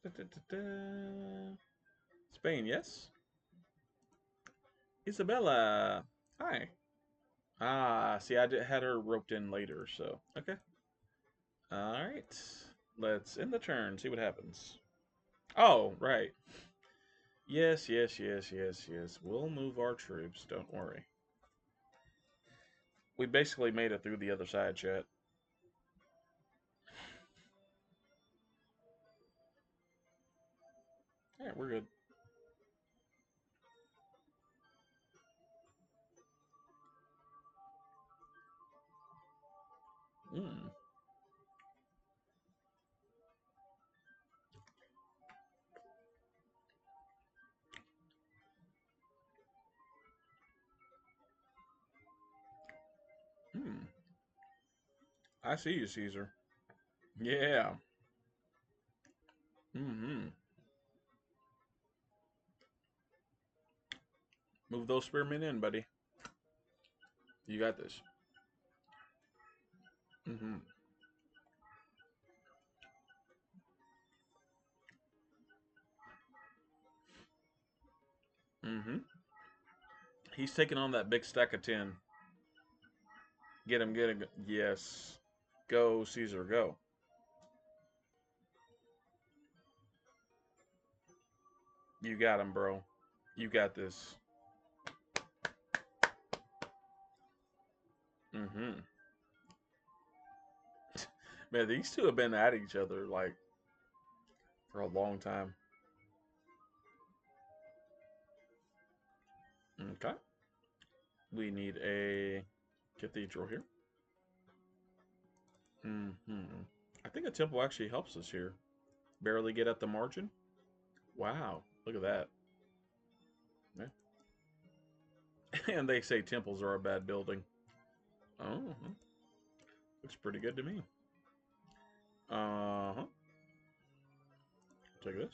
da, da, da. Spain, yes? Isabella. Hi. Ah, see, had her roped in later, so. Okay. Alright. Let's end the turn, see what happens. Oh, right. Yes, yes, yes, yes, yes. We'll move our troops, don't worry. We basically made it through the other side, chat. Yeah, we're good. I see you, Caesar. Yeah. Mm-hmm. Move those spearmen in, buddy. You got this. Mm-hmm. Mm-hmm. He's taking on that big stack of 10. Get him, get him. Yes. Go, Caesar, go. You got him, bro. You got this. Mm-hmm. Man, these two have been at each other, like, for a long time. Okay. We need a cathedral here. Mm-hmm. I think a temple actually helps us here. Barely get at the margin. Wow. Look at that. Yeah. And they say temples are a bad building. Oh, looks pretty good to me. Uh-huh. Take this.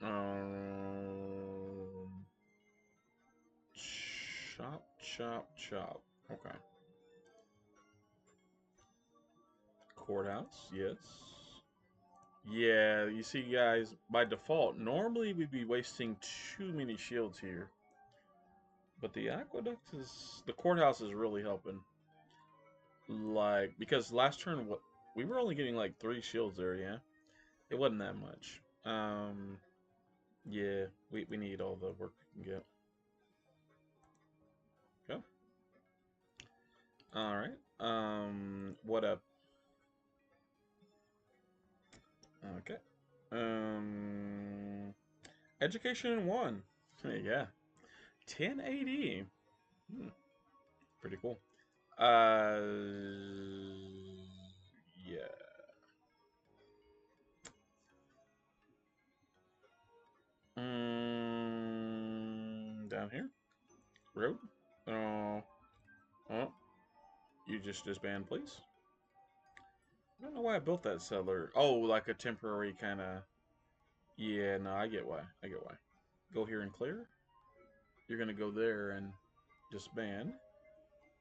Um, chop, chop, chop. Okay. Courthouse, yes. Yeah, you see, guys, by default, normally we'd be wasting too many shields here. But the aqueduct is... The courthouse is really helping. Like, because last turn, we were only getting like 3 shields there, yeah? It wasn't that much. Yeah, we need all the work we can get. Okay. Alright. What up? Okay. Um, education in 1. Yeah. 1080. Hmm, pretty cool. Uh, yeah. Down here? Road? Oh, oh, you just disband, please. I don't know why I built that cellar. Oh, like a temporary kind of. Yeah, no, I get why. I get why. Go here and clear. You're gonna go there and disband.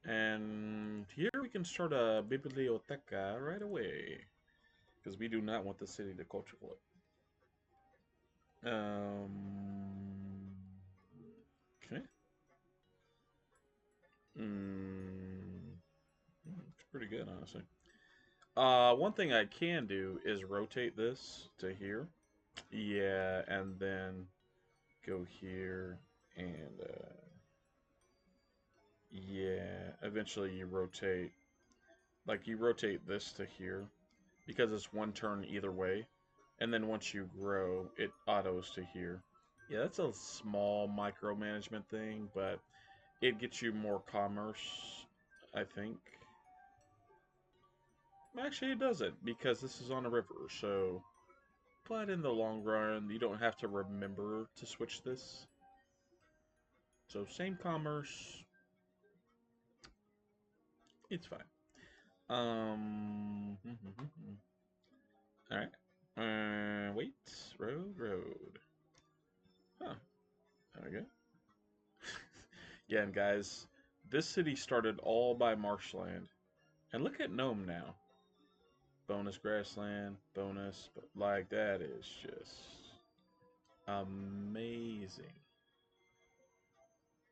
And here we can start a biblioteca right away. Because we do not want the city to culture flood. Okay. Mm, it's pretty good, honestly. One thing I can do is rotate this to here. Yeah, and then go here and yeah, eventually you rotate. Like you rotate this to here because it's one turn either way. And then once you grow, it autos to here. Yeah, that's a small micromanagement thing, but it gets you more commerce, I think. Actually, it doesn't because this is on a river, so. But in the long run, you don't have to remember to switch this. So, same commerce, it's fine. All right. Wait. Road. Huh. There we go. Yeah, and guys, this city started all by marshland. And look at Nome now. Bonus grassland, bonus, but like that is just amazing.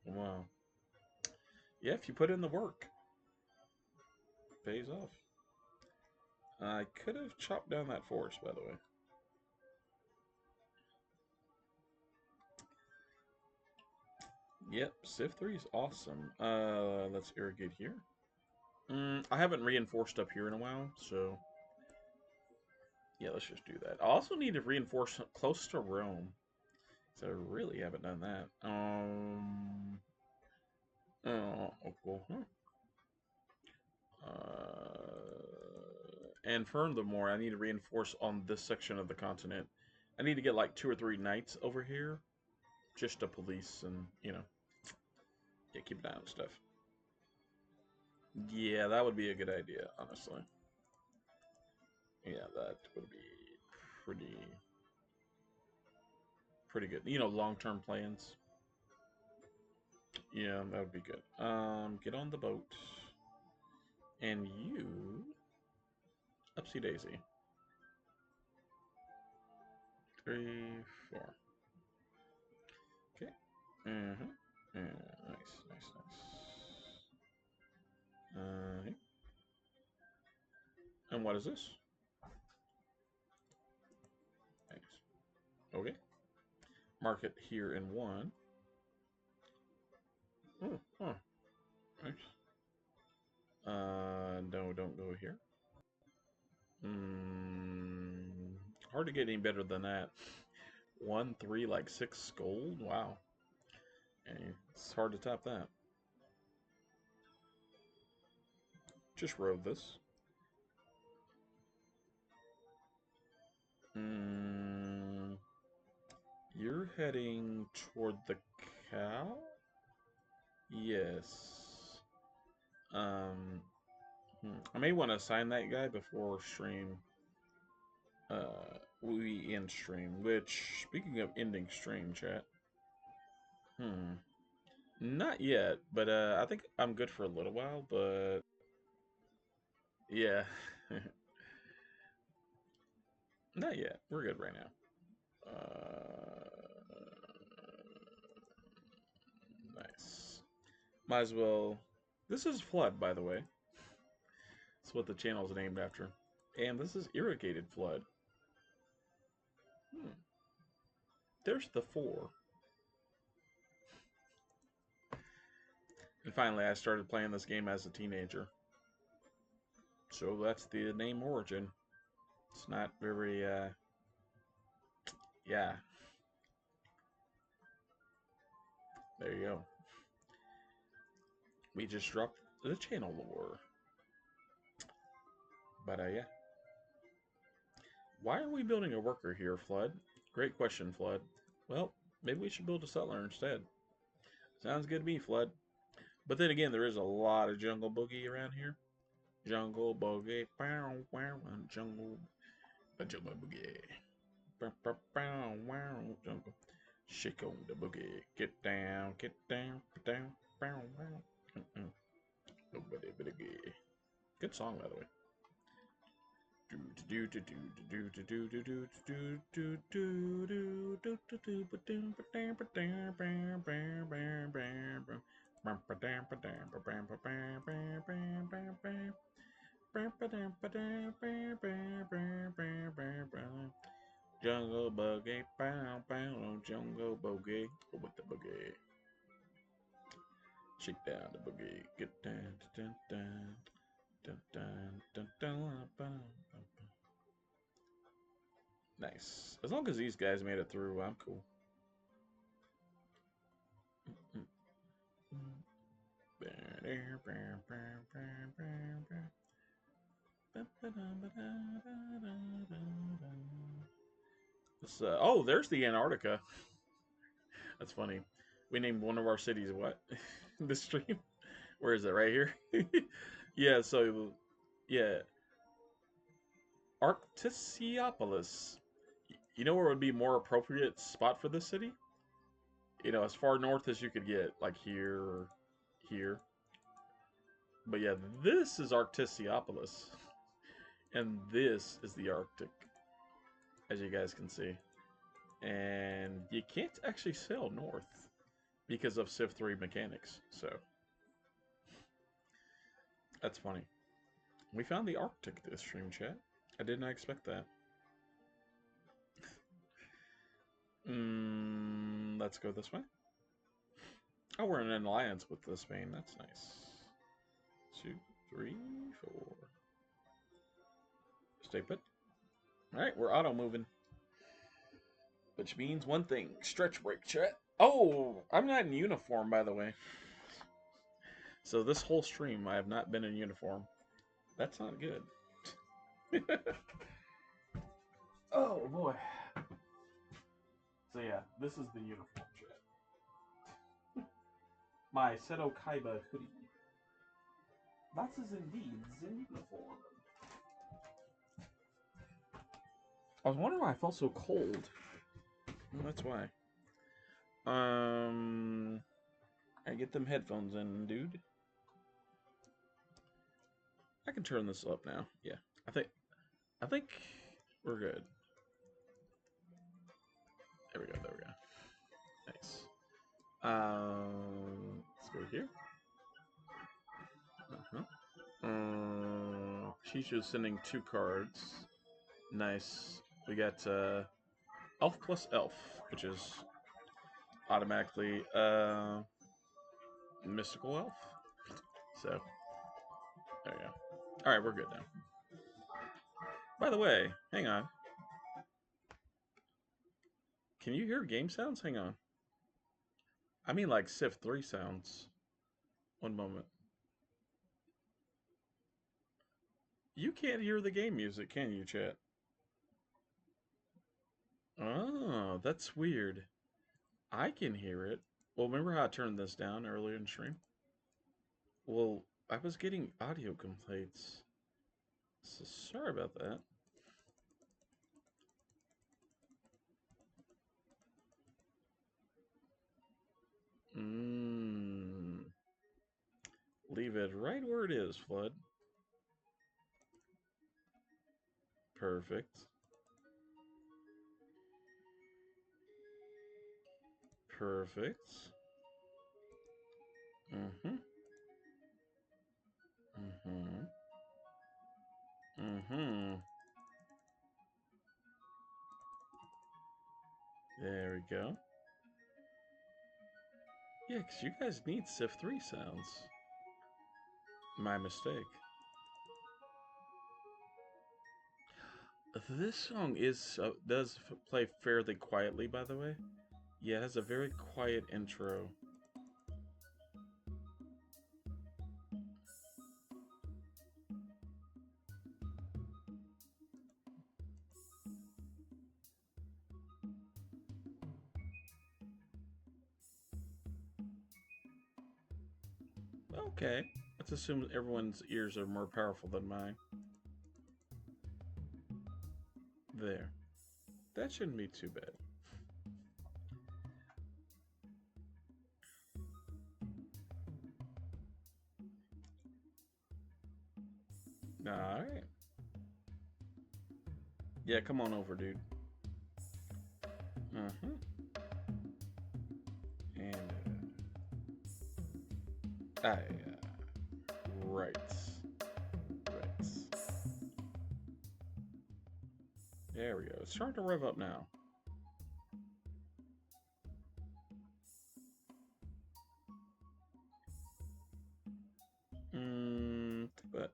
Wow. Yeah, if you put in the work, pays off. I could have chopped down that forest, by the way. Yep, Civ 3 is awesome. Let's irrigate here. I haven't reinforced up here in a while, so yeah, let's just do that. I also need to reinforce close to Rome, so I really haven't done that. Oh, cool. Huh. And furthermore, I need to reinforce on this section of the continent. I need to get like 2 or 3 knights over here, just to police and yeah, keep an eye on stuff. Yeah, that would be a good idea, honestly. Yeah, that would be pretty pretty good. You know, long-term plans. Yeah, that would be good. Get on the boat. And you, upsy daisy. 3, 4. Okay. Mm-hmm. Yeah, nice, nice, nice. Uh, and what is this? Nice. Okay. Mark it here in 1. Oh, oh, nice. No, don't go here. Mm, hard to get any better than that. 1, 3, like 6 gold. Wow. And it's hard to top that. Just rode this. Mm, you're heading toward the cow? Yes. Um, I may want to assign that guy before stream. We end stream. Which, speaking of ending stream, chat. Hmm. Not yet, but I think I'm good for a little while. But yeah, not yet. We're good right now. Nice. Might as well. This is Flood, by the way. That's what the channel is named after. And this is Irrigated Flood. Hmm. There's the 4. And finally, I started playing this game as a teenager. So that's the name origin. It's not very, yeah. There you go. We just dropped the channel lore. But, yeah. Why are we building a worker here, Flood? Great question, Flood. Well, maybe we should build a settler instead. Sounds good to me, Flood. But then again, there is a lot of jungle boogie around here. Jungle boogie, bow, wow, jungle, a jungle boogie, bow, bow, bow, wow, jungle. Shake on the boogie, get down, down, bow, wow. Nobody but a gay. Good song, by the way. Jungle boogie, bow, bow, jungle boogie, with the boogie. Shake down the boogie, get down, dun, dun, dun, dun, dun, dun, dun, dun. Nice. As long as these guys made it through, I'm cool. Oh, there's the Antarctica. That's funny. We named one of our cities what? This stream? Where is it? Right here? Yeah, so, yeah. Arcticiopolis. You know where would be more appropriate spot for this city? You know, as far north as you could get, like here or here. But yeah, this is Arcticiopolis. And this is the Arctic, as you guys can see. And you can't actually sail north because of Civ 3 mechanics. So, that's funny. We found the Arctic this stream, chat. I did not expect that. Let's go this way. Oh, we're in an alliance with the Spain. That's nice. 2, 3, 4. Stay put. Alright, we're auto moving. Which means one thing. Stretch break, chat. Oh, I'm not in uniform, by the way. So this whole stream, I have not been in uniform. That's not good. Oh, boy. So yeah, this is the uniform, chat. My Seto Kaiba hoodie. That is indeed uniform. I was wondering why I felt so cold. Well, that's why. I get them headphones in, dude. I can turn this up now. Yeah, I think we're good. There we go. There we go. Nice. Let's go here. She's just sending 2 cards. Nice. We got Elf plus Elf, which is automatically Mystical Elf. So, there we go. Alright, we're good now. By the way, hang on. Can you hear game sounds? Hang on. I mean like Civ 3 sounds. One moment. You can't hear the game music, can you, chat? Oh, that's weird. I can hear it. Well, remember how I turned this down earlier in the stream? Well, I was getting audio complaints. So sorry about that. Leave it right where it is, Flood. Perfect. Perfect. Mm-hmm. Mm-hmm. Mm-hmm. There we go. Yeah, because you guys need Civ 3 sounds. My mistake. This song does play fairly quietly, by the way. Yeah, it has a very quiet intro. Okay, let's assume everyone's ears are more powerful than mine. There. That shouldn't be too bad. Alright. Yeah, come on over, dude. Uh-huh. And, right. Right. There we go. It's starting to rev up now. But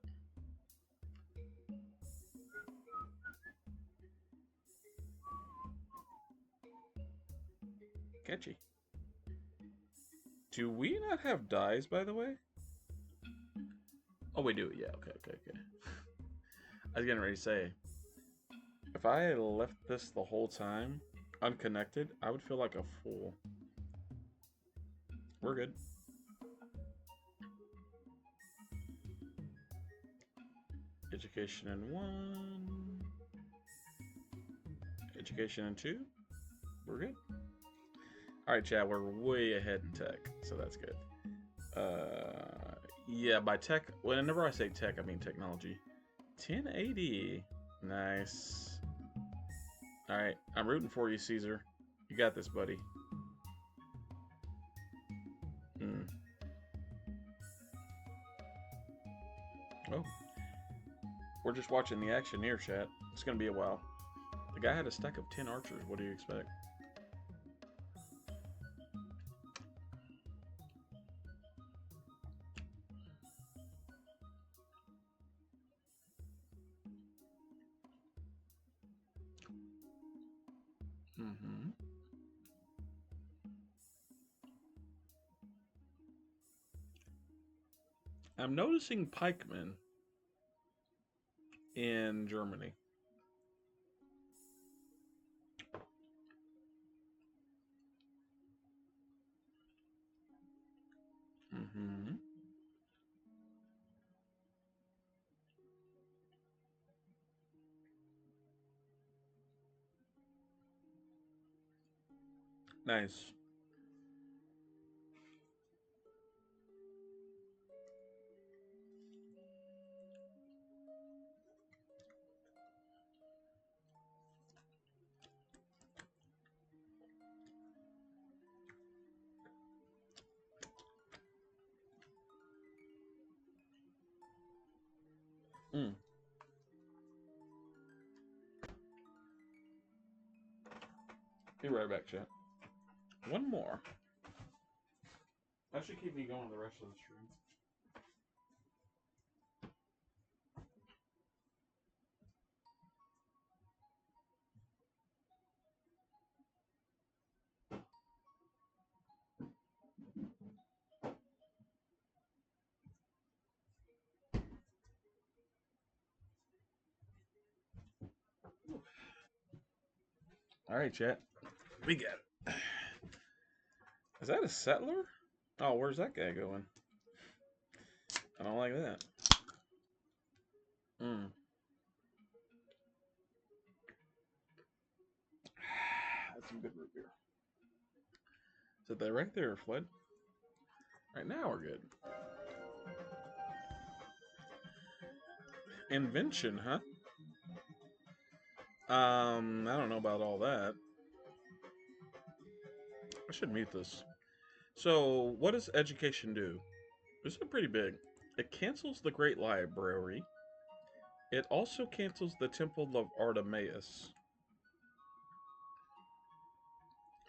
catchy. Do we not have dies, by the way? Oh, we do. Yeah. Okay. I was getting ready to say, if I had left this the whole time, unconnected, I would feel like a fool. We're good. Education in 1. Education in 2. We're good. Alright, chat, we're way ahead in tech, so that's good. Yeah, by tech, whenever I say tech, I mean technology. 1080. Nice. Alright, I'm rooting for you, Caesar. You got this, buddy. Oh. We're just watching the action here, chat. It's gonna be a while. The guy had a stack of 10 archers. What do you expect? I'm noticing pikemen in Germany. Nice. Mm. Be right back, chat. One more. That should keep me going the rest of the stream. All right, chat. We got it. Is that a settler? Oh, where's that guy going? I don't like that. Mm. That's some good root beer. Is it that right there, Flood? Right now we're good. Invention, huh? I don't know about all that. I should mute this. So, what does education do? This is pretty big. It cancels the Great Library. It also cancels the Temple of Artemis.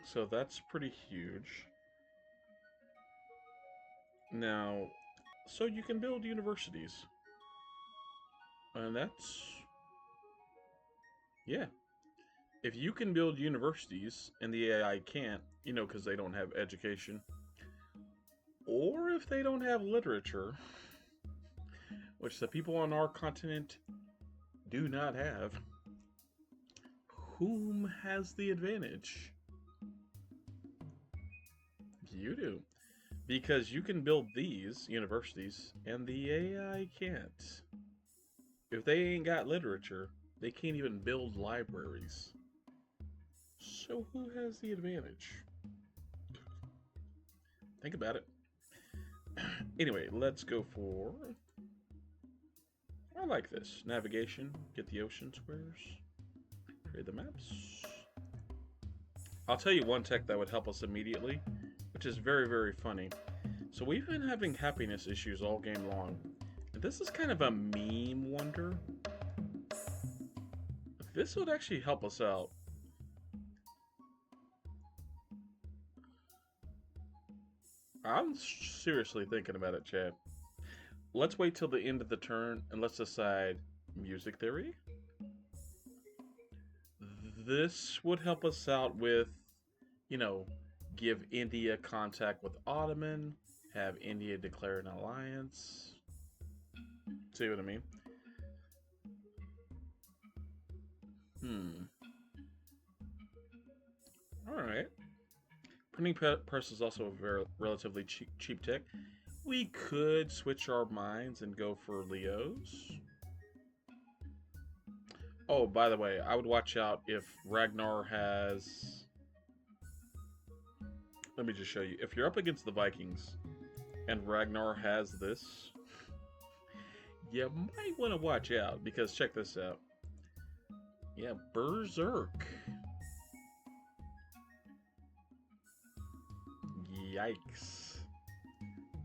So that's pretty huge. Now, so you can build universities. And that's, yeah. If you can build universities and the AI can't, because they don't have education, or if they don't have literature, which the people on our continent do not have, whom has the advantage? You do. Because you can build these universities and the AI can't. If they ain't got literature, they can't even build libraries. So who has the advantage? Think about it. Anyway, let's go for. I like this. Navigation, get the ocean squares, create the maps. I'll tell you one tech that would help us immediately, which is very, very funny. So we've been having happiness issues all game long. And this is kind of a meme wonder. This would actually help us out. I'm seriously thinking about it, Chad. Let's wait till the end of the turn and let's decide music theory. This would help us out with, you know, give India contact with Ottoman, have India declare an alliance. See what I mean? Hmm. All right. Printing press is also a very relatively cheap tech. We could switch our minds and go for Leo's. Oh, by the way, I would watch out if Ragnar has. Let me just show you. If you're up against the Vikings and Ragnar has this, you might want to watch out because check this out. Yeah, Berserk. Yikes.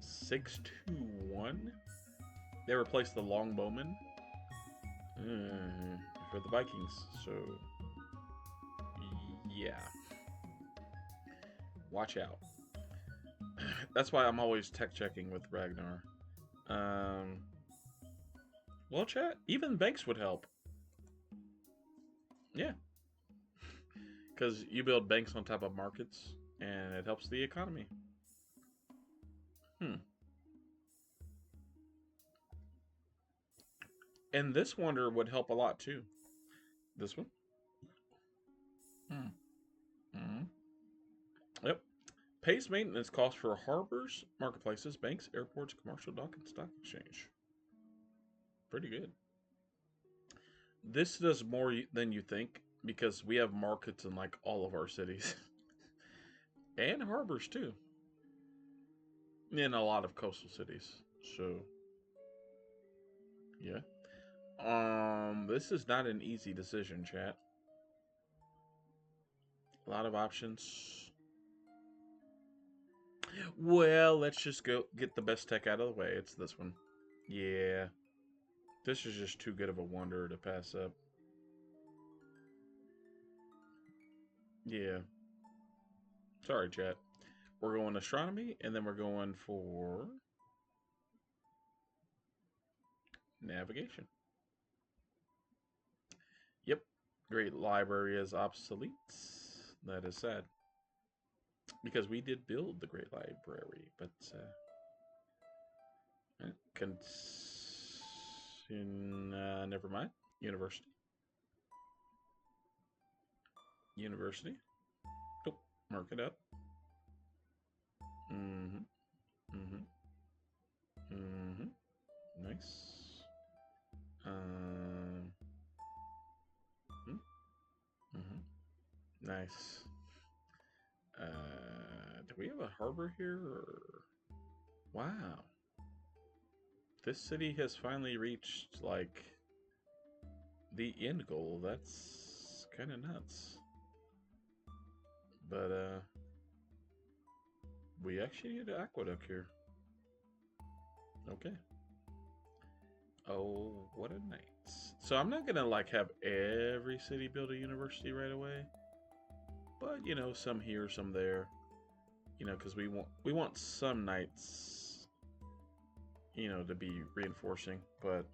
6-2-1. They replaced the Longbowmen for the Vikings. So, yeah. Watch out. That's why I'm always tech checking with Ragnar. Well, chat, even banks would help. Yeah. Because you build banks on top of markets, and it helps the economy. And this wonder would help a lot too. This one. Hmm. Mm-hmm. Yep. Pays maintenance costs for harbors, marketplaces, banks, airports, commercial dock, and stock exchange. Pretty good. This does more than you think because we have markets in like all of our cities. and harbors too, in a lot of coastal cities. So yeah. This is not an easy decision, chat. A lot of options. Well, let's just go get the best tech out of the way. It's this one. Yeah. This is just too good of a wonder to pass up. Yeah. Sorry, chat. We're going astronomy, and then we're going for navigation. Yep. Great library is obsolete. That is sad. Because we did build the Great Library, but never mind. University. University. Oh, mark it up. Mm-hmm. Mm-hmm. Mm-hmm. Nice. Um. Mm-hmm. Nice. Do we have a harbor here? Or... Wow. This city has finally reached, like, the end goal. That's kind of nuts. But, we actually need an aqueduct here. Okay. Oh, what a night. So I'm not gonna, like, have every city build a university right away. But, you know, some here, some there. You know, because we want some knights, you know, to be reinforcing. But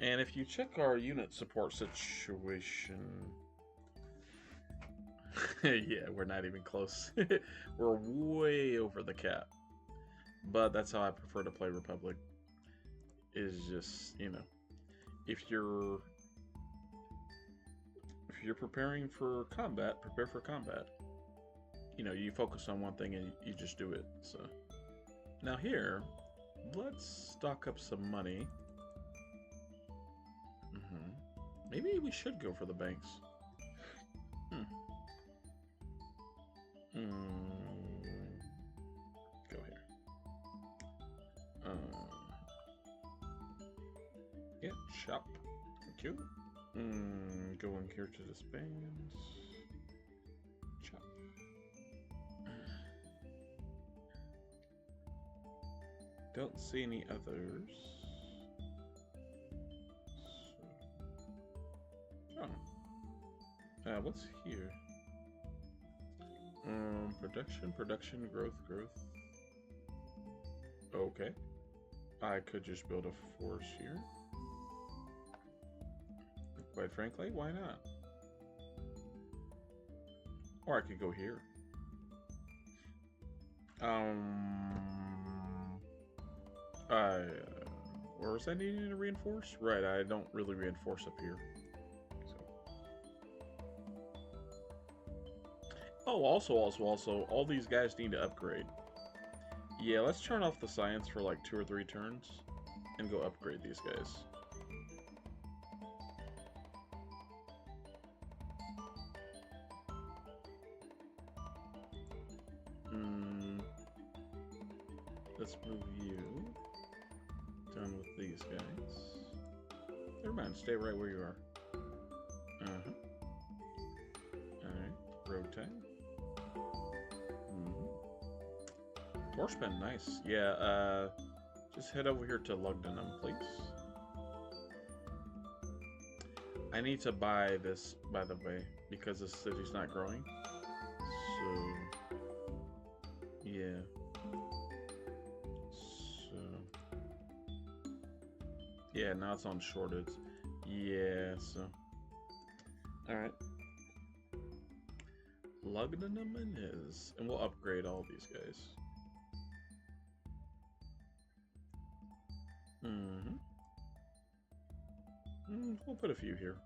and if you check our unit support situation, yeah, we're not even close. We're way over the cap. But that's how I prefer to play Republic. Is just, you know, if you're preparing for combat, prepare for combat. You know, you focus on one thing and you just do it. So now here, let's stock up some money. Maybe we should go for the banks. Go here. Yeah, shop. Thank you. Going here to dispense. Chop. Don't see any others. So. Oh. What's here? Production, growth. Okay. I could just build a force here. Quite frankly, why not? Or I could go here. Where was I needing to reinforce? Right, I don't really reinforce up here. So. Oh, also, all these guys need to upgrade. Yeah, let's turn off the science for like 2 or 3 turns and go upgrade these guys. Let's move you. Done with these guys. Never mind, stay right where you are. Alright, rotate. Torchman, nice. Yeah, just head over here to Lugdenham, please. I need to buy this, by the way, because the city's not growing. So, yeah. So, yeah, now it's on shortage. Yeah, so. Alright. Lugdenham is, and we'll upgrade all these guys. We'll put a few here.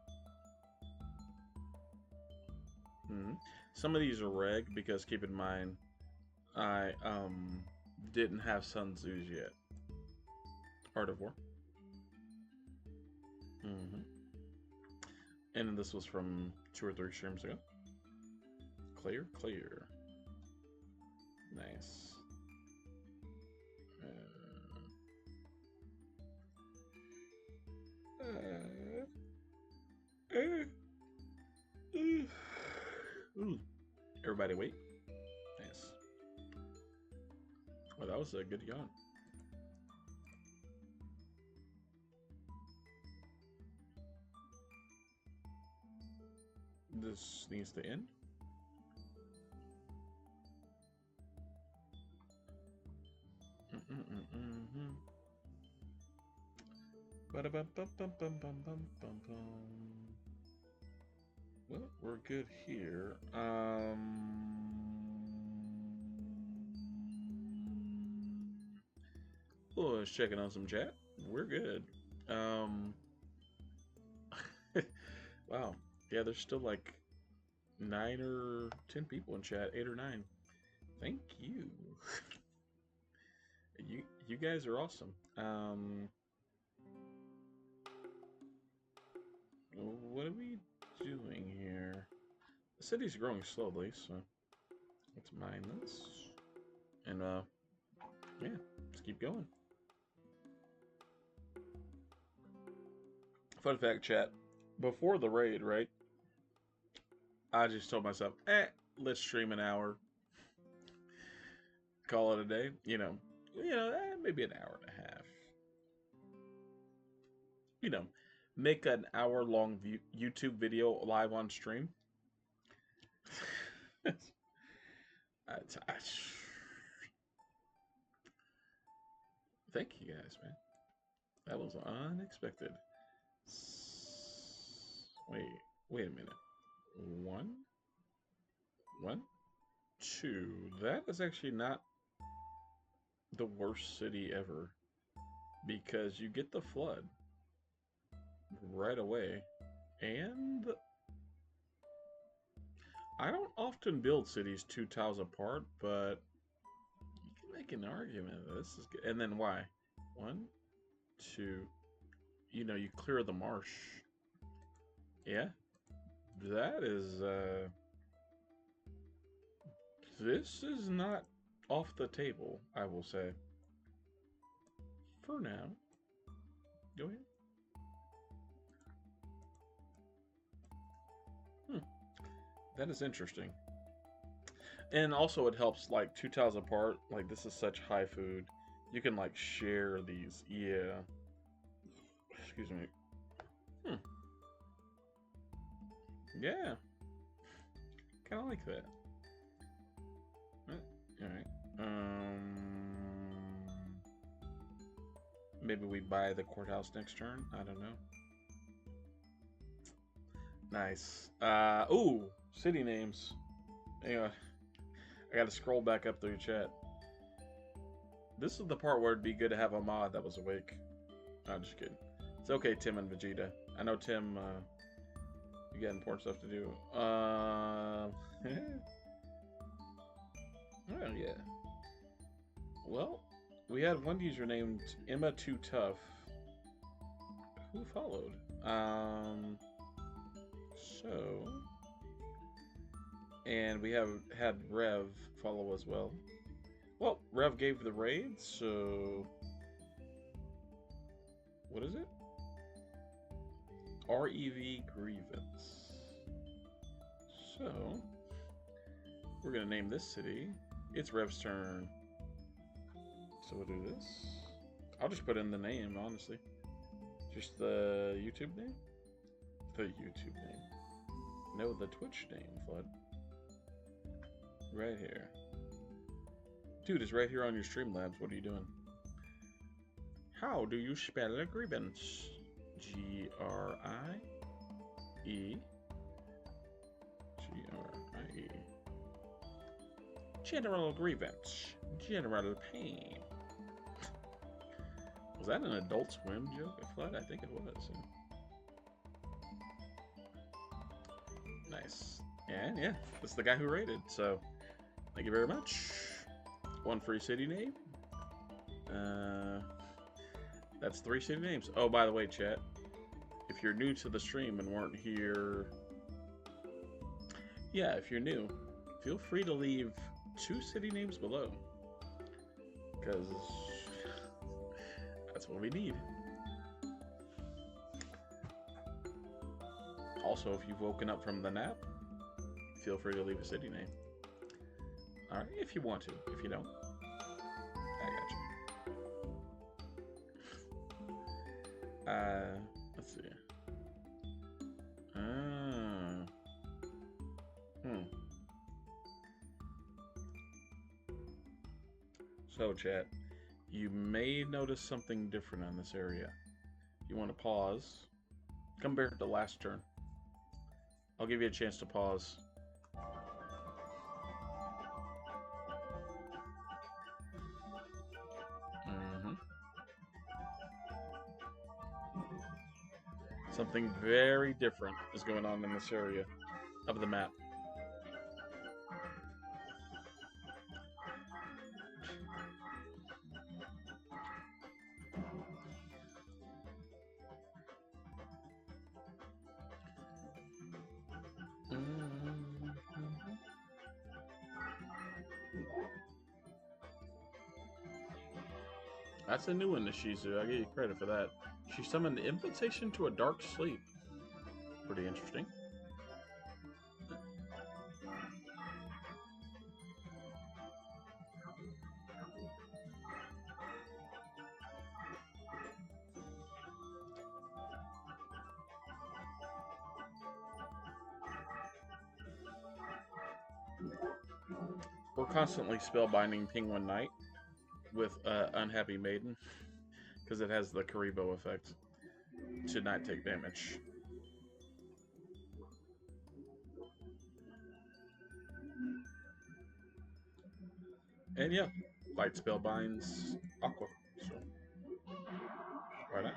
Some of these are reg because keep in mind, I didn't have Sun Tzu's yet. Art of War. And this was from 2 or 3 streams ago. Clear. everybody wait. Nice. Well, that was a good yawn. This needs to end. Well, we're good here. Oh, just checking on some chat. We're good. Wow. Yeah, there's still like 9 or 10 people in chat, 8 or 9. Thank you. You guys are awesome. What are we doing here? The city's growing slowly, so let's mine this. And yeah, let's keep going. Fun fact, chat. Before the raid, right? I just told myself, let's stream an hour. Call it a day. Maybe an hour and a half. Make an hour-long YouTube video live on stream. Thank you guys, man. That was unexpected. Wait a minute. 1, 2. That is actually not the worst city ever, because you get the flood right away, and I don't often build cities 2 tiles apart, but you can make an argument that this is good. And then why? 1, 2. You clear the marsh. Yeah, that is this is not off the table, I will say. For now. Go ahead. That is interesting. And also it helps, like, 2 tiles apart. Like, this is such high food. You can, like, share these. Yeah. Excuse me. Yeah. Kind of like that. Alright. Maybe we buy the courthouse next turn? I don't know. Nice. Ooh, city names. Anyway, I gotta scroll back up through chat. This is the part where it'd be good to have a mod that was awake. No, I'm just kidding. It's okay, Tim and Vegeta. I know Tim, you got important stuff to do. Oh, yeah. Well, we had one user named Emma Too Tough. Who followed? And we have had Rev follow as well. Well, Rev gave the raid, so what is it? REV Grievance. So we're gonna name this city. It's Rev's turn. So we'll do this. I'll just put in the name, honestly. Just the YouTube name? The YouTube name. No, the Twitch name, Flood. Right here. Dude, it's right here on your Streamlabs. What are you doing? How do you spell a grievance? G-R-I-E. G-R-I-E. General grievance. General pain. Was that an Adult Swim joke at Flood? I think it was. Nice. And yeah, that's the guy who raided. So, thank you very much. 1 free city name. That's 3 city names. Oh, by the way, chat, if you're new to the stream and weren't here, yeah, if you're new, feel free to leave 2 city names below, because that's what we need. Also, if you've woken up from the nap, feel free to leave a city name. All right, if you want to. If you don't, I got you. Let's see. Hmm. So, chat, you may notice something different on this area. You want to pause compared to last turn. I'll give you a chance to pause. Something very different is going on in this area of the map. That's a new one to Shizu. I give you credit for that. She summoned invitation to a dark sleep. Pretty interesting. We're constantly spellbinding Penguin Knight with Unhappy Maiden because it has the Karibo effect to not take damage. And yeah, light spell binds Aqua. So, right on.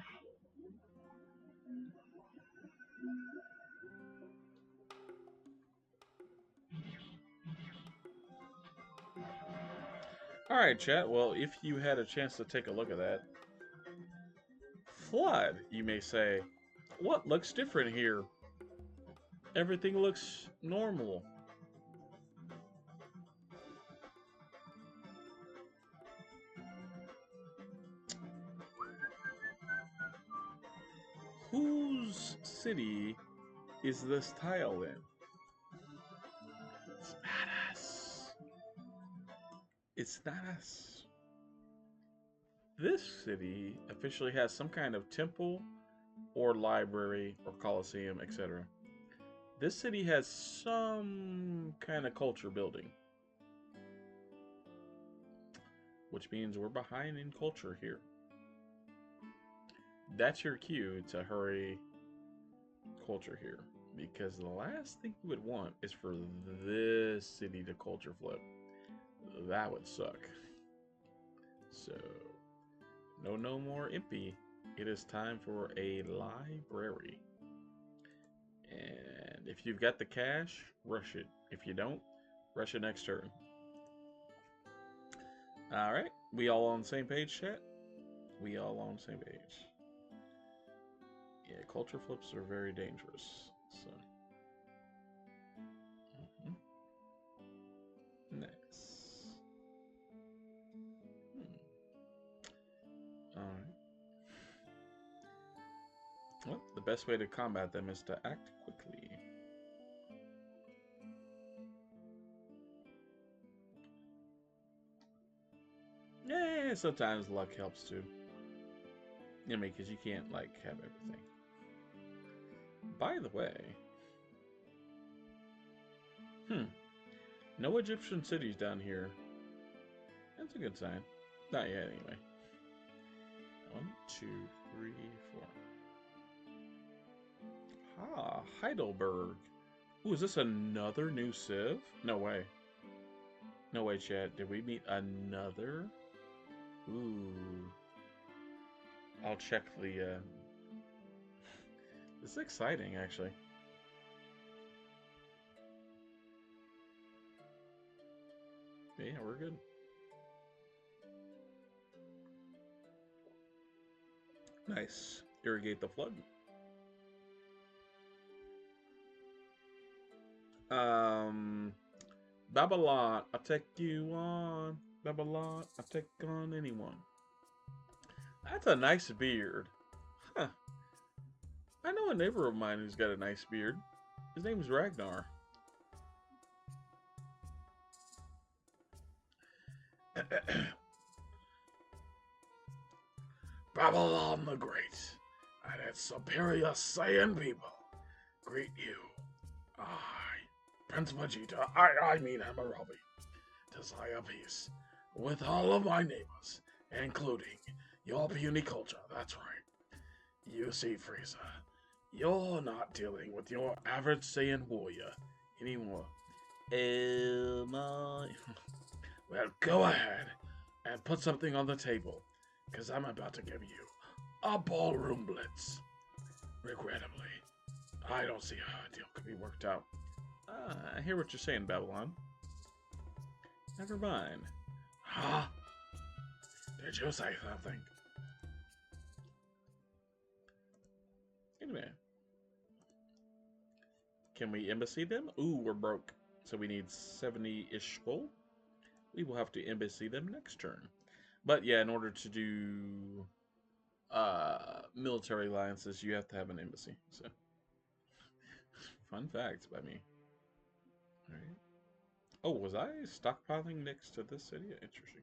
Alright, chat. Well, if you had a chance to take a look at that, Flood, you may say, what looks different here? Everything looks normal. Whose city is this tile in? It's not us. It's not us. This city officially has some kind of temple or library or coliseum, etc. This city has some kind of culture building, which means we're behind in culture here. That's your cue to hurry culture here, because the last thing you would want is for this city to culture flip. That would suck. So, no more Impy. It is time for a library. And if you've got the cash, rush it. If you don't, rush it next turn. Alright, we all on the same page, chat? We all on the same page. Yeah, culture flips are very dangerous. So, nice. Alright. Well, the best way to combat them is to act quickly. Yeah, sometimes luck helps too. I mean, because you can't, like, have everything. By the way, no Egyptian cities down here. That's a good sign. Not yet, anyway. 1, 2, 3, 4. Ah, Heidelberg. Ooh, is this another new Civ? No way. No way, chat. Did we meet another? Ooh. I'll check the, This is exciting, actually. Yeah, we're good. Nice. Irrigate the flood. Babylon, I'll take you on. Babylon, I'll take on anyone. That's a nice beard. Huh. I know a neighbor of mine who's got a nice beard. His name is Ragnor. Babylon the Great and its superior Saiyan people greet you. I, Prince Vegeta, I mean Hammurabi, desire peace with all of my neighbors, including your puny culture. That's right. You see, Frieza, you're not dealing with your average Saiyan warrior anymore. Oh my. Well, go ahead and put something on the table, because I'm about to give you a ballroom blitz. Regrettably, I don't see how a deal could be worked out. I hear what you're saying, Babylon. Never mind. Huh? Did you say something? Wait a minute. Can we embassy them? Ooh, we're broke. So we need 70-ish gold. We will have to embassy them next turn. But yeah, in order to do military alliances, you have to have an embassy. So, fun facts by me. All right. Oh, was I stockpiling next to this city? Interesting.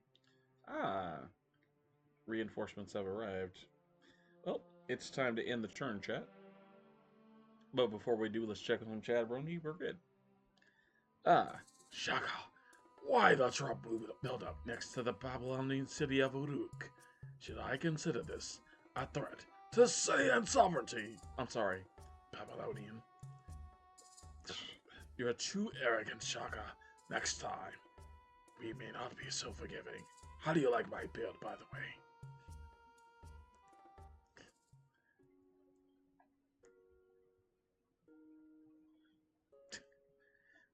Ah, reinforcements have arrived. Well, it's time to end the turn, chat. But before we do, let's check on Chad Brony. We're good. Shaka, why the trouble build up next to the Babylonian city of Uruk? Should I consider this a threat to Saiyan sovereignty? I'm sorry, Babylonian. You're too arrogant, Shaka. Next time, we may not be so forgiving. How do you like my build, by the way?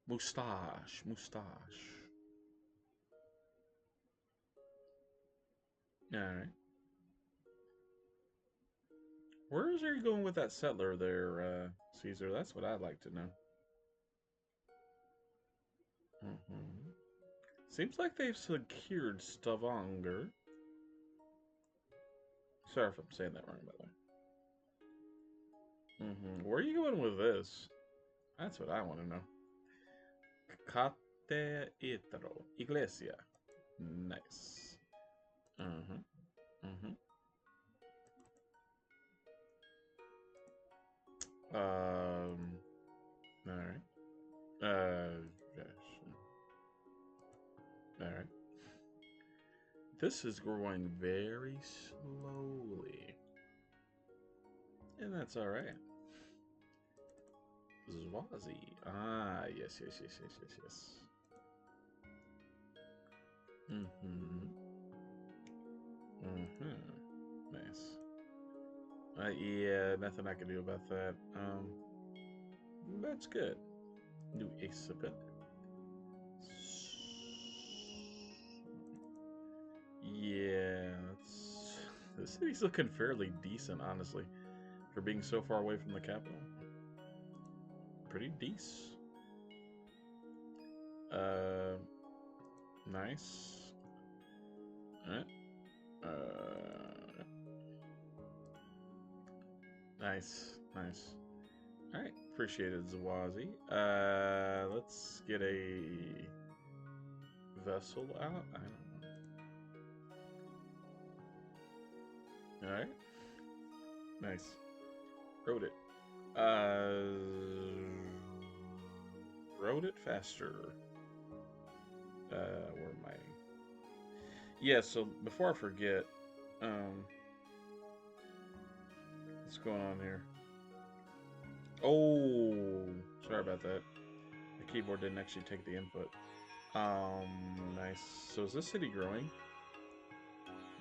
Moustache. Alright. Where is he going with that settler there, Caesar? That's what I'd like to know. Seems like they've secured Stavanger. Sorry if I'm saying that wrong, by the way. Where are you going with this? That's what I want to know. Cateitro Iglesia. Nice. Alright. Yes. Alright. This is growing very slowly. And that's alright. Swazi. Ah, yes. Nice. Yeah, nothing I can do about that. That's good. New exhibit. Yeah, the city's looking fairly decent, honestly, for being so far away from the capital. Pretty decent. Nice. Alright. Nice. Alright, appreciate it, Zawazi. Let's get a vessel out. I don't know. Alright. Nice. Rode it. Rode it faster. Where am I? Yeah, so before I forget, what's going on here? Oh, sorry about that. The keyboard didn't actually take the input. Nice. So is this city growing?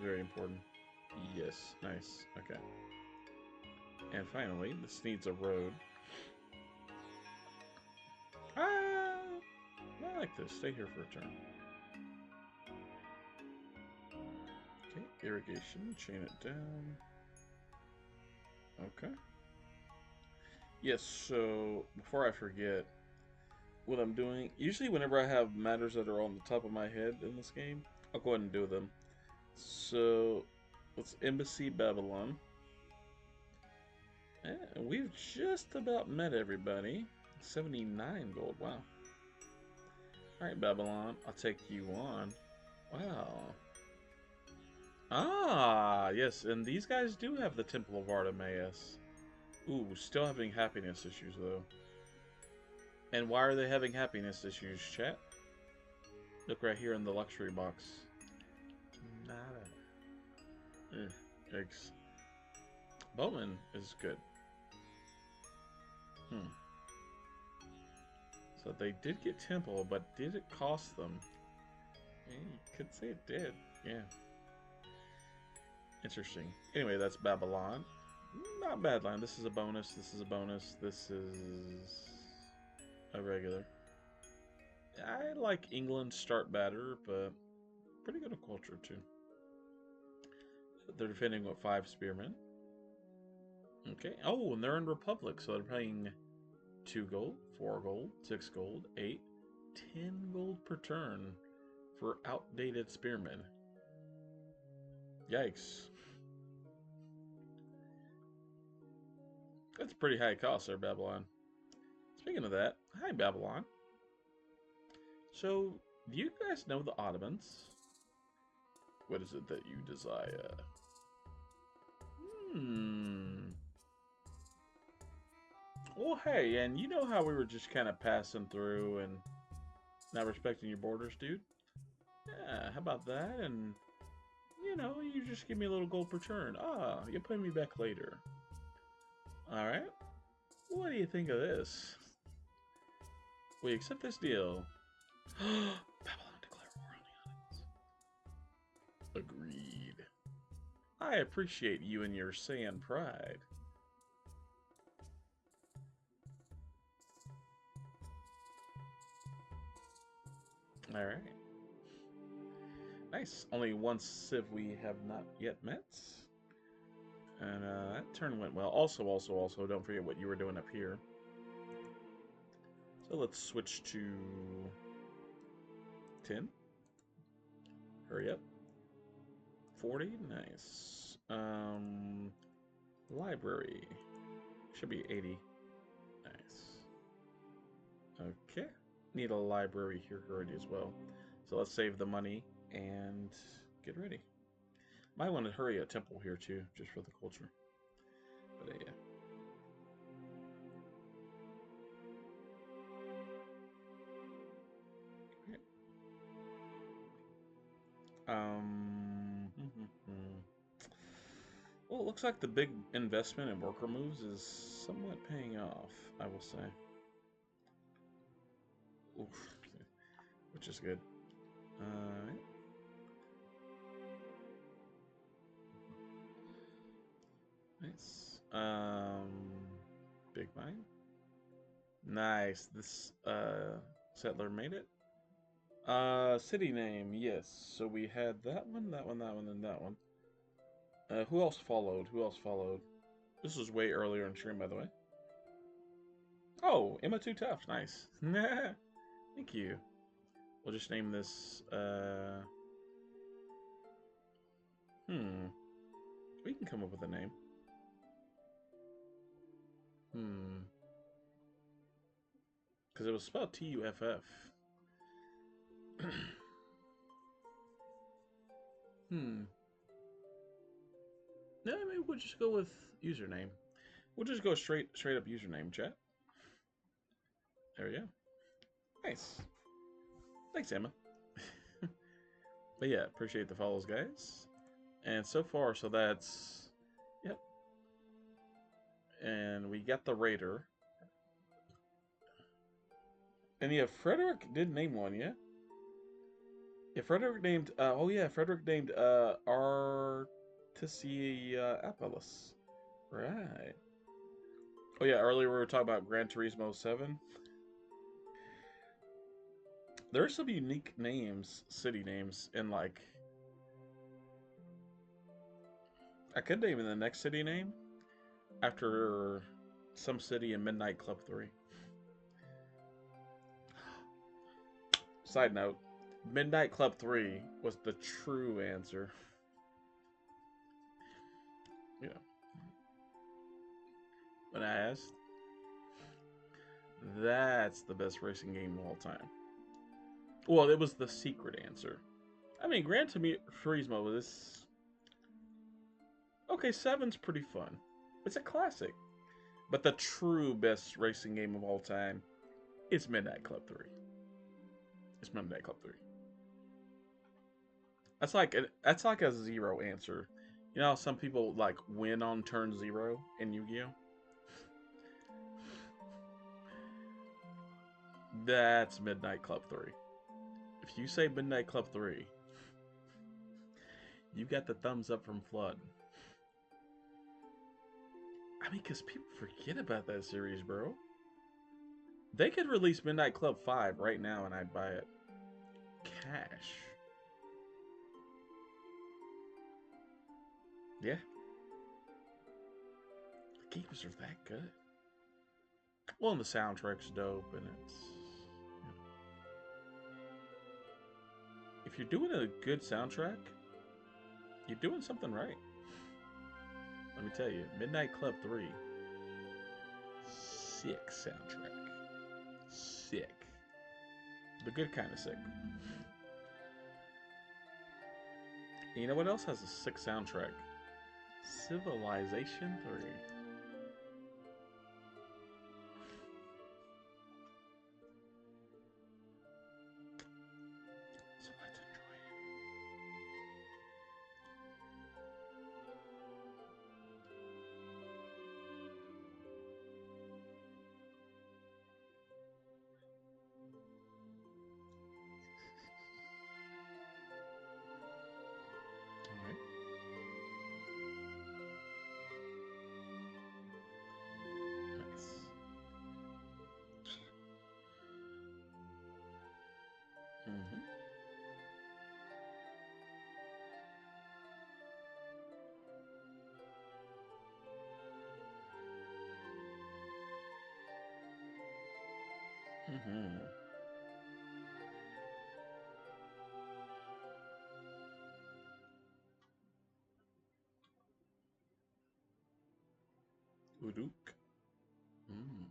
Very important. Yes, nice. Okay. And finally, this needs a road. I like this. Stay here for a turn. Okay, irrigation. Chain it down. Okay. Yes, so before I forget what I'm doing, usually whenever I have matters that are on the top of my head in this game, I'll go ahead and do them. So let's embassy Babylon. And we've just about met everybody. 79 gold, wow. Alright, Babylon, I'll take you on. Wow. Ah, yes, and these guys do have the Temple of Artemis. Ooh, still having happiness issues, though. And why are they having happiness issues, chat? Look right here in the luxury box. Nada. Yikes. Bowman is good. Hmm. So they did get Temple, but did it cost them? Yeah, you could say it did. Yeah. Interesting. Anyway, that's Babylon. Not bad line. This is a bonus. This is a bonus. This is a regular. I like England start batter, but pretty good at culture too. They're defending with 5 spearmen. Okay. Oh, and they're in Republic, so they're paying 2 gold, 4 gold, 6 gold, 8, 10 gold per turn for outdated spearmen. Yikes. That's pretty high cost there, Babylon. Speaking of that, hi Babylon. So, do you guys know the Ottomans? What is it that you desire? Well, hey, and you know how we were just kind of passing through and not respecting your borders, dude? Yeah, how about that? And, you know, you just give me a little gold per turn. Ah, you'll pay me back later. Alright. What do you think of this? We accept this deal. Babylon declare war on the Ottomans. Agreed. I appreciate you and your sand pride. Alright. Nice. Only one civ we have not yet met. And that turn went well. Also, don't forget what you were doing up here. So let's switch to 10. Hurry up. 40. Nice. Library. Should be 80. Nice. Okay. Need a library here already as well. So let's save the money and get ready. Might want to hurry a temple here too, just for the culture. But yeah. Well, it looks like the big investment in worker moves is somewhat paying off, I will say. Oof. Which is good. Nice. Big mine. Nice. This settler made it. City name, yes. So we had that one, that one, that one, and that one. Who else followed? Who else followed? This was way earlier in stream, by the way. Oh, Emma Too Tough. Nice. Thank you. We'll just name this, we can come up with a name. Because it was spelled T-U-F-F. No, maybe we'll just go with username. We'll just go straight up username, chat. There we go. Nice. Thanks, Emma. But yeah, appreciate the follows, guys. And so far, so that's... Yep. And we got the Raider. And yeah, Frederick did name one, yeah? Yeah, Frederick named... Frederick named Apellis. Right. Oh yeah, earlier we were talking about Gran Turismo 7. There are some unique names, city names, in like... I could name in the next city name after some city in Midnight Club 3. Side note, Midnight Club 3 was the true answer. Yeah. When I asked, that's the best racing game of all time. Well, it was the secret answer. I mean, Gran Turismo is okay. 7's pretty fun. It's a classic, but the true best racing game of all time is Midnight Club 3. It's Midnight Club 3. That's like a zero answer. You know how some people like win on turn 0 in Yu-Gi-Oh? That's Midnight Club 3. If you say Midnight Club 3, you got the thumbs up from Flood. I mean, because people forget about that series, bro. They could release Midnight Club 5 right now and I'd buy it. Cash. Yeah. The games are that good. Well, and the soundtrack's dope, and it's... If you're doing a good soundtrack, you're doing something right. Let me tell you, Midnight Club 3, sick soundtrack. Sick. The good kind of sick. And you know what else has a sick soundtrack? Civilization 3. So let's enjoy it. Alright. Nice. Mm-hmm. Mm-hmm. Uruk. Mm.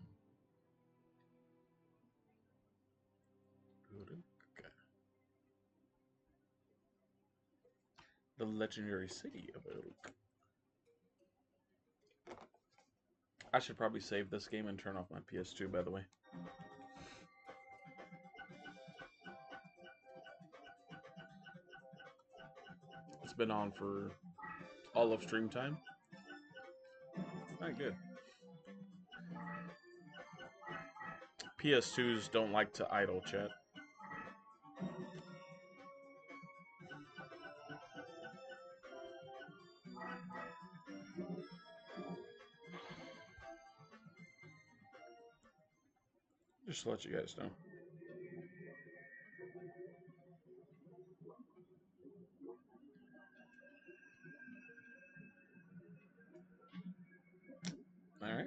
Uruk. The legendary city of Uruk. I should probably save this game and turn off my PS2, by the way. It's been on for all of stream time. Not good. PS2s don't like to idle, chat. Just to let you guys know. Alright.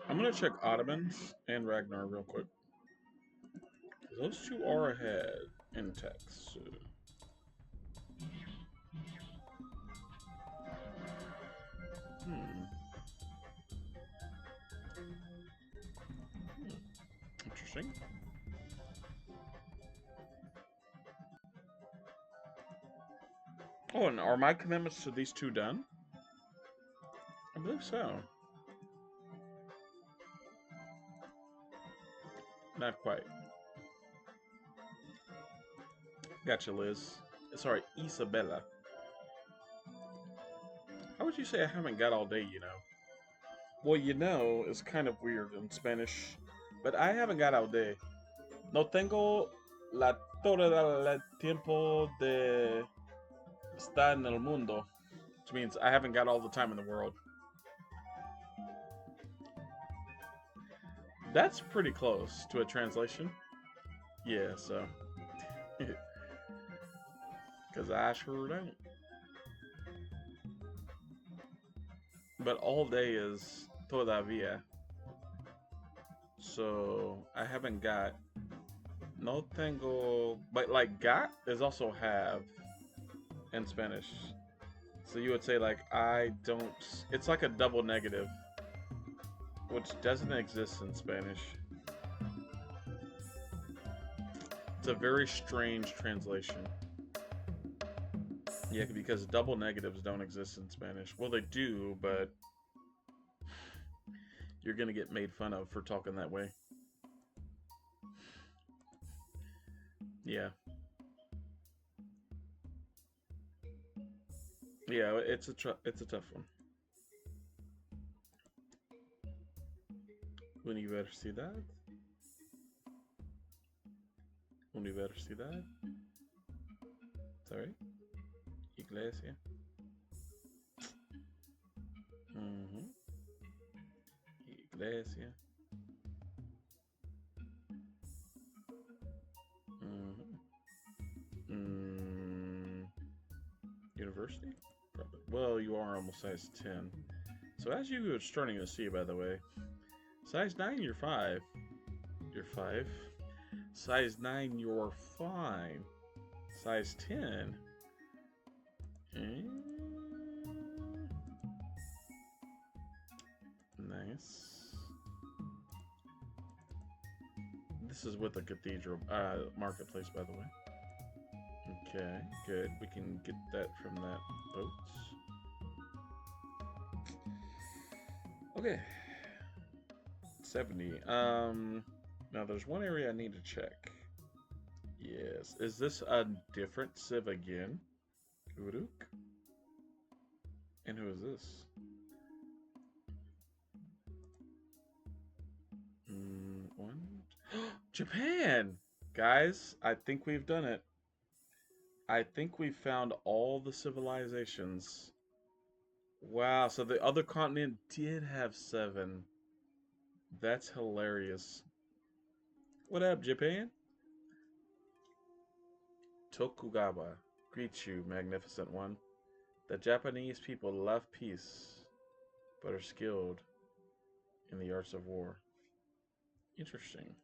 I'm gonna check Ottomans and Ragnor real quick. Those two are ahead in text. So. Interesting. Oh, and are my commitments to these two done? I believe so. Not quite. Gotcha, Liz. Sorry, Isabella. How would you say I haven't got all day, you know? Well, you know, it's kind of weird in Spanish, but I haven't got all day. No tengo todo el tiempo de estar en el mundo, which means I haven't got all the time in the world. That's pretty close to a translation. Yeah, so. Because I sure don't. But all day is todavía. So I haven't got. No tengo. But like got is also have in Spanish. So you would say like I don't. It's like a double negative, which doesn't exist in Spanish. It's a very strange translation. Yeah, because double negatives don't exist in Spanish. Well, they do, but you're gonna get made fun of for talking that way. Yeah. Yeah, it's a tough one. Universidad. Universidad. Sorry. Iglesia. Mm-hmm. Iglesia. Mm-hmm. University? Probably. Well, you are almost size 10. So as you are starting to see, by the way, size 9, you're 5. You're 5. Size 9, you're fine. Size 10. Nice. This is with the cathedral marketplace, by the way. Okay, good. We can get that from that boat. Okay. 70. Now there's one area I need to check. Yes. Is this a different civ again? Uruk? And who is this? One. Japan! Guys, I think we've done it. I think we found all the civilizations. Wow, so the other continent did have 7. That's hilarious. What up, Japan? Tokugawa, greet you, magnificent one. The Japanese people love peace, but are skilled in the arts of war. Interesting.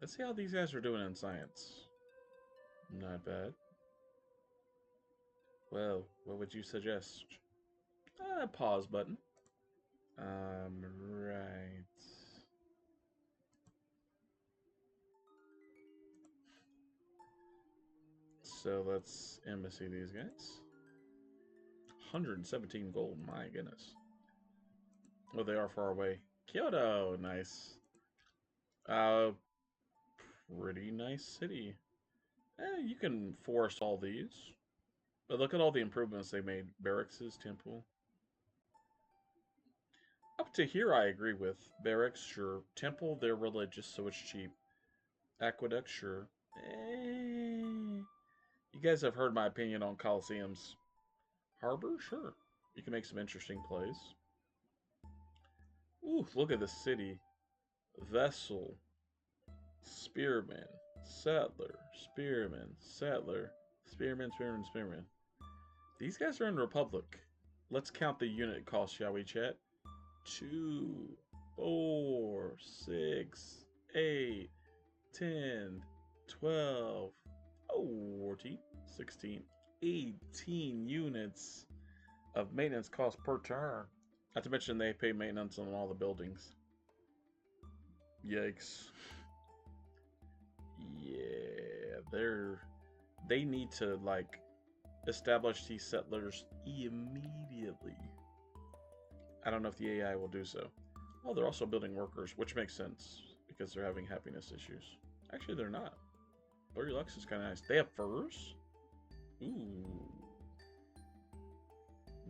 Let's see how these guys are doing in science. Not bad. Well, what would you suggest? Pause button. Right. So let's embassy these guys. 117 gold, my goodness. Oh, they are far away. Kyoto, nice. Pretty nice city. You can forest all these. But look at all the improvements they made. Barracks, temple. Up to here, I agree with. Barracks, sure. Temple, they're religious, so it's cheap. Aqueduct, sure. You guys have heard my opinion on Colosseums. Harbor, sure. You can make some interesting plays. Ooh, look at the city. Vessel. Spearman. Settler. Spearman. Settler. Spearman, Spearman, Spearman. These guys are in Republic. Let's count the unit cost, shall we, chat? 2, 4, 6, 8, 10, 12, 14, 16, 18 units of maintenance cost per turn. Not to mention they pay maintenance on all the buildings. Yikes. Yeah, they need to like establish these settlers immediately. I don't know if the AI will do so. Oh, they're also building workers, which makes sense because they're having happiness issues. Actually, they're not. 30 Lux is kind of nice. They have furs? Ooh.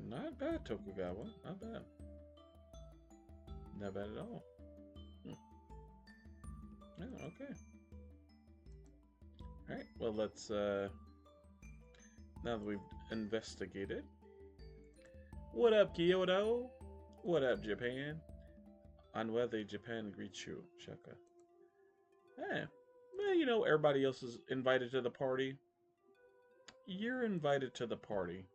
Not bad, Tokugawa. Not bad. Not bad at all. Yeah, okay. Alright, well, let's, now that we've investigated. What up, Kyoto? What up, Japan? Unworthy Japan greets you, Shaka. Well, you know, everybody else is invited to the party. You're invited to the party.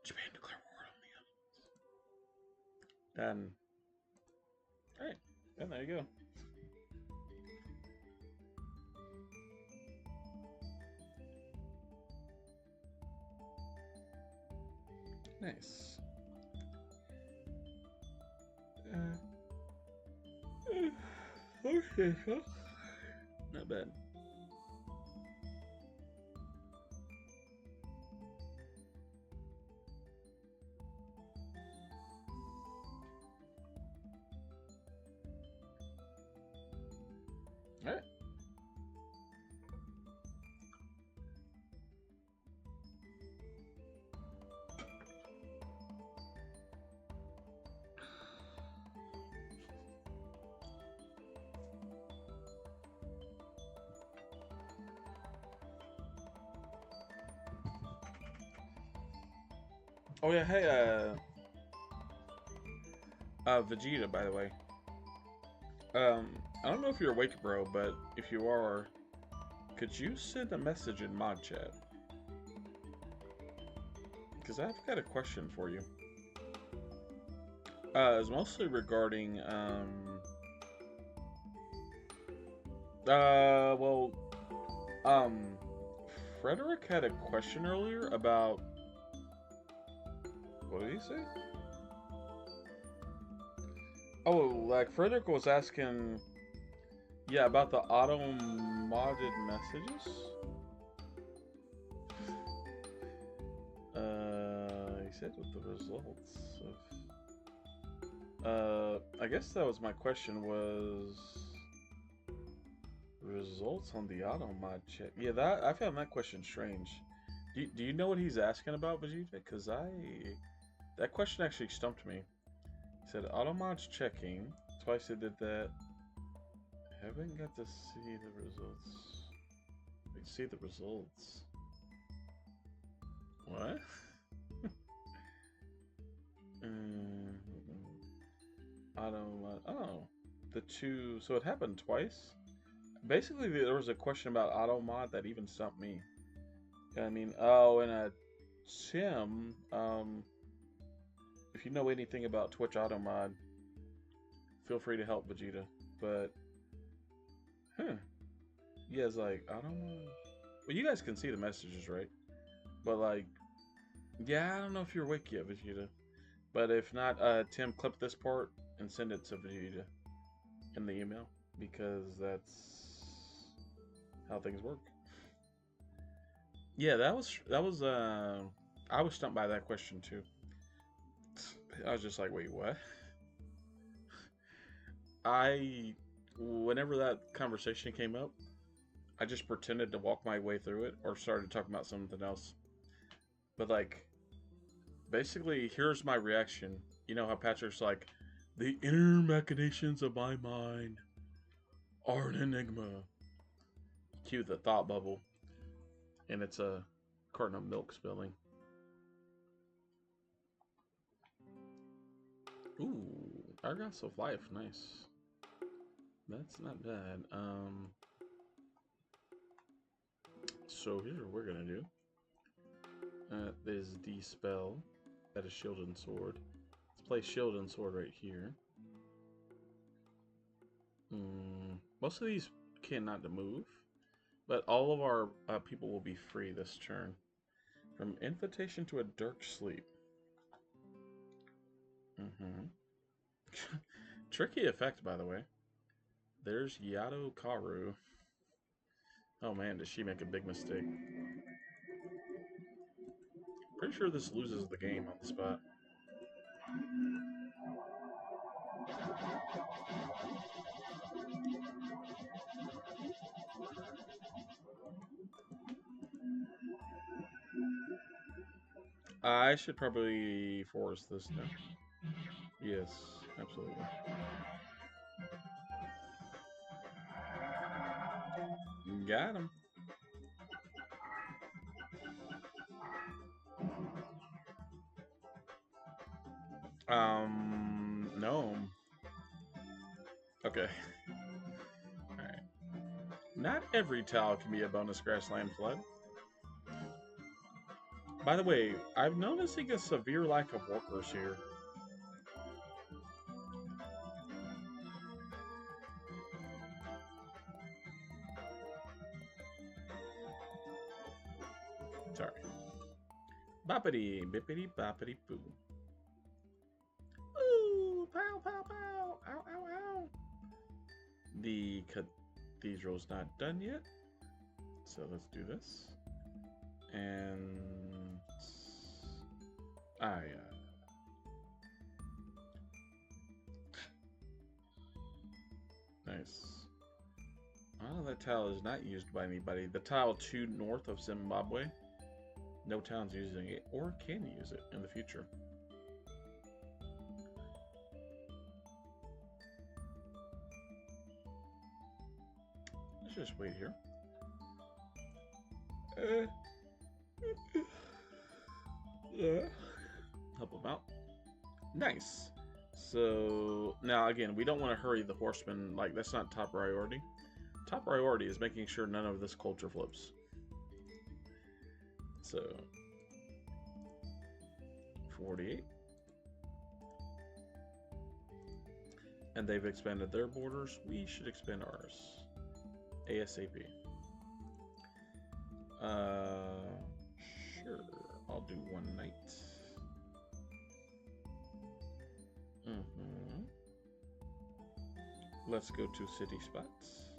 Japan declare war on the Done. Alright, and there you go. Nice. Okay, huh? Not bad. All right. Oh yeah, hey, Vegeta, by the way. I don't know if you're awake, bro, but if you are, could you send a message in mod chat? Because I've got a question for you. It's mostly regarding, well, um, Frederick had a question earlier about, what did he say? Oh, like Frederick was asking, yeah, about the auto-modded messages. He said with the results of, I guess that was my question was results on the auto-mod check. Yeah, that I found that question strange. Do you know what he's asking about, Vegeta? Because that question actually stumped me. He said auto-mod's checking. Twice I did that. Haven't got to see the results. We see the results. What? Auto. Oh, the two. So it happened twice. Basically, there was a question about auto mod that even stumped me. I mean, oh, and a Sim. If you know anything about Twitch auto mod, feel free to help Vegeta. But, huh? Yeah, it's like I don't know. Well, you guys can see the messages, right? But like, yeah, I don't know if you're awake yet, Vegeta. But if not, Tim, clip this part and send it to Vegeta in the email because that's how things work. Yeah, that was I was stumped by that question too. I was just like, wait, what? I whenever that conversation came up, I just pretended to walk my way through it or started talking about something else. But like basically here's my reaction. You know how Patrick's like, the inner machinations of my mind are an enigma. Cue the thought bubble. And it's a carton of milk spilling. Ooh, Argos of Life, nice. That's not bad. So here's what we're gonna do. There's the spell. That is Shield and Sword. Let's play Shield and Sword right here. Most of these cannot move, but all of our people will be free this turn. From Invitation to a Dark Sleep. Tricky effect, by the way. There's Yato Karu. Oh man, did she make a big mistake. Pretty sure this loses the game on the spot. I should probably force this now. Yes, absolutely. Got him. No. Okay. Alright. Not every tile can be a bonus grassland flood. By the way, I'm noticing a severe lack of workers here. Sorry. Boppity, bippity, boppity, boo. Ooh, pow, pow, pow. Ow, ow, ow. The cathedral's not done yet. So let's do this. And nice. Oh, that tile is not used by anybody. The tile 2 north of Zimbabwe. No town's using it or can use it in the future. Let's just wait here. Help them out. Nice. So now again, we don't want to hurry the horsemen. Like, that's not top priority. Top priority is making sure none of this culture flips. So 48. And they've expanded their borders. We should expand ours. ASAP. Sure. I'll do one night. Let's go to city spots.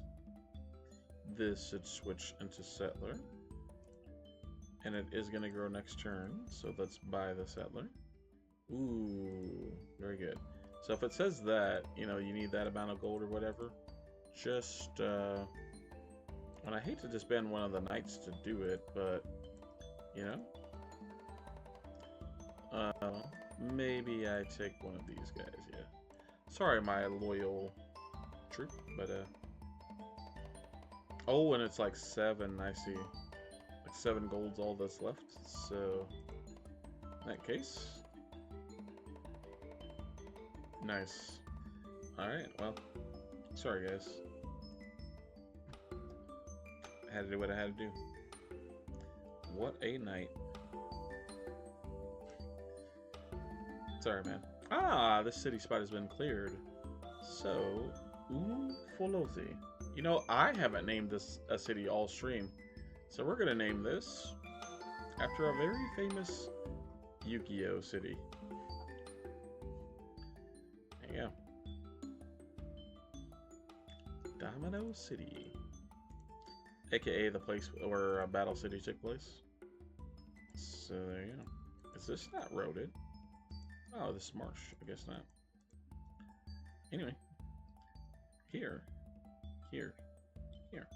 This should switch into settler. And it is going to grow next turn. So let's buy the settler. Ooh, very good. So if it says that, you know, you need that amount of gold or whatever, just, and I hate to just spend one of the knights to do it, but, you know, maybe I take one of these guys, yeah. Sorry, my loyal troop, but, oh, and it's like 7, I see. Like 7 gold's all that's left, so, in that case, nice. Alright, well, sorry guys. I had to do what I had to do. What a night. Sorry, man. Ah, this city spot has been cleared. So, Ufolozi. You know, I haven't named this a city all stream. So we're gonna name this after a very famous Yu-Gi-Oh city. There you go. Domino City. AKA the place where Battle City took place. So there you go. Is this not roaded? Oh, this is marsh. I guess not. Anyway. Here. Here. Here.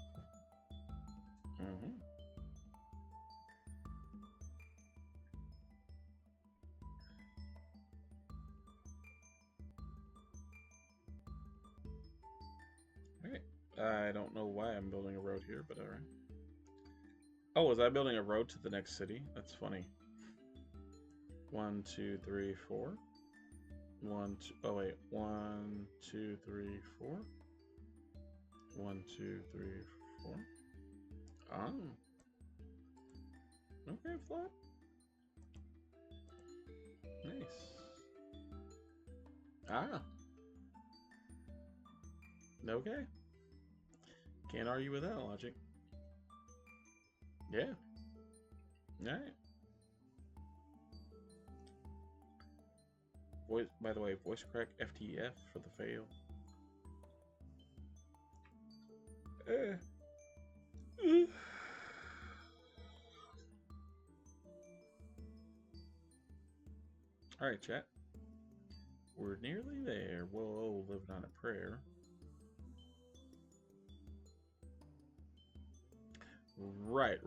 Alright. I don't know why I'm building a road here, but alright. Oh, was I building a road to the next city? That's funny. 1, 2, 3, 4. 1, 2, oh wait. 1, 2, 3, 4. 1, 2, 3, 4. Ah. Okay, flat. Nice. Ah. Okay. Can't argue with that logic. Yeah. Alright. Voice, by the way, voice crack FTF for the fail. Alright, chat. We're nearly there. Whoa, living on a prayer. Right.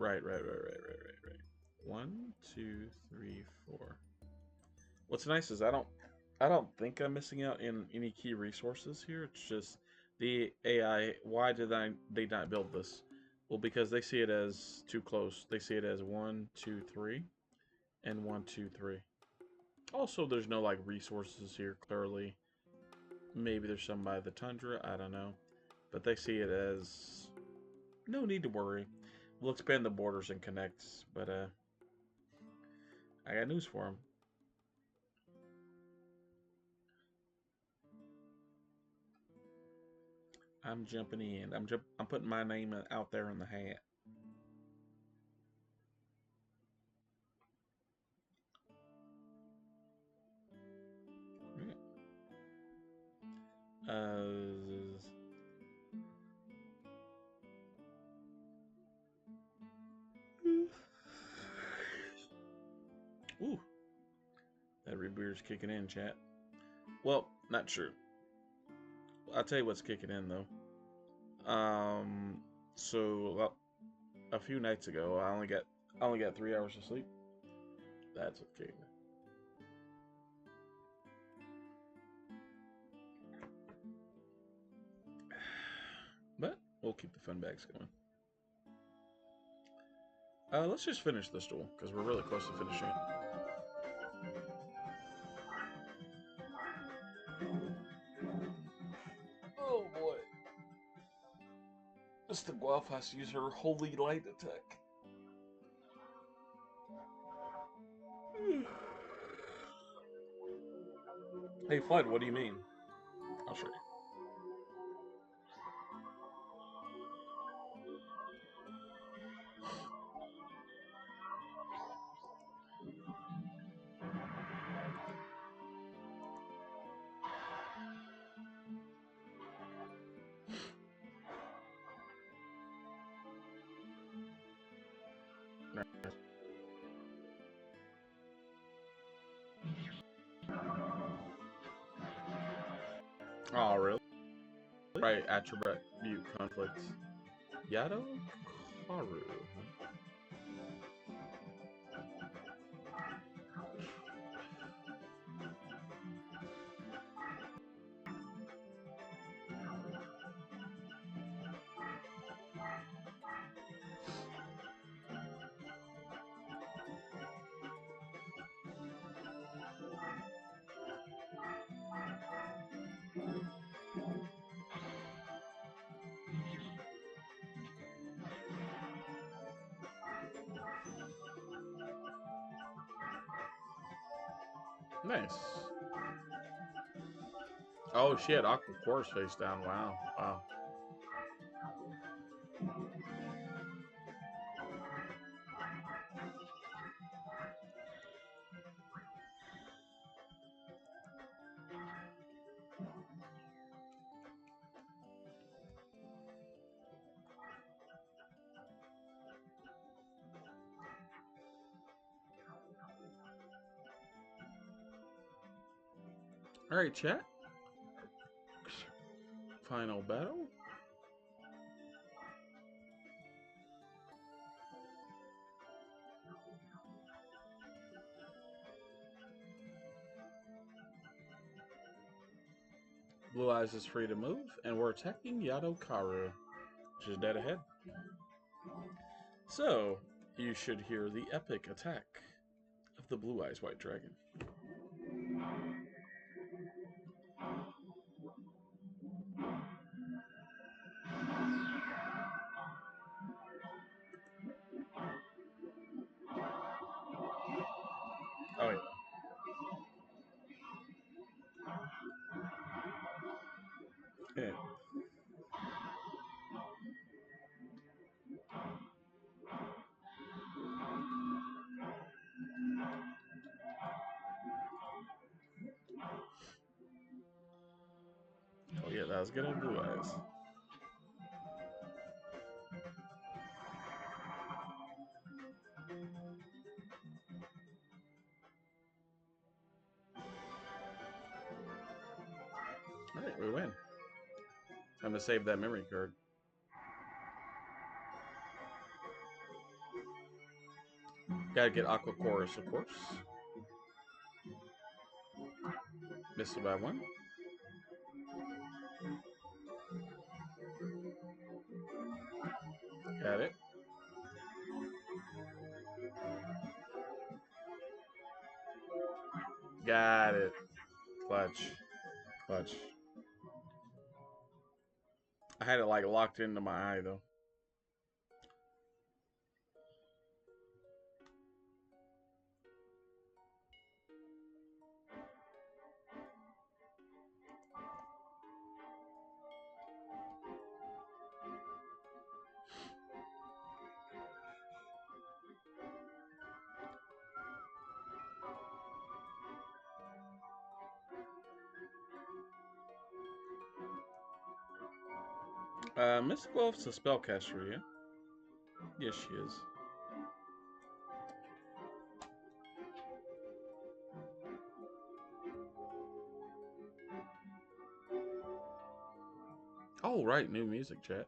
1, 2, 3, 4. What's nice is I don't think I'm missing out in any key resources here. It's just the AI. Why did they not build this? Well, because they see it as too close. They see it as 1, 2, 3, and 1, 2, 3. Also, there's no like resources here. Clearly, maybe there's some by the tundra. I don't know, but they see it as no need to worry. We'll expand the borders and connect. But I got news for them. I'm jumping in. I'm putting my name out there in the hat. Uh, ooh, that rebreather's kicking in, chat. Well, not true. I'll tell you what's kicking in though. So a few nights ago, I only got 3 hours of sleep. That's what's kicking in. But we'll keep the fun bags going. Let's just finish this duel because we're really close to finishing it. Oh boy. Mr. Guelph has to use her holy light attack. Hey, Flood, what do you mean? I'll show you. Oh, really? Right, attribute conflicts. Yado Karu. Nice. Oh shit, Aqua Course face down. Wow. Wow. Alright, chat. Final battle. Blue Eyes is free to move, and we're attacking Yado Karu, which is dead ahead. So, you should hear the epic attack of the Blue Eyes White Dragon. Oh, yeah. Yeah. Oh, yeah, that was good on Blue Eyes. Alright, we win. Time to save that memory card. Gotta get Aqua Chorus, of course. Missed it by one. Got it. Got it. Clutch. Clutch. I had it like locked into my eye though. Mystical Elf's a spellcaster, yeah? Yes, she is. Oh, right, new music, chat.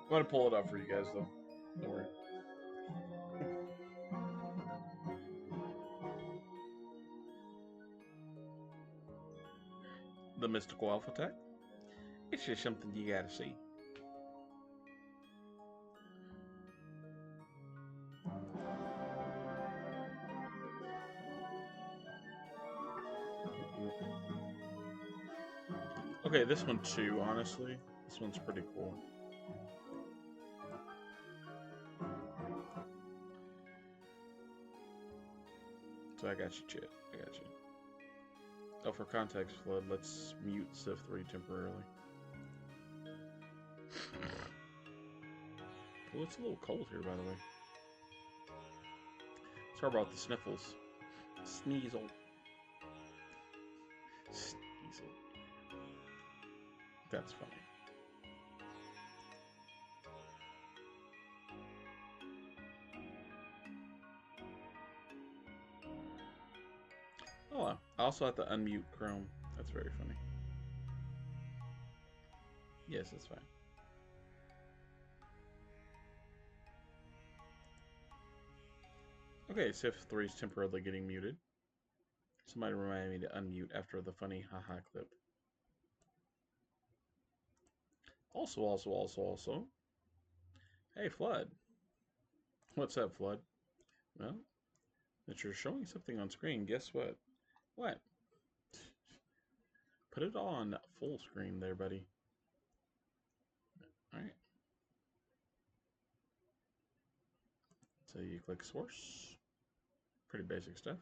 I'm gonna pull it up for you guys, though. Don't worry. The Mystical Elf attack? It's just something you gotta see. Okay, this one too, honestly. This one's pretty cool. So I got you, chat. I got you. Oh, for context, Flood, let's mute Civ 3 temporarily. Oh, it's a little cold here, by the way. Sorry about the sniffles. Sneasel. Sneasel. That's funny. Oh, well. I also have to unmute Chrome. That's very funny. Yes, that's fine. Okay, Civ 3 is temporarily getting muted. Somebody remind me to unmute after the funny haha clip. Also. Hey, Flood. What's up, Flood? Well, that you're showing something on screen. Guess what? What? Put it on full screen there, buddy. Alright. So you click source. Pretty basic stuff.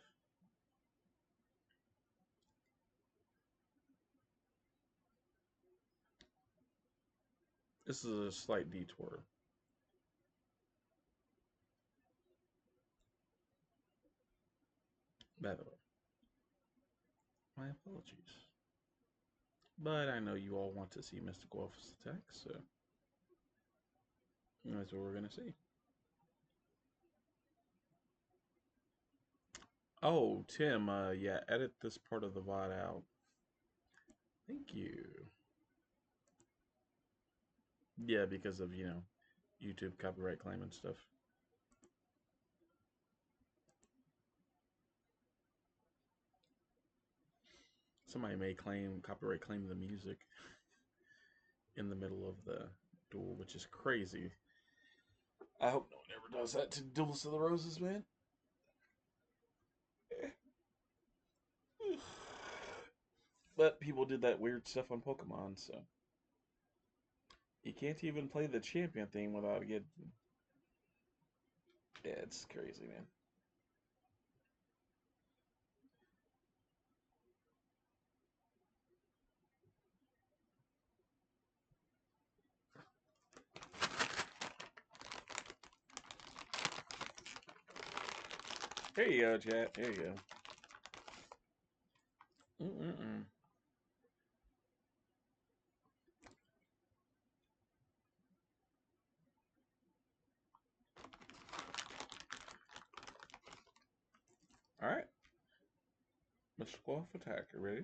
This is a slight detour. By the way, my apologies. But I know you all want to see Mystical Elf's attack, so that's what we're going to see. Oh, Tim, yeah, edit this part of the VOD out. Thank you. Yeah, because of, YouTube copyright claim and stuff. Somebody may copyright claim the music in the middle of the duel, which is crazy. I hope no one ever does that to Duels of the Roses, man. But people did that weird stuff on Pokemon, so you can't even play the champion theme without getting. Yeah, it's crazy, man. Here you go, chat. Here you go. All right. Mystical Elf attack. You ready?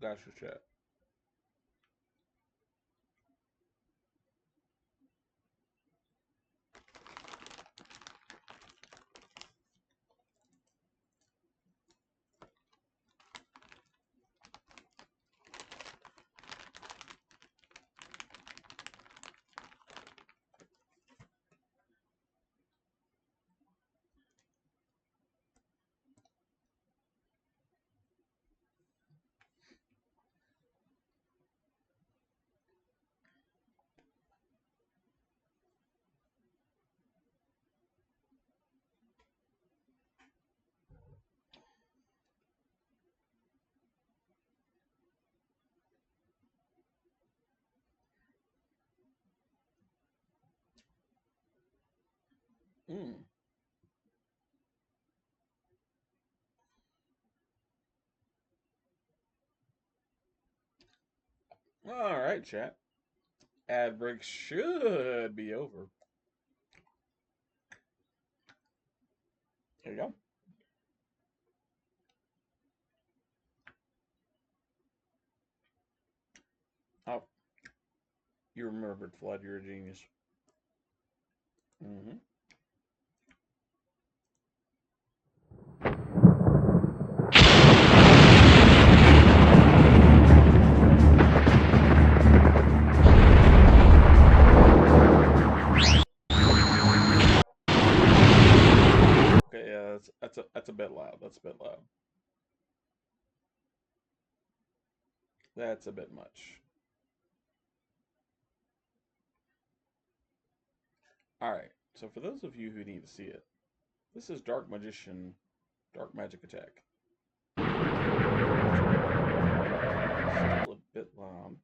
Gotcha, chat. Mm. All right, chat. Ad break should be over. Here you go. Oh, you remembered Flood. You're a genius. Mm-hmm. Okay, yeah, that's a bit loud. That's a bit loud. That's a bit much. All right. So for those of you who need to see it, this is Dark Magician, Dark Magic Attack. Still a bit loud.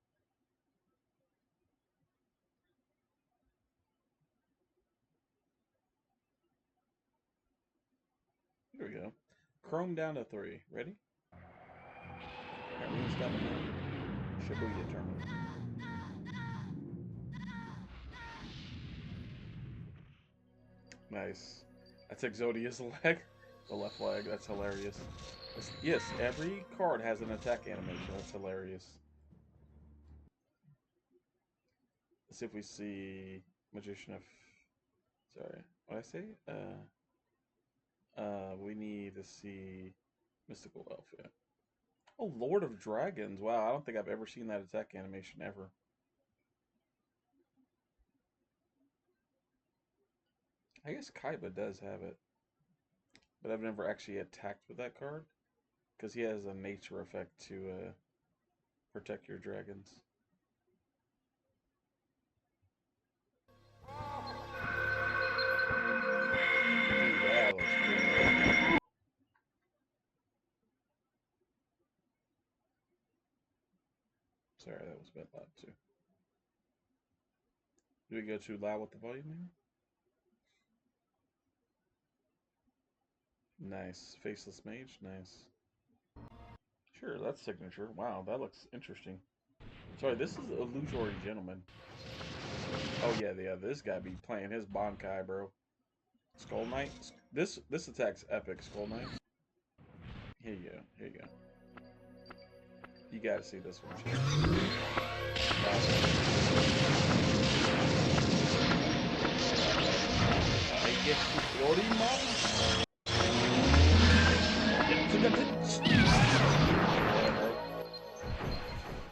Here we go. Chrome down to 3. Ready? Alright, we can stop it now. Shibuya tournament. Nice. That's Exodia's leg. The left leg. That's hilarious. Yes, every card has an attack animation. That's hilarious. Let's see if we see Magician of... Sorry. What did I say? We need to see Mystical Elf. Yeah. Oh, Lord of Dragons. Wow, I don't think I've ever seen that attack animation ever. I guess Kaiba does have it, but I've never actually attacked with that card because he has a nature effect to protect your dragons. Dude, that looks cool. Sorry, that was a bit loud too. Do we go too loud with the volume here? Nice. Faceless Mage, nice. Sure, that's signature. Wow, that looks interesting. Sorry, this is Illusory Gentleman. Oh yeah, this guy be playing his Bankai, bro. Skull Knight. This attack's epic. Skull Knight. Here you go. Here you go. You gotta see this one. I get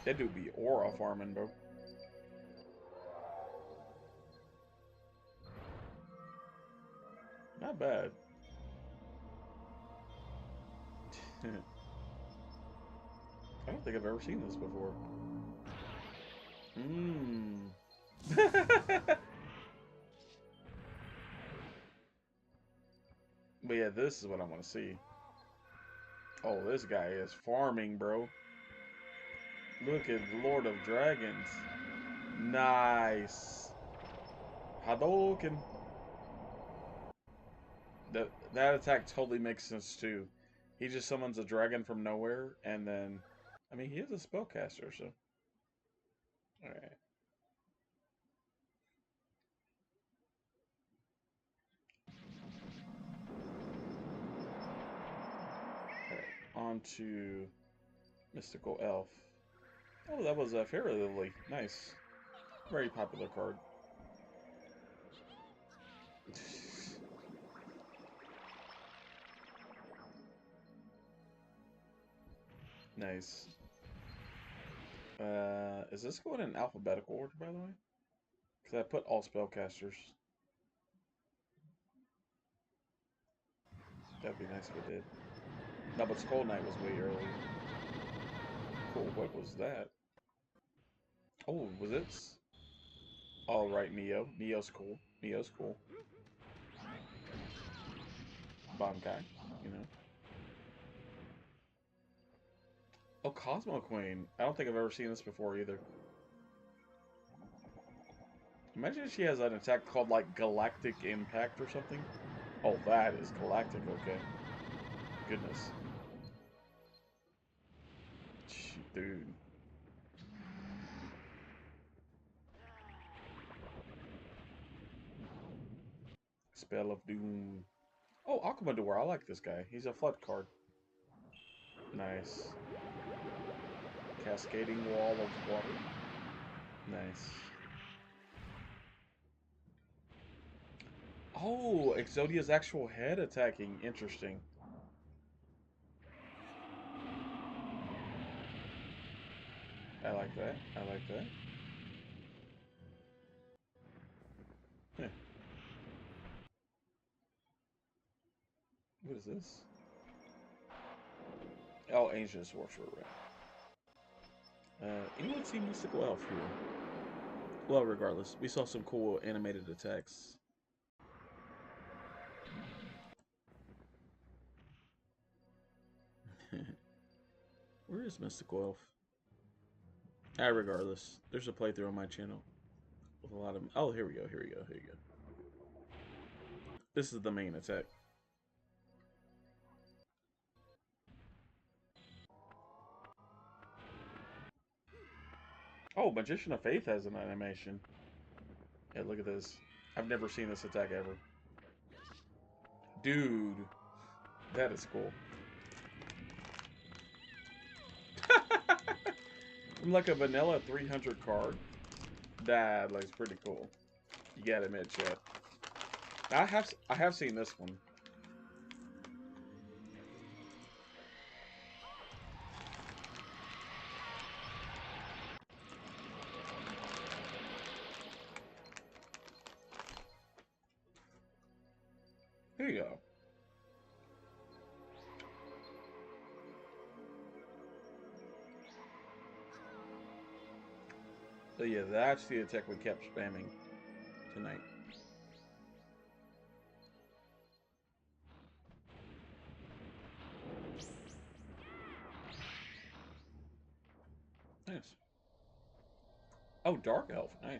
that dude be aura farming, bro. Not bad. I don't think I've ever seen this before. Mmm. But yeah, this is what I want to see. Oh, this guy is farming, bro. Look at Lord of Dragons. Nice. Hadouken. That attack totally makes sense too. He just summons a dragon from nowhere, and then, I mean, he is a spellcaster, so. All right. All right. On to Mystical Elf. Oh, that was a Fairy Lily. Nice. Very popular card. Nice. Is this going in alphabetical order, by the way? Because I put all spellcasters. That'd be nice if it did. No, but Skull Knight was way early. Cool. What was that? Oh, was it? All right, Neo. Neo's cool. Neo's cool. Bomb guy, you know. Oh, Cosmo Queen. I don't think I've ever seen this before either. Imagine she has an attack called like Galactic Impact or something. Oh, that is galactic. Okay. Goodness. Dude. Spell of Doom. Oh, Aquamador. I like this guy. He's a flood card. Nice. Cascading Wall of Water. Nice. Oh, Exodia's actual head attacking. Interesting. I like that. I like that. Huh. What is this? Oh, Ancient Sorcerer, right. Anyone see Mystical Elf here? Well, regardless, we saw some cool animated attacks. Where is Mystical Elf? Regardless, there's a playthrough on my channel with a lot of. Oh, here we go. Here we go. Here we go. This is the main attack. Oh, Magician of Faith has an animation. Yeah, look at this. I've never seen this attack ever. Dude, that is cool. I'm like a vanilla 300 card. That looks pretty cool. You gotta admit, chat. I have seen this one. Here you go. So yeah, that's the attack we kept spamming tonight. Nice. Oh, Dark Elf. Nice.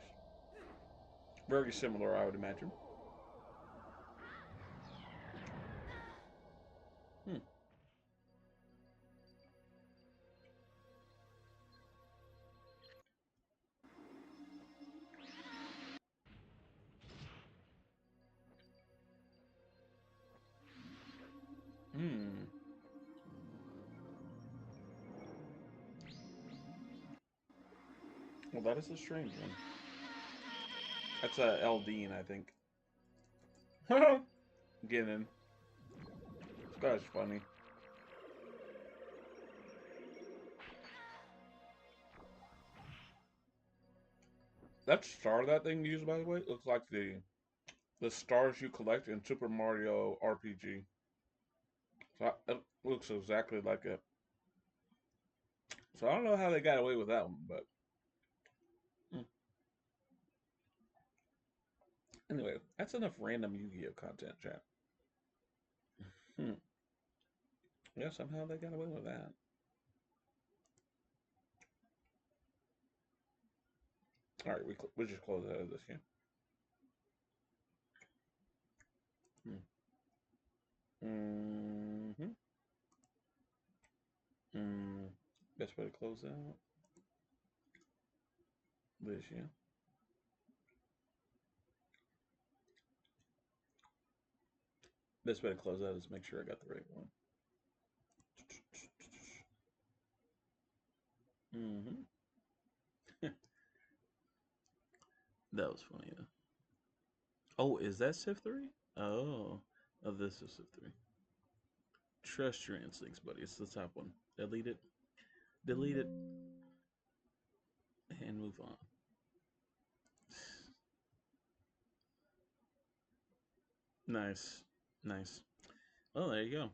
Very similar, I would imagine. Hmm. Hmm. Well, that is a strange one. That's a Eldine, I think. Get in. This guy's funny. That star that thing used, by the way, looks like the stars you collect in Super Mario RPG. So it looks exactly like it. So I don't know how they got away with that one, but hmm. Anyway, that's enough random Yu-Gi-Oh content, chat. Hmm. Yeah, somehow they got away with that. All right, we just close out of this game. Hmm. Mm-hmm. Mm. Best way to close out this, yeah. Best way to close out is make sure I got the right one. Mm-hmm. That was funny, though. Oh, is that Civ 3? Oh. Oh, this is Civ 3. Trust your instincts, buddy. It's the top one. Delete it. Delete it. And move on. Nice. Nice. Well, there you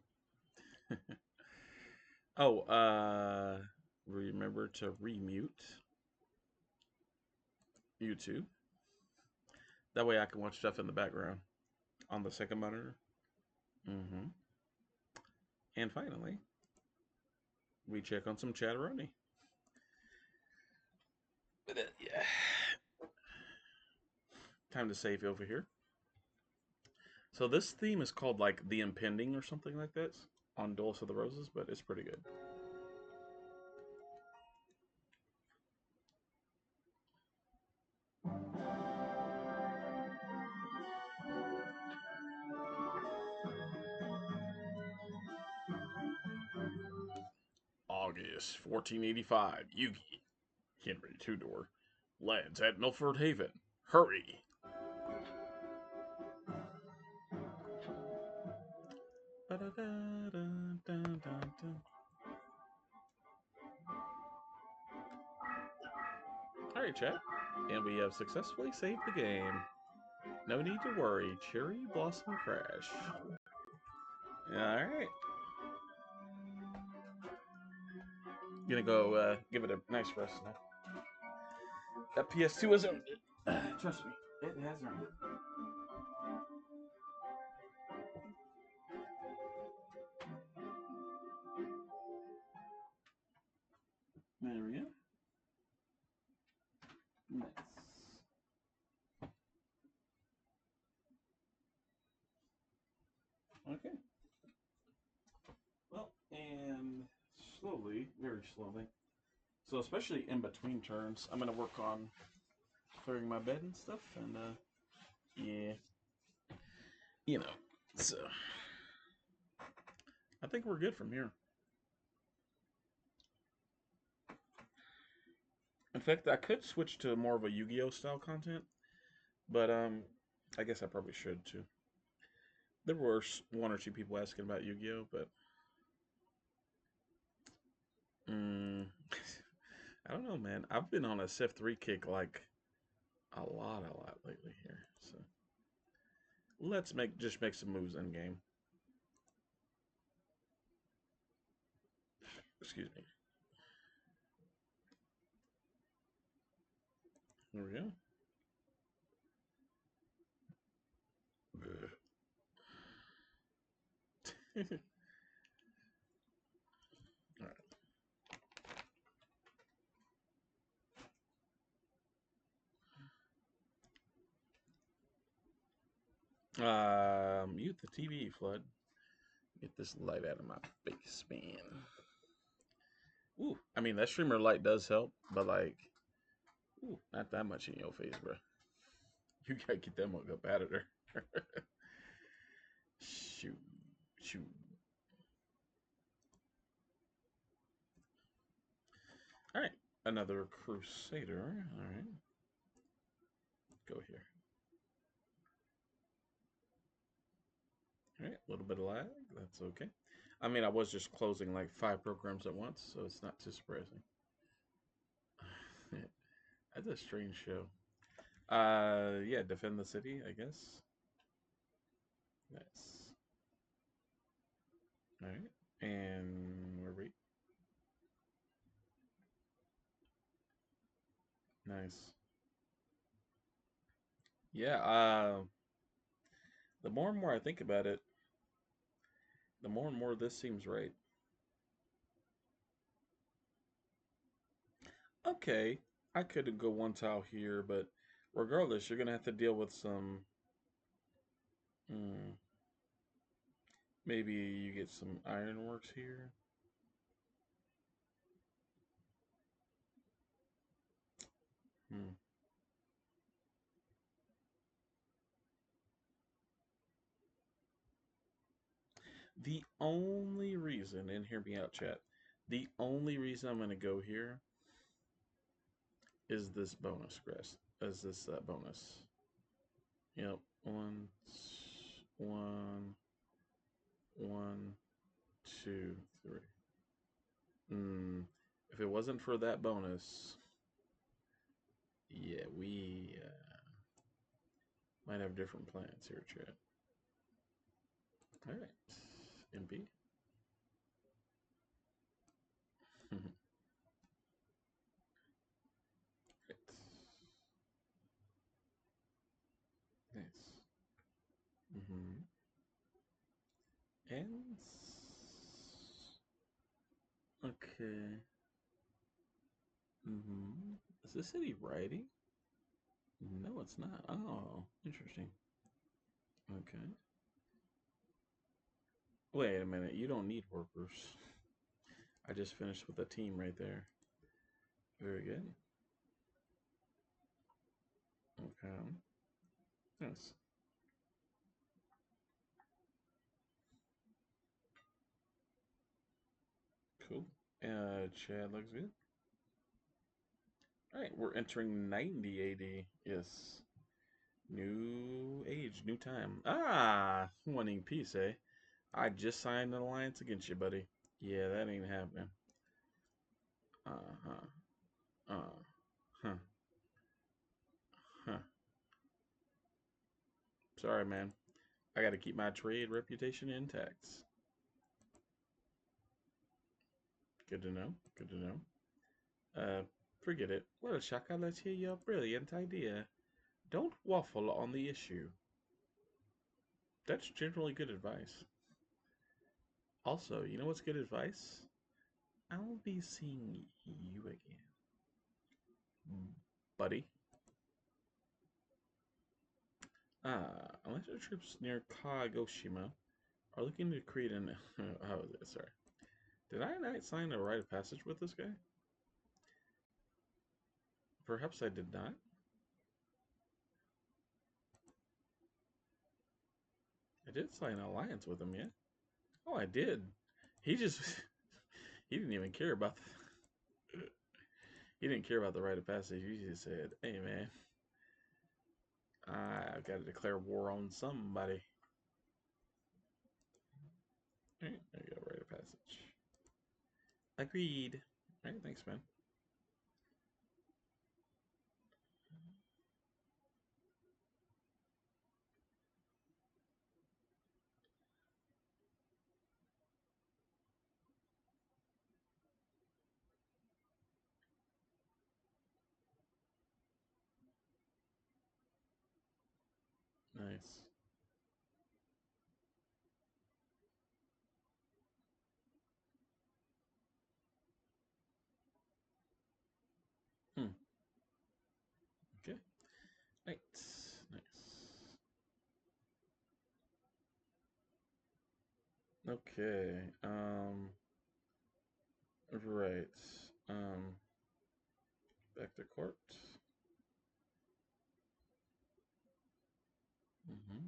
go. Oh, remember to remute YouTube. That way I can watch stuff in the background on the second monitor. Mm-hmm. And finally, we check on some chatteroni. Yeah. time to save over here. So this theme is called like The Impending or something like that on Dulce of the Roses, but it's pretty good. August 1485, Yugi, Henry Tudor, lands at Milford Haven. Hurry! Alright, chat. And we have successfully saved the game. No need to worry. Cherry Blossom Crash. Alright. Gonna go give it a nice rest now. That PS2 has earned it. Trust me, it has earned it. There we go. Nice. Okay. Well, and slowly, very slowly. So especially in between turns, I'm gonna work on clearing my bed and stuff, and yeah, you know. So I think we're good from here. In fact, I could switch to more of a Yu-Gi-Oh style content, but I guess I probably should too. There were one or two people asking about Yu-Gi-Oh, but I don't know, man. I've been on a Civ 3 kick like a lot lately here. So let's just make some moves in game. Excuse me. There we go. All right. Mute the TV, Flood. Get this light out of my face, man. Ooh, I mean that streamer light does help, but like, ooh, not that much in your face, bro. You gotta get that mug up out of there. Shoot, shoot. All right, another Crusader. All right, go here. All right, a little bit of lag. That's okay. I mean, I was just closing like 5 programs at once, so it's not too surprising. That's a strange show. Yeah, defend the city, I guess. Nice. All right, and where we? Nice. Yeah. The more and more I think about it, the more and more this seems right. Okay, I could go one tile here, but regardless, you're gonna have to deal with some. Hmm, maybe you get some ironworks here. Hmm. The only reason, and hear me out, chat. The only reason I'm gonna go here is this bonus, Chris. Is this bonus? Yep. One, one, one, two, three. If it wasn't for that bonus, yeah, we might have different plans here, chat. All right, MP. Right. Nice. Mm-hmm. And okay. Mm-hmm. Is this city righty? No, it's not. Oh, interesting. Okay. Wait a minute. You don't need workers. I just finished with a team right there. Very good. Okay. Nice. Cool. Chad looks good. All right, we're entering 90 AD. Yes. New age, new time. Ah, wanting peace, eh? I just signed an alliance against you, buddy. Yeah, that ain't happening. Uh-huh. Huh. Huh. Sorry, man. I gotta keep my trade reputation intact. Good to know. Good to know. Uh, forget it. Well, Shaka, let's hear your brilliant idea. Don't waffle on the issue. That's generally good advice. Also, you know what's good advice? I'll be seeing you again, buddy. Unless your troops near Kagoshima are looking to create an. Oh, sorry. Did I not sign a rite of passage with this guy? Perhaps I did not. I did sign an alliance with him, yeah? Oh, I did. He just. He didn't even care about. He didn't care about the rite of passage. He just said, hey, man, I've got to declare war on somebody. All right, there you go, rite of passage. Agreed. All right, thanks, man. Nice. Hmm. Okay. Nice. Nice. Okay. Right. Um, back to court. Mm-hmm.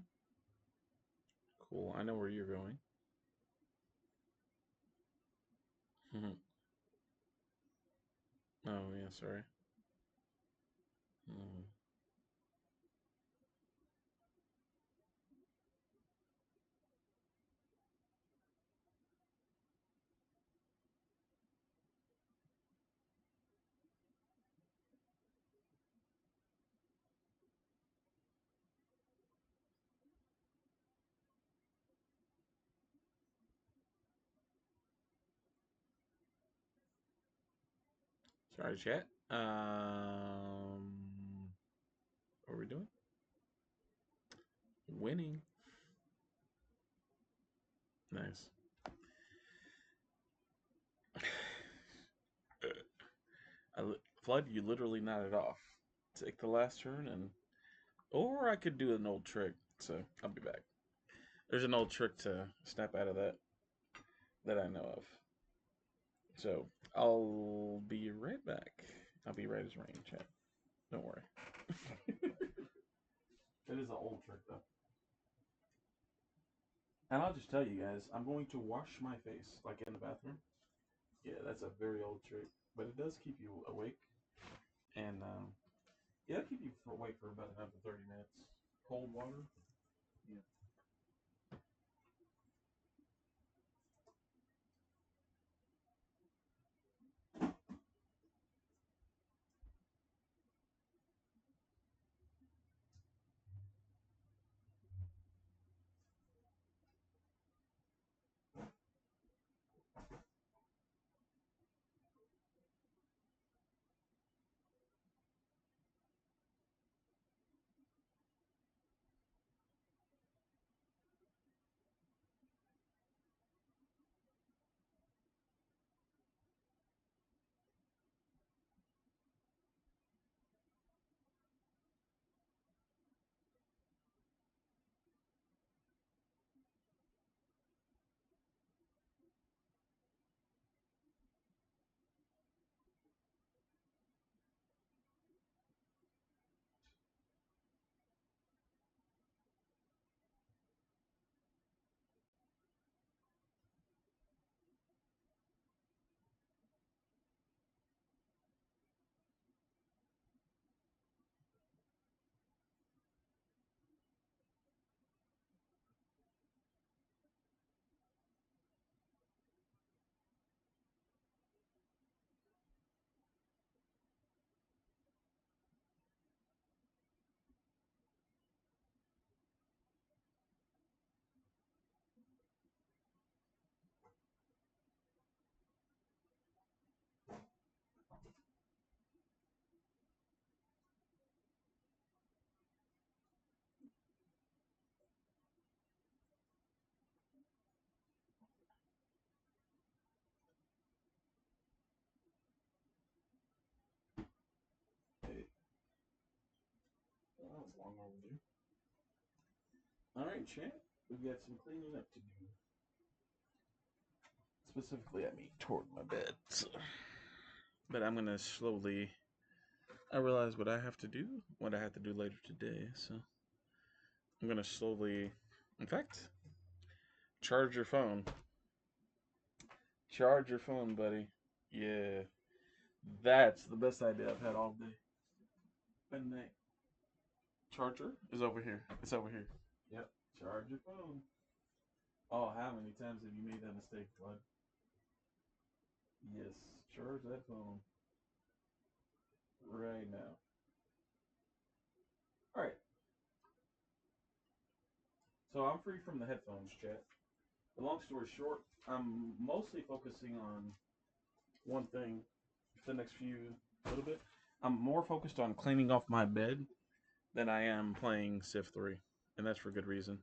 Cool. I know where you're going. Mm-hmm. Oh, yeah, sorry. Mm. Sorry, chat. What are we doing? Winning. Nice. Flood, you literally nodded off. Take the last turn and. Or I could do an old trick, so I'll be back. There's an old trick to snap out of that I know of. So I'll be right back. I'll be right as rain, chat. Don't worry. It is an old trick though. And I'll just tell you guys, I'm going to wash my face like in the bathroom. Yeah, that's a very old trick, but it does keep you awake, and yeah, it'll keep you awake for about another 30 minutes. Cold water. Yeah. long overdue. Alright, chat. We've got some cleaning up to do. Specifically, I mean toward my bed. So. But I'm gonna slowly. I realize what I have to do, what I have to do later today. So I'm gonna slowly. In fact, charge your phone. Charge your phone, buddy. Yeah, that's the best idea I've had all day. Good night. Charger is over here. It's over here. Yep. Charge your phone. Oh, how many times have you made that mistake, bud? Yes. Charge that phone right now. All right. So I'm free from the headphones, chat. The long story short, I'm mostly focusing on one thing the next few little bit. I'm more focused on cleaning off my bed than I am playing Civ 3. And that's for good reason.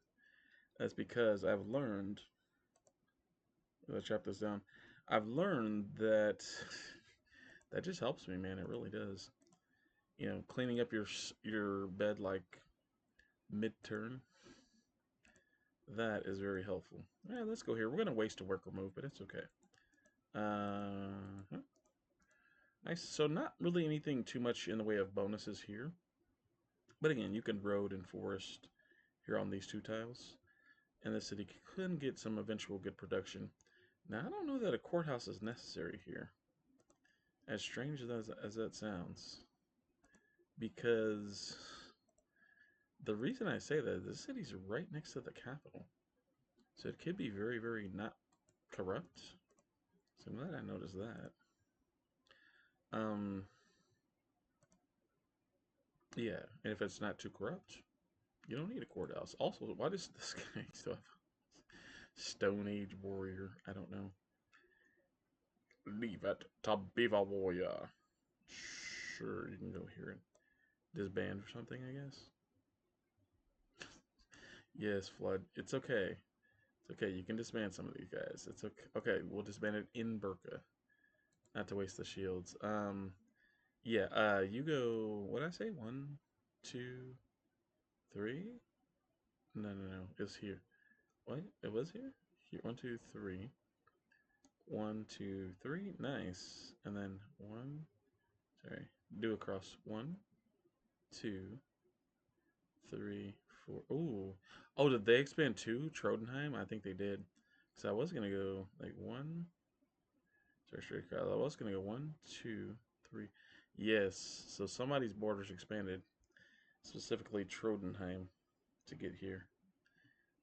That's because I've learned, let's chop this down. I've learned that that just helps me, man. It really does. You know, cleaning up your bed like mid-turn, that is very helpful. Yeah, let's go here. We're gonna waste a worker move, but it's okay. Nice. So not really anything too much in the way of bonuses here. But again, you can road and forest here on these two tiles. And the city could get some eventual good production. Now, I don't know that a courthouse is necessary here. As strange as that sounds. Because the reason I say that, this city's right next to the capital. So it could be very, very not corrupt. So I'm glad I noticed that. Yeah, and if it's not too corrupt, you don't need a courthouse. Also, why does this guy still have Stone Age warrior? I don't know. Leave it to Beaver warrior. Sure, you can go here and disband or something, I guess. Yes, Flood. It's okay. It's okay. You can disband some of these guys. It's okay. Okay, we'll disband it in Burka. Not to waste the shields. Yeah, you go, what did I say? 1, 2, 3? No, no, no. It's here. What? It was here? Here. 1, 2, 3. 1, 2, 3. Nice. And then 1. Sorry. Do across. 1, 2, 3, 4. Ooh. Oh, did they expand 2? Trodenheim? I think they did. So I was gonna go like 1. Sorry, straight across. I was gonna go 1, 2, 3. Yes. So somebody's borders expanded. Specifically Trodenheim to get here.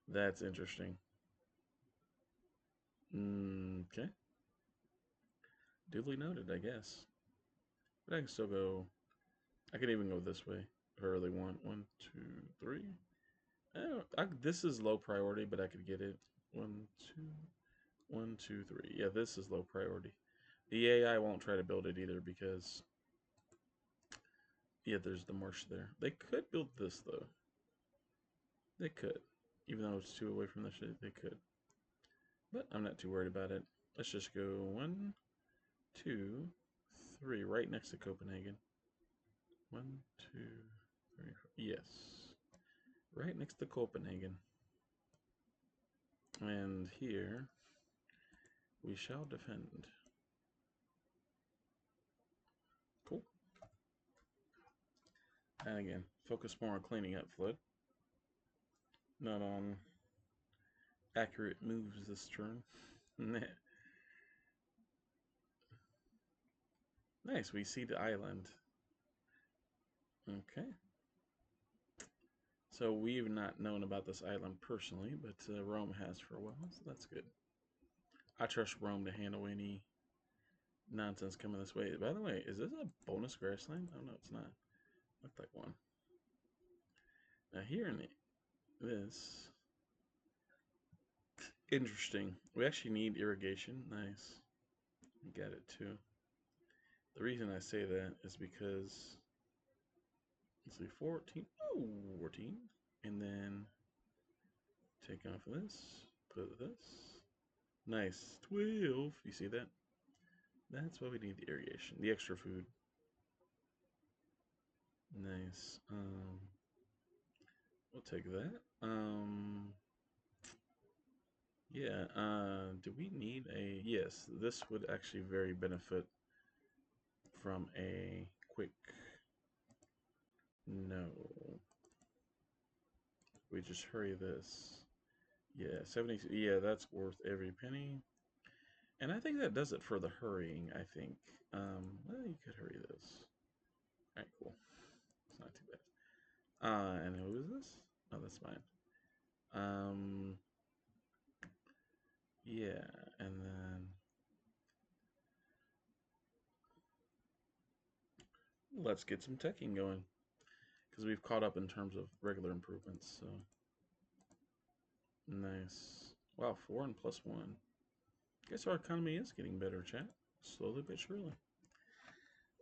That's interesting. Okay. Duly noted, I guess. But I can still go. I can even go this way if I really want. 1, 2, 3. This is low priority, but I could get it. 1, 2, 1, 2, 3. Yeah, this is low priority. The AI won't try to build it either because, yeah, there's the marsh there. They could build this though. They could, even though it's 2 away from the shit. They could, but I'm not too worried about it. Let's just go 1, 2, 3, right next to Copenhagen. 1, 2, 3, 4. Yes, right next to Copenhagen. And here we shall defend. Cool. And again, focus more on cleaning up Flood, not on accurate moves this turn. Nice, we see the island. Okay. So we've not known about this island personally, but Rome has for a while, so that's good. I trust Rome to handle any nonsense coming this way. By the way, is this a bonus grassland? Oh no, it's not. Looked like one. Now here in this, interesting. We actually need irrigation. Nice. We got it too. The reason I say that is because, let's see, 14. Oh, 14. And then take off this, put this. Nice. 12. You see that? That's why we need the irrigation, the extra food. Nice. we'll take that. Yeah. Do we need a? Yes, this would actually very benefit from a quick. No, we just hurry this. Yeah, 70. Yeah, that's worth every penny. And I think that does it for the hurrying. I think. Well, you could hurry this. All right, cool. It's not too bad. And who is this? Oh, that's fine. Um, yeah, and then let's get some teching going because we've caught up in terms of regular improvements. So nice. Wow, 4 and +1. Guess our economy is getting better, chat. Slowly but surely.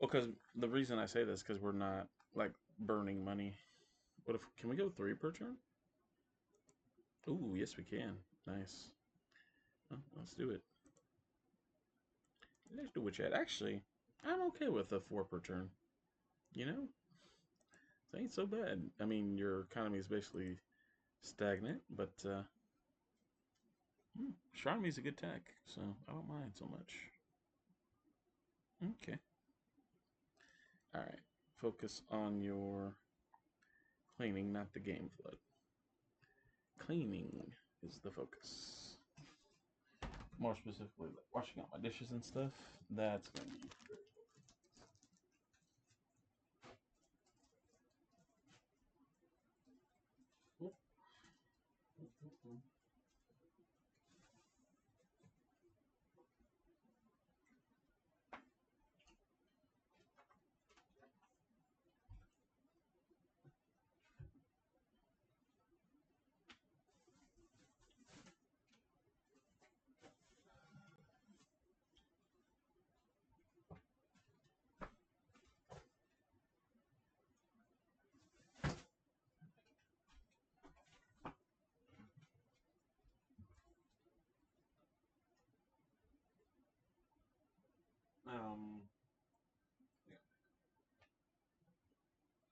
Well, because the reason I say this because we're not like burning money. What if can we go 3 per turn? Ooh, yes we can. Nice. Well, let's do it. Let's do it, chat. Actually, I'm okay with a 4 per turn. You know, it ain't so bad. I mean, your economy is basically stagnant, but astronomy is a good tech, so I don't mind so much. Okay. All right. Focus on your cleaning, not the game flood. Cleaning is the focus. More specifically, like washing out my dishes and stuff. That's going to be very cool.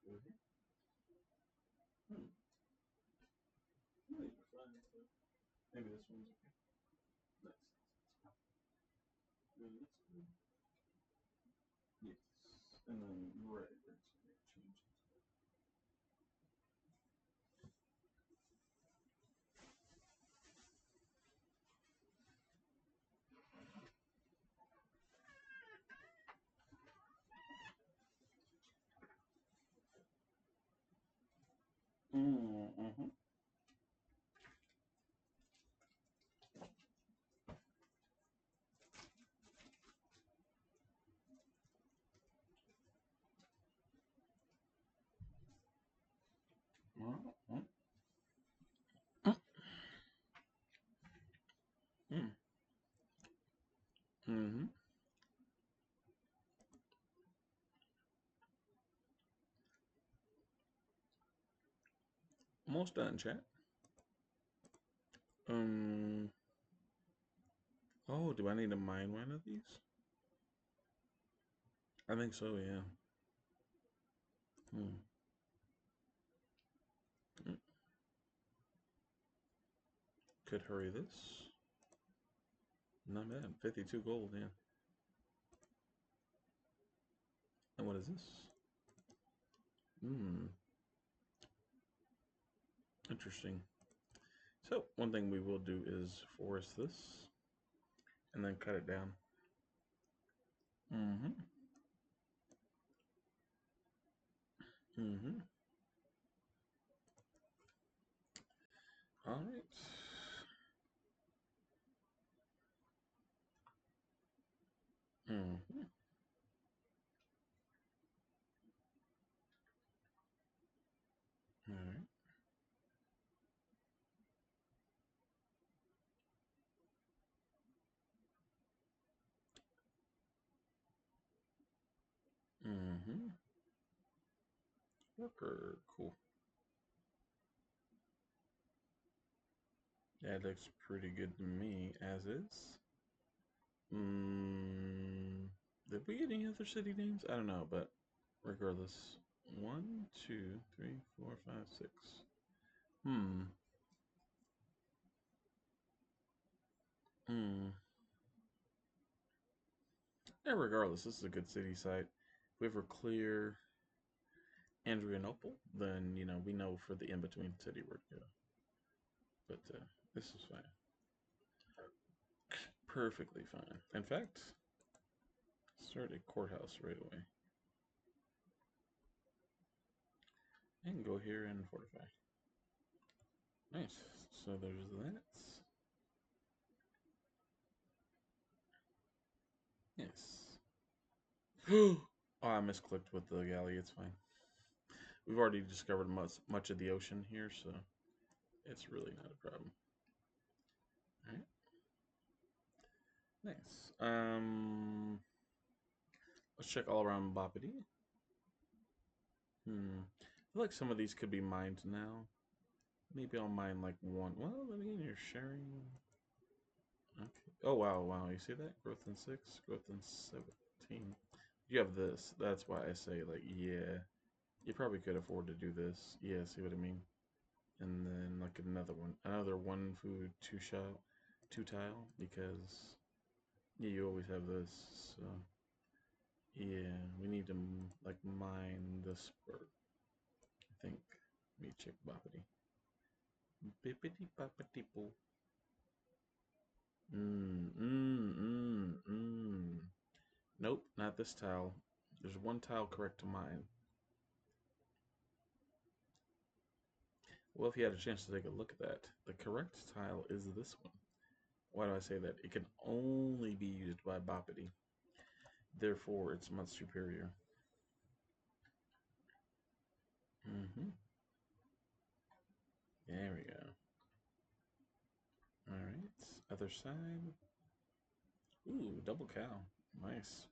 Yeah. Hmm. Maybe this one's okay. Nice. That's good. Yes. And then red. Change. Mm-hmm. Mm-hmm. Mm-hmm. Almost done, chat. Um. Oh, do I need to mine one of these? I think so. Yeah. Hmm. Mm. Could hurry this. Not bad. 52 gold. Yeah. And what is this? Hmm. Interesting. So one thing we will do is forest this and then cut it down. Mm-hmm. Mm-hmm. All right. Mm-hmm. All right. Mm-hmm. Worker. Cool. That looks pretty good to me, as is. Mm, did we get any other city names? I don't know, but regardless. 1, 2, 3, 4, 5, 6. Hmm. Hmm. Yeah, regardless, this is a good city site. If we ever clear Adrianople, then we know for the in-between city where to go. But this is fine, perfectly fine. In fact, start a courthouse right away, and go here and fortify. Nice. So there's that. Yes. Oh, I misclicked with the galley. It's fine. We've already discovered much of the ocean here, so it's really not a problem. All right. Nice. Let's check all around Boppity. I feel like some of these could be mined now. Maybe I'll mine like one. Well, then again, you're sharing. Okay. Oh wow, wow! You see that? Growth in 6, growth in 17. You have this. That's why I say like, yeah, you probably could afford to do this. Yeah, see what I mean? And then like another one food, two tile, because yeah, you always have this. So yeah, we need to like mine the spurt. I think. Let me check Boppity. Bippity boppity boo. Mm. Nope, not this tile. There's one tile correct to mine. Well, if you had a chance to take a look at that, the correct tile is this one. Why do I say that? It can only be used by Boppity. Therefore, it's much superior. Mm-hmm. There we go. All right. Other side. Ooh, double cow. Nice.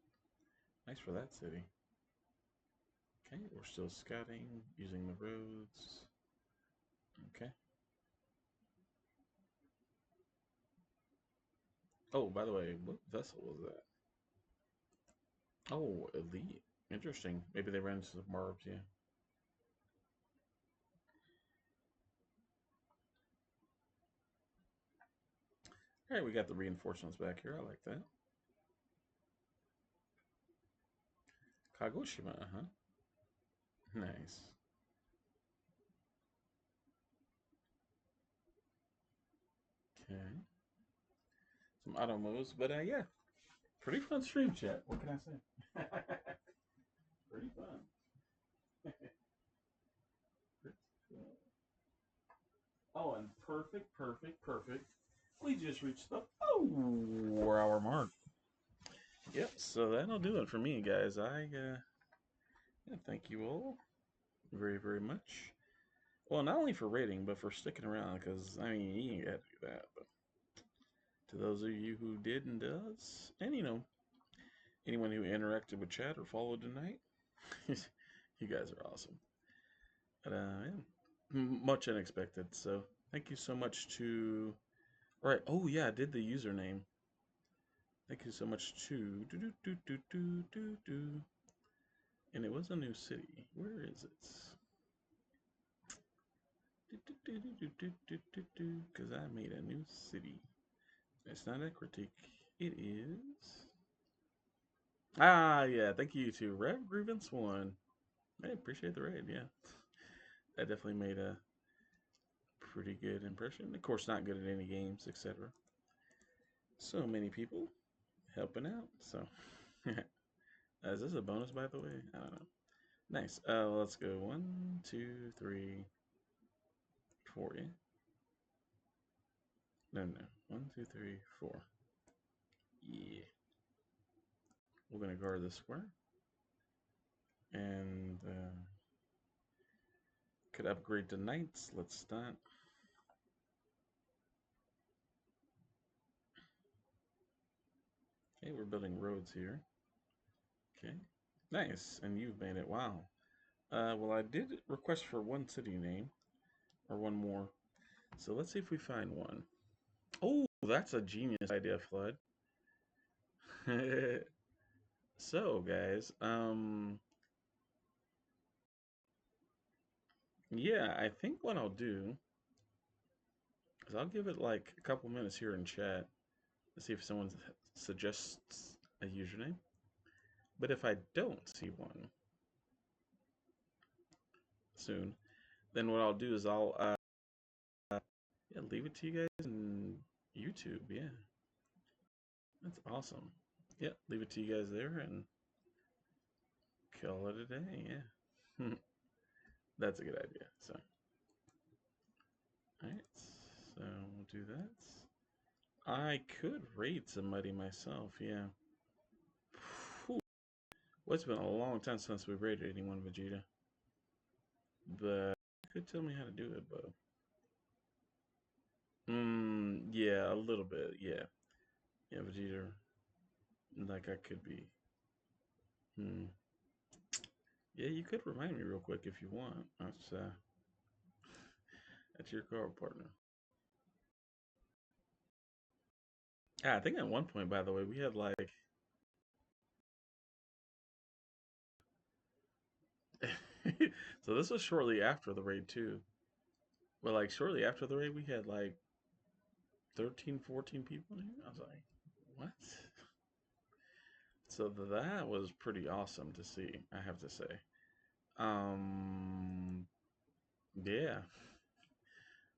Nice for that city. Okay, we're still scouting, using the roads. Okay. Oh, by the way, what vessel was that? Oh, elite. Interesting. Maybe they ran into some barbs, yeah. All right, we got the reinforcements back here. I like that. Kagoshima, huh? Nice. Okay. Some auto moves, but yeah, pretty fun stream chat. What can I say? Pretty fun. Oh, and perfect. We just reached the 4 hour mark. Yep, so that'll do it for me, guys. Yeah, thank you all very much. Well, not only for rating, but for sticking around, because, I mean, you ain't got to do that. But to those of you who did and does, and, anyone who interacted with chat or followed tonight, you guys are awesome. But, yeah, much unexpected. So, thank you so much to. All right. Oh, yeah, I did the username. Thank you so much to. And it was a new city. Where is it? Because I made a new city. It's not a critique. It is. Ah, yeah. Thank you to Rev Grievance 1. I appreciate the raid, yeah. That definitely made a pretty good impression. Of course, not good at any games, etc. So many people helping out. So, is this a bonus, by the way? I don't know. Nice. Let's go. 1, 2, 3, 4. Yeah. No. 1, 2, 3, 4. Yeah. We're gonna guard the square, and could upgrade to knights. Let's start. Okay, we're building roads here. Okay, nice. And you've made it. Wow. Well, I did request for one city name, or one more. So let's see if we find one. Oh, that's a genius idea, Flood. So, guys, yeah, I think what I'll do. 'Cause I'll give it like a couple minutes here in chat to see if someone suggests a username. But if I don't see one soon, then what I'll do is I'll yeah, leave it to you guys in YouTube. Yeah, that's awesome. Yeah, leave it to you guys there and call it a day. Yeah, that's a good idea. So, all right, so we'll do that. I could raid somebody myself. Yeah. Whew. Well, it's been a long time since we raided anyone, Vegeta. But you could tell me how to do it, but yeah, a little bit. Yeah, yeah, Vegeta. Like I could be. Hmm. Yeah, you could remind me real quick if you want. That's your car partner. Ah, I think at one point, by the way, we had like. So this was shortly after the raid too. Well, like shortly after the raid, we had like 13, 14 people in here. I was like, what? So that was pretty awesome to see, I have to say. Um, yeah,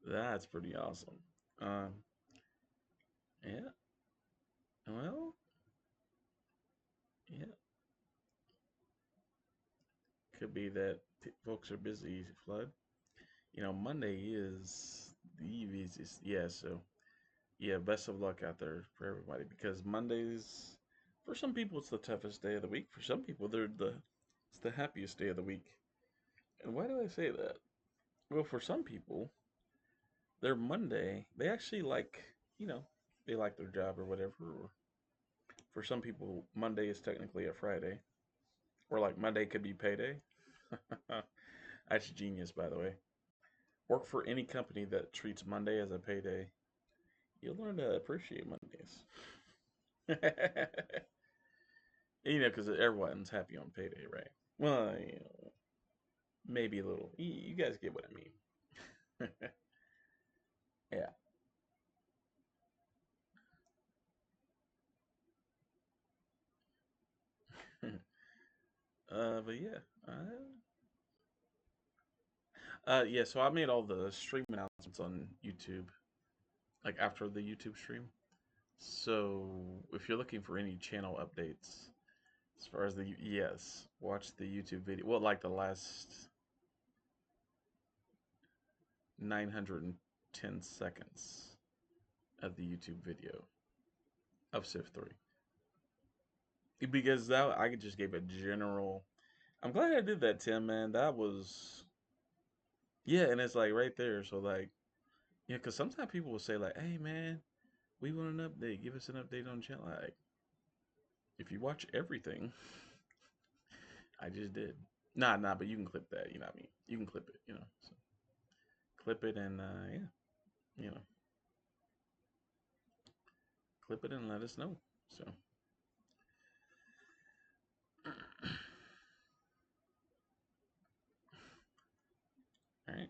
that's pretty awesome. Um, yeah, well, yeah, could be that folks are busy, Flood. Monday is the easiest. Yeah, so yeah, best of luck out there for everybody because Mondays, for some people, it's the toughest day of the week. For some people, it's the happiest day of the week. And why do I say that? Well, for some people, their Monday, they actually like, you know, they like their job or whatever. Or for some people, Monday is technically a Friday, or like Monday could be payday. That's genius, by the way. Work for any company that treats Monday as a payday. You'll learn to appreciate Mondays. Because everyone's happy on payday, right? Well, maybe a little. You guys get what I mean. Yeah. But yeah. Yeah, so I made all the stream announcements on YouTube, like after the YouTube stream. So if you're looking for any channel updates, as far as yes, watch the YouTube video. Well, like the last 910 seconds of the YouTube video of Civ 3. Because that I just gave a general. I'm glad I did that, Tim, man. That was yeah, and it's like right there. So like, yeah, because sometimes people will say like, "Hey, man, we want an update. Give us an update on channel." Like, if you watch everything, I just did. Nah, nah, but you can clip that. You know what I mean? You can clip it. So clip it and yeah, you know, clip it and let us know. So, all right,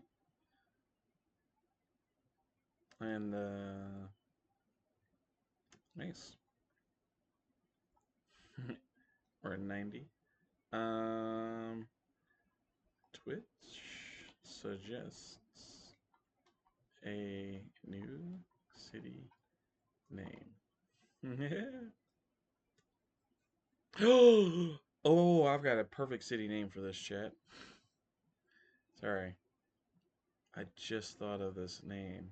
and nice. We're at 90. Um, Twitch suggests a new city name. Oh, I've got a perfect city name for this chat. Sorry. I just thought of this name.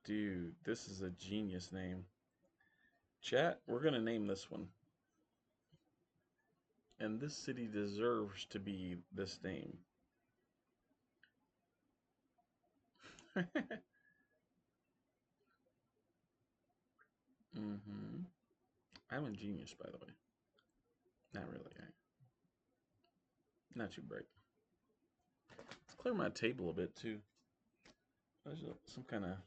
Dude, this is a genius name. Chat, we're going to name this one. And this city deserves to be this name. Mm-hmm. I'm a genius, by the way. Not really. Not too bright. Let's clear my table a bit, too. There's some kind of...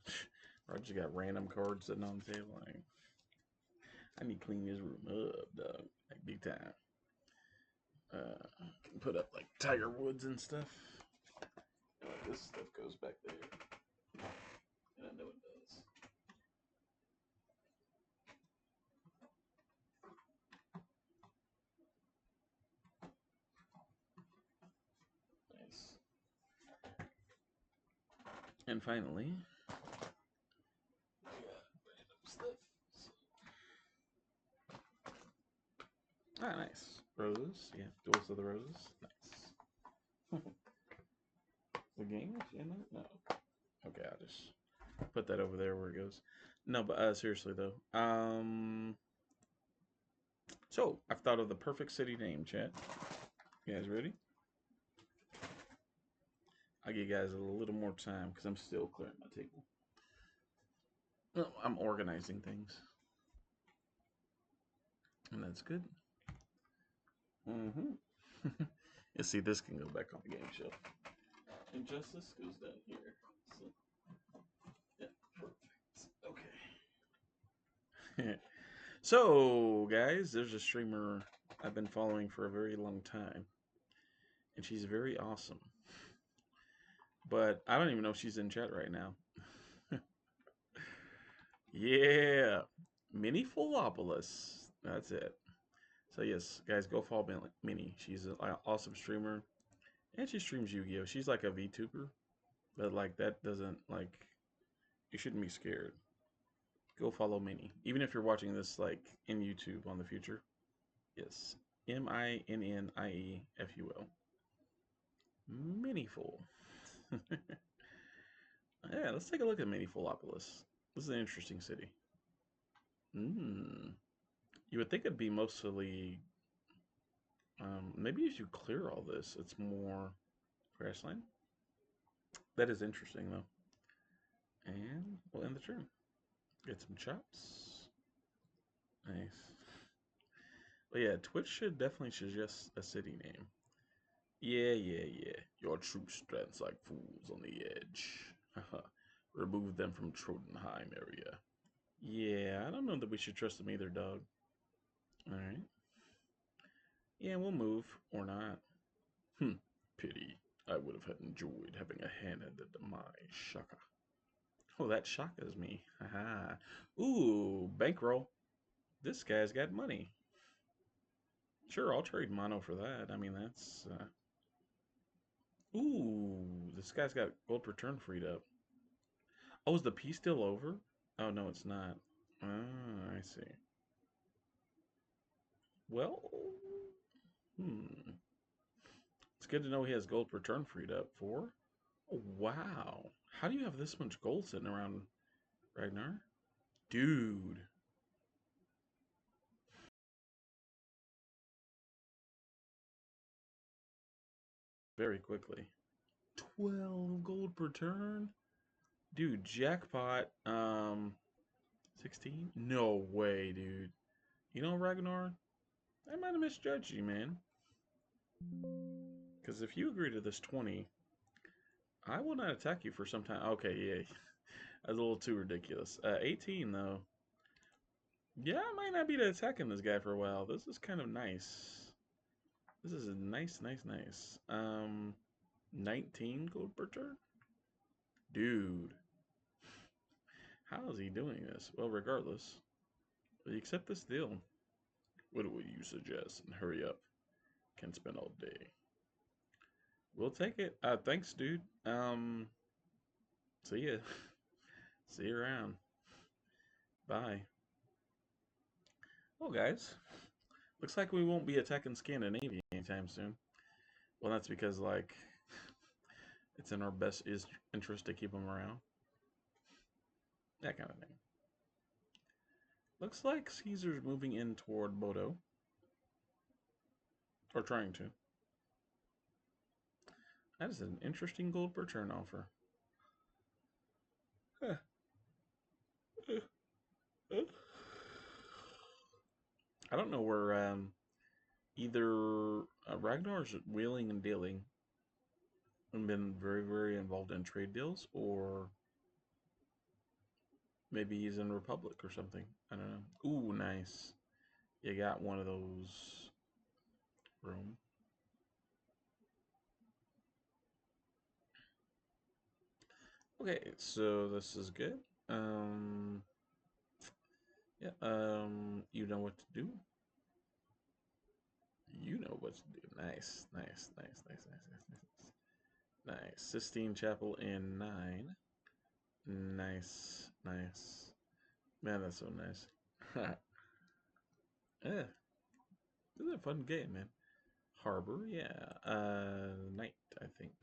I just got random cards sitting on the table. I need to clean this room up, dog. Like, big time. Put up, like, Tiger Woods and stuff. This stuff goes back there. And finally, ah, nice. Rose, yeah, Duels of the Roses, nice. The game in it? No. Okay, I'll just put that over there where it goes. No, but seriously though, so I've thought of the perfect city name, chat. You guys ready? I'll give you guys a little more time because I'm still clearing my table. No, I'm organizing things, and that's good. Mm-hmm. You see, this can go back on the game shelf. Injustice goes down here. So, yeah, perfect. Okay. So, guys, there's a streamer I've been following for a very long time, and she's very awesome. But I don't even know if she's in chat right now. Yeah, Mini Fulopolis. That's it. So yes, guys, go follow Mini. She's an awesome streamer, and she streams Yu-Gi-Oh. She's like a VTuber, but like that doesn't like you shouldn't be scared. Go follow Mini, even if you're watching this like in YouTube on the future. Yes, MINNIEFUL. Miniful. Yeah, let's take a look at Minifolopolis. This is an interesting city. Mm. You would think it'd be mostly. Maybe if you clear all this, it's more grassland. That is interesting though. And we'll end the turn. Get some chops. Nice. But yeah, Twitch should definitely suggest a city name. Yeah. Your true strengths like fools on the edge. Remove them from Trodenheim area. Yeah, I don't know that we should trust them either, dog. Alright. Yeah, we'll move. Or not. Pity. I would have enjoyed having a hand in the demise. Shaka. Oh, that shakas me. Haha. Ooh, bankroll. This guy's got money. Sure, I'll trade mono for that. I mean, that's. Ooh, this guy's got gold return freed up. Oh, is the P still over? Oh, no, it's not. Ah, I see. Well, hmm. It's good to know he has gold return freed up for. Oh, wow. How do you have this much gold sitting around, Ragnar? Dude. Very quickly. 12 gold per turn? Dude, jackpot. 16? No way, dude. You know, Ragnar, I might have misjudged you, man. Because if you agree to this 20, I will not attack you for some time. Okay, yeah. That's a little too ridiculous. 18, though. Yeah, I might not be attacking this guy for a while. This is kind of nice. This is a nice. 19 gold per turn? Dude. How is he doing this? Well, regardless, will you accept this deal? What would you suggest? And hurry up. Can spend all day. We'll take it. Thanks, dude. See ya. See you around. Bye. Well, guys, looks like we won't be attacking Scandinavia anytime soon. Well, that's because, like, it's in our best interest to keep them around. That kind of thing. Looks like Caesar's moving in toward Bodo. Or trying to. That is an interesting gold per turn offer. I don't know where either Ragnar's wheeling and dealing and been very involved in trade deals, or maybe he's in Republic or something. I don't know. Ooh, nice. You got one of those. Rome. Okay, so this is good. Yeah, you know what to do. You know what to do. Nice. Nice. Sistine Chapel in 9. Nice, nice. Man, that's so nice. Yeah, this is a fun game, man. Harbor, yeah. Knight, I think.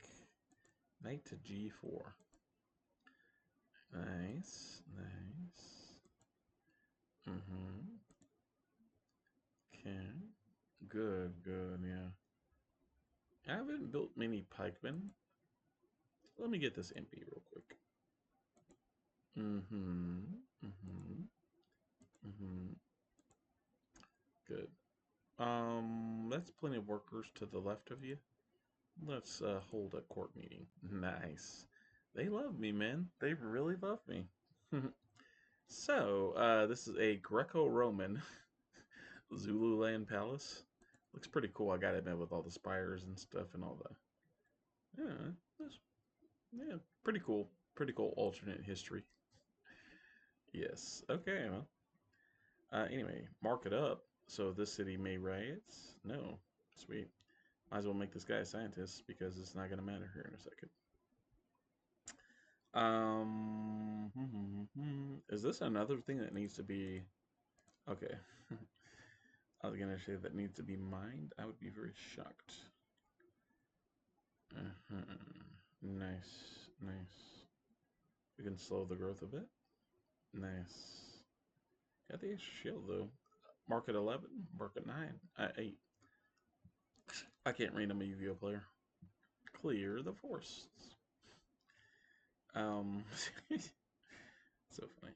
Knight to G4. Nice, nice. Mm-hmm. Okay. Good, good, yeah. I haven't built many pikemen. Let me get this MP real quick. Mm-hmm. Mm-hmm. Mm-hmm. Good. That's plenty of workers to the left of you. Let's hold a court meeting. Nice. They love me, man. They really love me. So, this is a Greco-Roman Zulu land palace. Looks pretty cool. I gotta admit, with all the spires and stuff and all the that's, yeah, pretty cool. Pretty cool alternate history. Yes. Okay. Well, anyway, mark it up. So this city may riots. No. Sweet. Might as well make this guy a scientist because it's not gonna matter here in a second. Is this another thing that needs to be okay? I was gonna say that needs to be mined. I would be very shocked. Nice, nice. We can slow the growth a bit. Nice. Got the extra shield though. Market 11, market 9, 8. I can't read. I'm a Yu-Gi-Oh player. Clear the forests. Um, so funny.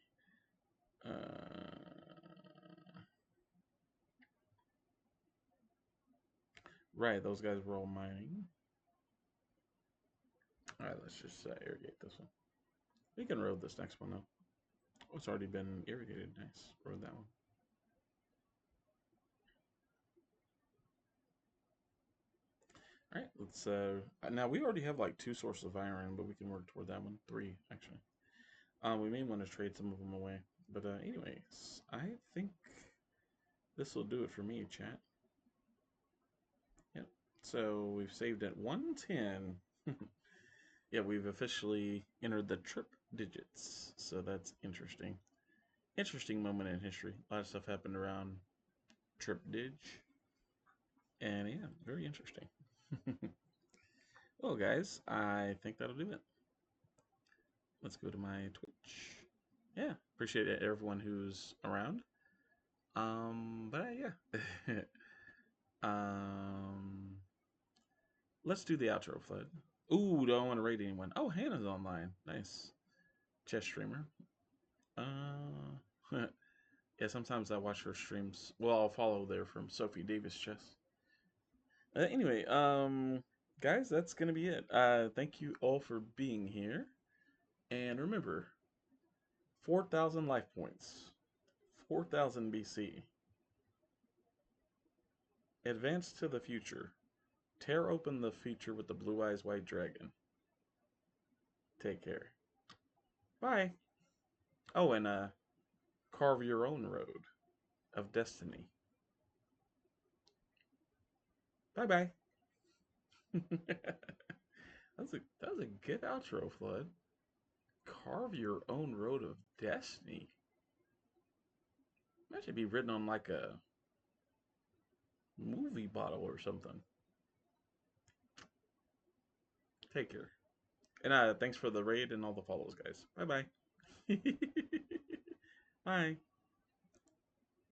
Right, those guys were all mining. All right, let's just irrigate this one. We can road this next one though. Oh, it's already been irrigated. Nice. Road that one. All right, let's. Now we already have like 2 sources of iron, but we can work toward that one. 3 actually. We may want to trade some of them away. But anyways, I think this will do it for me, chat. Yep. So we've saved at 110. Yeah, we've officially entered the trip digits. So that's interesting. Interesting moment in history. A lot of stuff happened around trip dig. And yeah, very interesting. Well, guys, I think that'll do it. Let's go to my Twitch. Yeah, appreciate it, everyone who's around. But yeah. um, let's do the outro, Flood. Ooh, don't want to rate anyone. Oh, Hannah's online. Nice. Chess streamer. Yeah, sometimes I watch her streams. Well, I'll follow there from Sophie Davis Chess. Anyway, guys, that's gonna be it. Thank you all for being here, and remember, 4,000 life points, 4,000 BC. Advance to the future. Tear open the future with the blue eyes white dragon. Take care. Bye. Oh, and carve your own road of destiny. Bye bye. That was a good outro, Flood. Carve your own road of destiny. That should be written on like a movie bottle or something. Take care. And thanks for the raid and all the follows, guys. Bye bye. Bye.